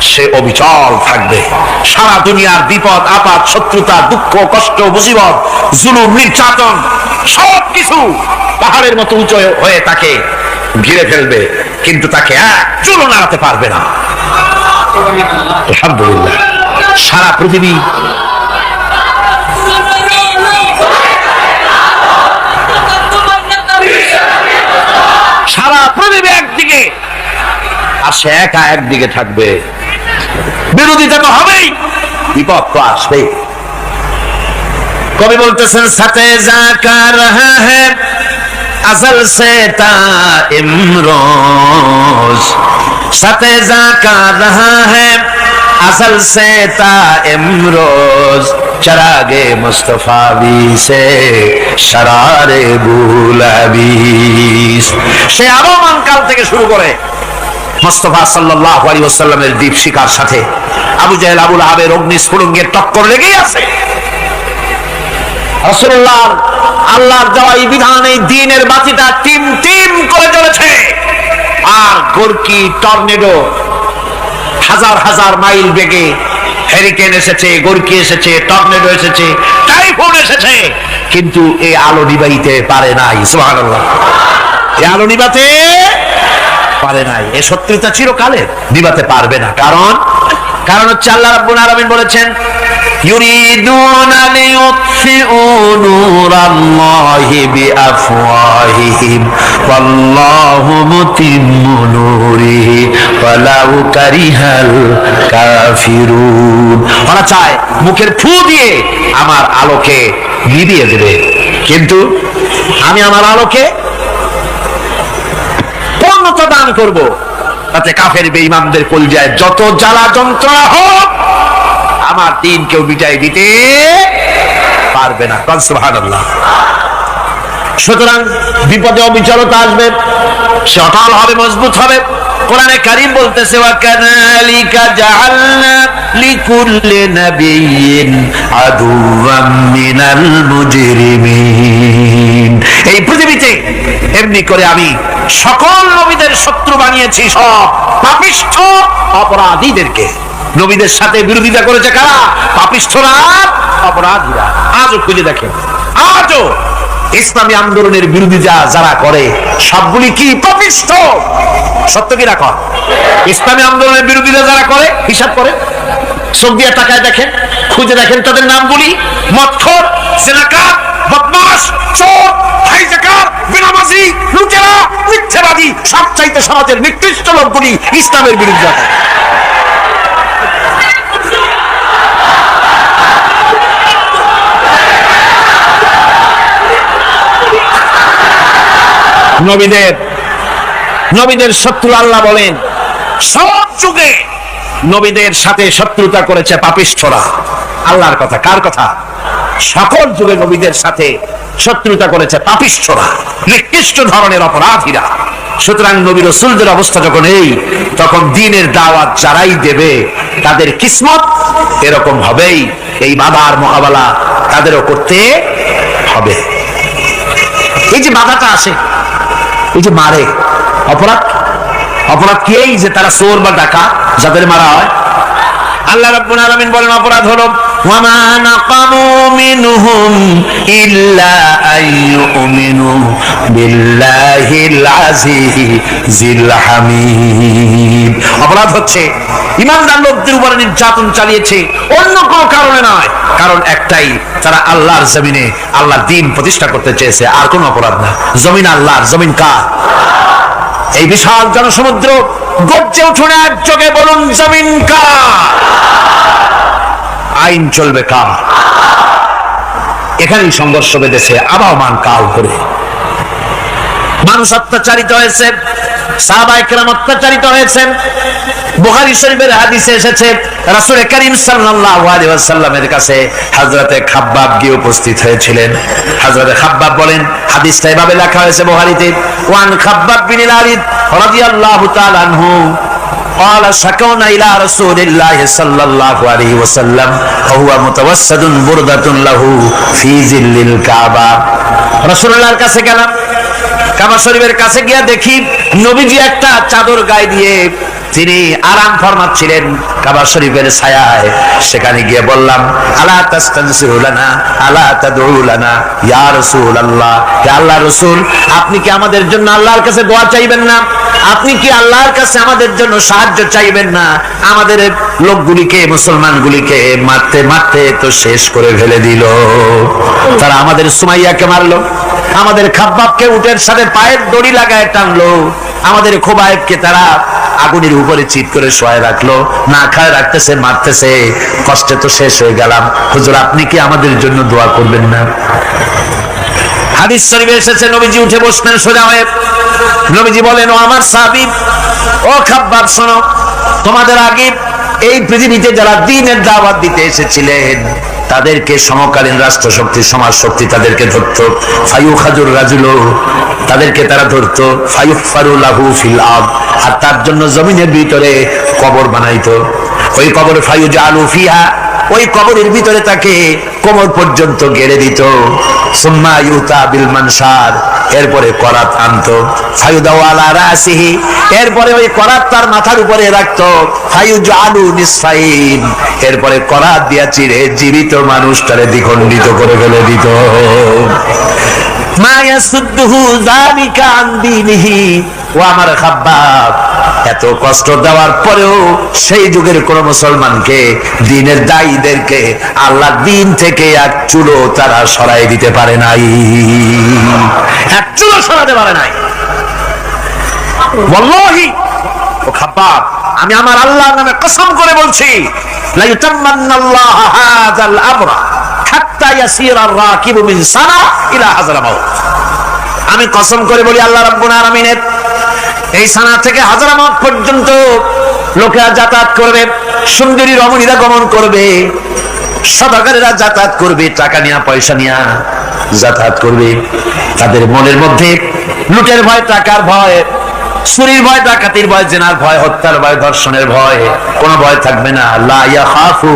সে অবিচল থাকবে। সারা দুনিয়ার বিপদ আপদ, শত্রুতা, দুঃখ, কষ্ট, মুসিবত, জুলুম, নির্যাতন সবকিছু পাহাড়ের মতো উঁচু হয়ে তাকে ঘিরে ফেলবে, কিন্তু তাকে এক চুলও নাড়াতে পারবে না। আলহামদুলিল্লাহ। সারা পৃথিবী একদিকে আর সে একা একদিকে থাকবে। বিরোধিতা তো হবেই, বিপদ তো আসবেই। কবি বলতেছেন সাথে জাকা রহা হ্যায় असल से इमरोज सते जाका रहा है असल से इमरोज चरागे मुस्तफा भी से शरारे बुलाबीस সে আরমান কাল থেকে শুরু করে মুস্তাফা সাল্লাল্লাহু আলাইহি ওয়াসাল্লামের দীপ শিকার সাথে আবু জাহেল আবু লাহাবের অগ্নিস্ফুলিঙ্গের টক্কর লেগেই আছে। রাসূলুল্লাহ আল্লাহর দেওয়া এই বিধান, এই দ্বীনের বাতিটা টিম টিম করে জ্বলেছে। আর গোরকি টর্নেডো হাজার হাজার মাইল বেগে হেরিকেন এসেছে, গোরকি এসেছে, টর্নেডো এসেছে, টাইফুন এসেছে, কিন্তু এই আলো নিবাইতে পারে নাই। সুবহানাল্লাহ, এই আলো নিবাতে পারে নাই। এই শত্রুতা চিরকালের, নিবাতে পারবে না। কারণ হচ্ছে আল্লাহ রাব্বুল আলামিন বলেছেন ইউরিদুনা লিইউতফিউ নূরাল্লাহি বিআফওয়াহিহিম ওয়াল্লাহু মুতিম্মু নূরিহি ওয়ালাউ কারিহাল কাফিরুন। ওরা চায় মুখের ফু দিয়ে আমার আলোকে নিভিয়ে দেবে, কিন্তু আমি আমার আলোকে পূর্ণতা দান করব, তাতে কাফের বেঈমানদের কলিজায় যত জ্বালা যন্ত্রণা হোক আমার দ্বীন কেউ মিটাই দিতে পারবে না। সুবহানাল্লাহ। সুতরাং বিপদে অবিচলতা আসবে, সে অটল হবে, মজবুত হবে। কোরআনে কারীম বলতেছে ওয়া কাযালিকা জাআলনা লিকুল্লি নাবিয়্যিন আদুওয়াম মিনাল মুজরিমিন। এই পৃথিবীতে এমনি করে আমি সকল নবীদের শত্রু বানিয়েছি, সব পাপিষ্ঠ অপরাধীদেরকে। নবীদের সাথে বিরোধিতা করেছে কারা? পাপিষ্ঠরা, অপরাধীরা। আজও খুঁজে দেখেন, আজও ইসলামী আন্দোলনের বিরোধিতা যারা করে সবগুলি কি? পাপিষ্ঠ। সত্য কি রাখ? ইসলামী আন্দোলনের বিরোধিতা যারা করে হিসাব করে চোখ দিয়ে তাকায় দেখেন, খুঁজে দেখেন তাদের নামগুলি। মদখোর, জিনাকার, বদমাশ, চোর, হাইজাকার, বেনামাজি, লুটেরা, মিথ্যাবাদী, সবচাইতে সমাজের নিকৃষ্ট লোকগুলি ইসলামের বিরোধিতা করে। নবীদের শত্রু আল্লাহ বলেন সব যুগে নবীদের সাথে শত্রুতা করেছে পাপিষ্ঠরা। আল্লাহর কথা, কার কথা? সকল যুগে নবীদের সাথে শত্রুতা করেছে পাপিষ্ঠরা, নিকৃষ্ট ধরনের অপরাধীরা। সুতরাং নবী রাসূলদের অবস্থা যখন এই, তখন দ্বীনের দাওয়াত যারাই দেবে তাদের কিসমত এরকম হবেই। এই বাধার মোকাবেলা তাদেরও করতে হবে। এই যে বাধাটা আসে, এই যে মারে, অপরাধ কি? এই যে তারা চোর বা ডাকাত যাদের মারা হয়। আল্লাহ রাব্বুল আলামিন বলেন অপরাধ হলো ওয়ামা নাকামু মিনহুম ইল্লা আইয়ুমিনু বিল্লাহিল আজিজিল হামিদ। অপরাধ হচ্ছে ঈমানদার লোকদের উপর নির্যাতন চালিয়েছে, অন্য কোনো কারণে নয়। কারণ একটাই, তারা আল্লাহর জমিনে আল্লাহর দ্বীন প্রতিষ্ঠা করতে চেয়েছে, আর কোনো অপরাধ না। জমিন আল্লাহর, জমিন কার? এই বিশাল জনসমুদ্র গর্জে উঠুন একযোগে বলুন জমিন কার? আইন চলবে কার? এখানেই সংঘর্ষ বেঁধেছে আবহমান কাল ধরে। মানুষ অত্যাচারিত হয়েছে, সাহাবায়ে কেরাম অত্যাচারিত হয়েছেন। বুখারী শরীফের হাদিসে এসেছে রাসূল করিম সাল্লাল্লাহু আলাইহি ওয়াসাল্লামের কাছে হযরতে খাব্বাব গিয়ে উপস্থিত হয়েছিলেন। হযরতে খাব্বাব বলেন, হাদিসটা এভাবে লেখা হয়েছে বুখারীতে, ওয়ান খাব্বাব বিন আল-আরিদ রাদিয়াল্লাহু তাআলা আনহু قال شكونا إلى رسول الله صلى الله عليه وسلم وهو متوسد بردة له في ظل الكعبة। রাসূলুল্লাহর কাছে গেলাম, কাবা শরীফের কাছে গিয়ে দেখি নবীজি একটা চাদর গায়ে দিয়ে তিনি আরাম ফরমাচ্ছিলেন কাবা শরীফের ছায়ায়। সেখানে গিয়ে বললাম, আলা তাস্তানসিরু লানা আলা তাদউ লানা ইয়া রাসূলুল্লাহ, হে আল্লাহর রাসূল, আপনি কি আমাদের জন্য আল্লাহর কাছে দোয়া চাইবেন না? আপনি কি আল্লাহর কাছে আমাদের জন্য সাহায্য চাইবেন না? আমাদের লোকগুলিকে, মুসলমানগুলিকে মারতে মারতে তো শেষ করে ফেলে দিল। তারা আমাদের সুমাইয়াকে মারলো, আমাদের খাব্বাবকে উটের সাথে পায়ের দড়ি লাগায় টানলো, আমাদের খোবায়েবকে তারা আগুনের উপরে চিৎ করে শোয়ায় রাখলো, না খায় রাখতেছে, মারতেছে। কষ্টে তো শেষ হয়ে গেলাম, হুজুর আপনি কি আমাদের জন্য দোয়া করবেন না? হাদিস শরীফে এসেছে, নবীজি উঠে বসলেন সোজা হয়ে। নবীজি বলেন, ও আমার সাহাবী, ও খাব্বাব শোনো, তোমাদের আগে এই পৃথিবীতে যারা দ্বীনের দাওয়াত দিতে এসেছিলেন তাদেরকে সমকালীন রাষ্ট্রশক্তি, সমাজ শক্তি তাদেরকে ধরতো। ফায়ুখাজুর রাজুলু, তাদেরকে তারা ধরতো। ফায়ুফারু লাহু ফিল আরদ, আর তার জন্য জমিনের ভিতরে কবর বানাইতো। ওই কবরে ফায়ুজালু ফিহা, ওই কবরের ভিতরে তাকে কোমর পর্যন্ত গেড়ে দিত। সুম্মা ইউতা বিল মানশার, এরপরে করাত আনতো। ফায়ুদাউ আলা রাসিহি, এরপরে ওই করাত তার মাথার উপরে রাখতো। ফায়ুজালু নিসফাইন, এরপরে করাত দিয়া চিরে জীবিত মানুষটারে দ্বিখণ্ডিত করে ফেলে দিত। মা ইয়াসুদ্দুহু যালিকা আন দীনিহি। ও আমার খাব্বাব, এত কষ্ট দেওয়ার পরেও সেই যুগের কোন মুসলমানকে, দ্বীনের দায়ীদেরকে আল্লাহ দ্বীন থেকে এক চুলো তারা সরাই দিতে পারে নাই, এক চুলো সরাতে পারে নাই। ওয়াল্লাহি, ও খাব্বাব, আমি আমার আল্লাহর নামে কসম করে বলছি, লা ইউতাম্মান্নাল্লাহু হাযাল আমরা হাত্তা ইয়াসিরা আর-রাকিবু মিন সানা ইলা হাযরামাউত। আমি কসম করে বলি, আল্লাহ রাব্বুল আলামিনের এই সানা থেকে হাযরামাউত পর্যন্ত লোকেরা যাতায়াত করবে, সুন্দরী রমণীরা গমন করবে, সদাগরেরা যাতায়াত করবে, টাকা নিয়া পয়সা নিয়া যাতায়াত করবে। তাদের মনের মধ্যে লুটের ভয়, টাকার ভয়, চুরির ভয়, ডাকাতির ভয়, জেনার ভয়, হত্যার ভয়, ধর্ষণের ভয়, কোনো ভয় থাকবে না। লা ইয়াখাফু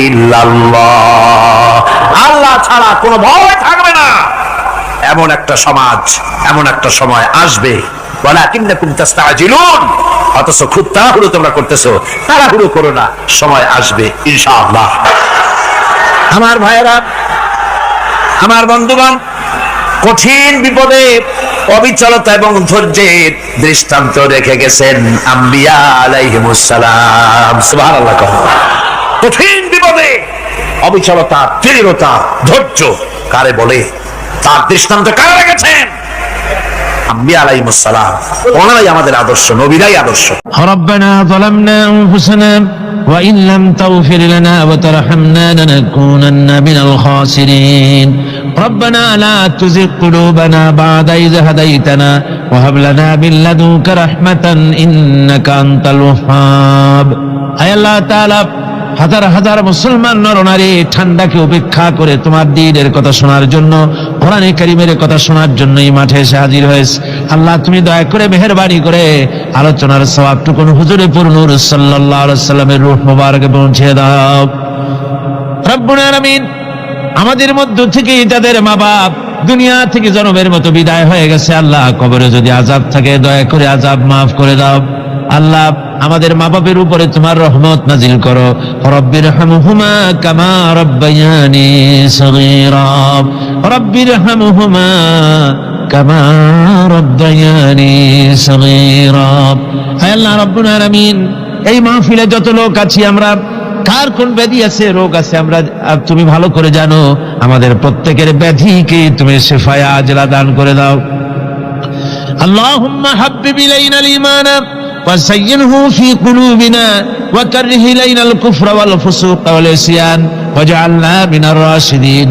ইল্লাল্লাহ, আল্লাহ ছাড়া কোনো ভয় থাকবে না। এমন একটা সমাজ, এমন একটা সময় আসবে। ওয়ালাকিন্নাকুম তাস্তাজিলুন, অথচ খুব তাড়াহুড়ো তোমরা করতেছো। তাড়াহুড়ো করো না, সময় আসবে ইনশাআল্লাহ। আমার ভাইয়েরা, আমার বন্ধুগণ, কঠিন বিপদে অবিচলতা এবং ধৈর্যের দৃষ্টান্ত রেখে গেছেন আম্বিয়া আলাইহিমুস সালাম। সুবহানাল্লাহ। কঠিন বিপদে অবিচলতা, দৃঢ়তা, ধৈর্য কারে বলে, তার দৃষ্টান্ত কারা রেখেছেন? আম্বিয়া আলাইহিমুস সালাম। ওনারাই আমাদের আদর্শ, নবীরাই আদর্শ। রব্বানা যালামনা আনফুসানা ওয়া ইন লাম তাগফির লানা ওয়া তারহামনা লানাকুনান্না মিনাল খাসিরিন। ربنا لا تزغ قلوبنا بعد إذ هديتنا وهب لنا من لدنك رحمة إنك أنت الوهاب। আয় আল্লাহ তাআলা, হাজার হাজার মুসলমান নরনারী ঠান্ডাকে উপেক্ষা করে তোমার দ্বীনের কথা শোনার জন্য, কোরআনে কারীমের কথা শোনার জন্য এই মাঠে এসে হাজির হয়েছে। আল্লাহ তুমি দয়া করে মেহেরবানি করে আলোচনার সওয়াবটুকু হুজুরে পুরনূর সাল্লাল্লাহু আলাইহি সাল্লামের রূহ মুবারকে পৌঁছে দাও। রব্বুল আলামিন, আমাদের মধ্য থেকে যাদের মা বাপ দুনিয়া থেকে জনমের মতো বিদায় হয়ে গেছে, আল্লাহ কবরে যদি আযাব থাকে দয়া করে আযাব মাফ করে দাও। আল্লাহ আমাদের মা বাপের উপরে তোমার রহমত নাজিল করো। রব্বিরহামহুমা কামা রাব্বায়ানি সগীরা, রব্বিরহামহুমা কামা রাব্বায়ানি সগীরা। হে আল্লাহ রাব্বুল আলামিন, এই মাহফিলে যত লোক আছি আমরা, কার কোন ব্যাধি আছে, রোগ আছে, আমরা তুমি ভালো করে জানো। আমাদের প্রত্যেকের ব্যাধিকে তুমি শিফায়ে আজলা দান করে দাও। আল্লাহুম্মা হাব্বিব ইলাইনাল ঈমান ওয়াযায়্যিনহু ফি কুলুবিনা ওয়া কাররিহ ইলাইনাল কুফরা ওয়াল ফুসুক ওয়াল ইসয়ান ওয়াজআলনা মিনার রাশিদিন।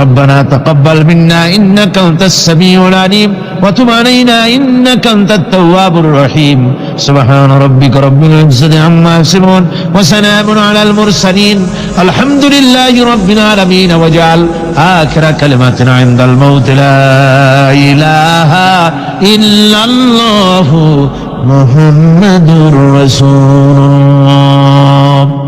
ربنا تقبل منا إنك أنت السميع العليم وتب علينا إنك أنت التواب الرحيم. سبحان ربك رب العزة عما يصفون وسلام على المرسلين الحمد لله رب العالمين. واجعل آخر كلمتنا عند الموت لا إله إلا الله محمد رسول الله.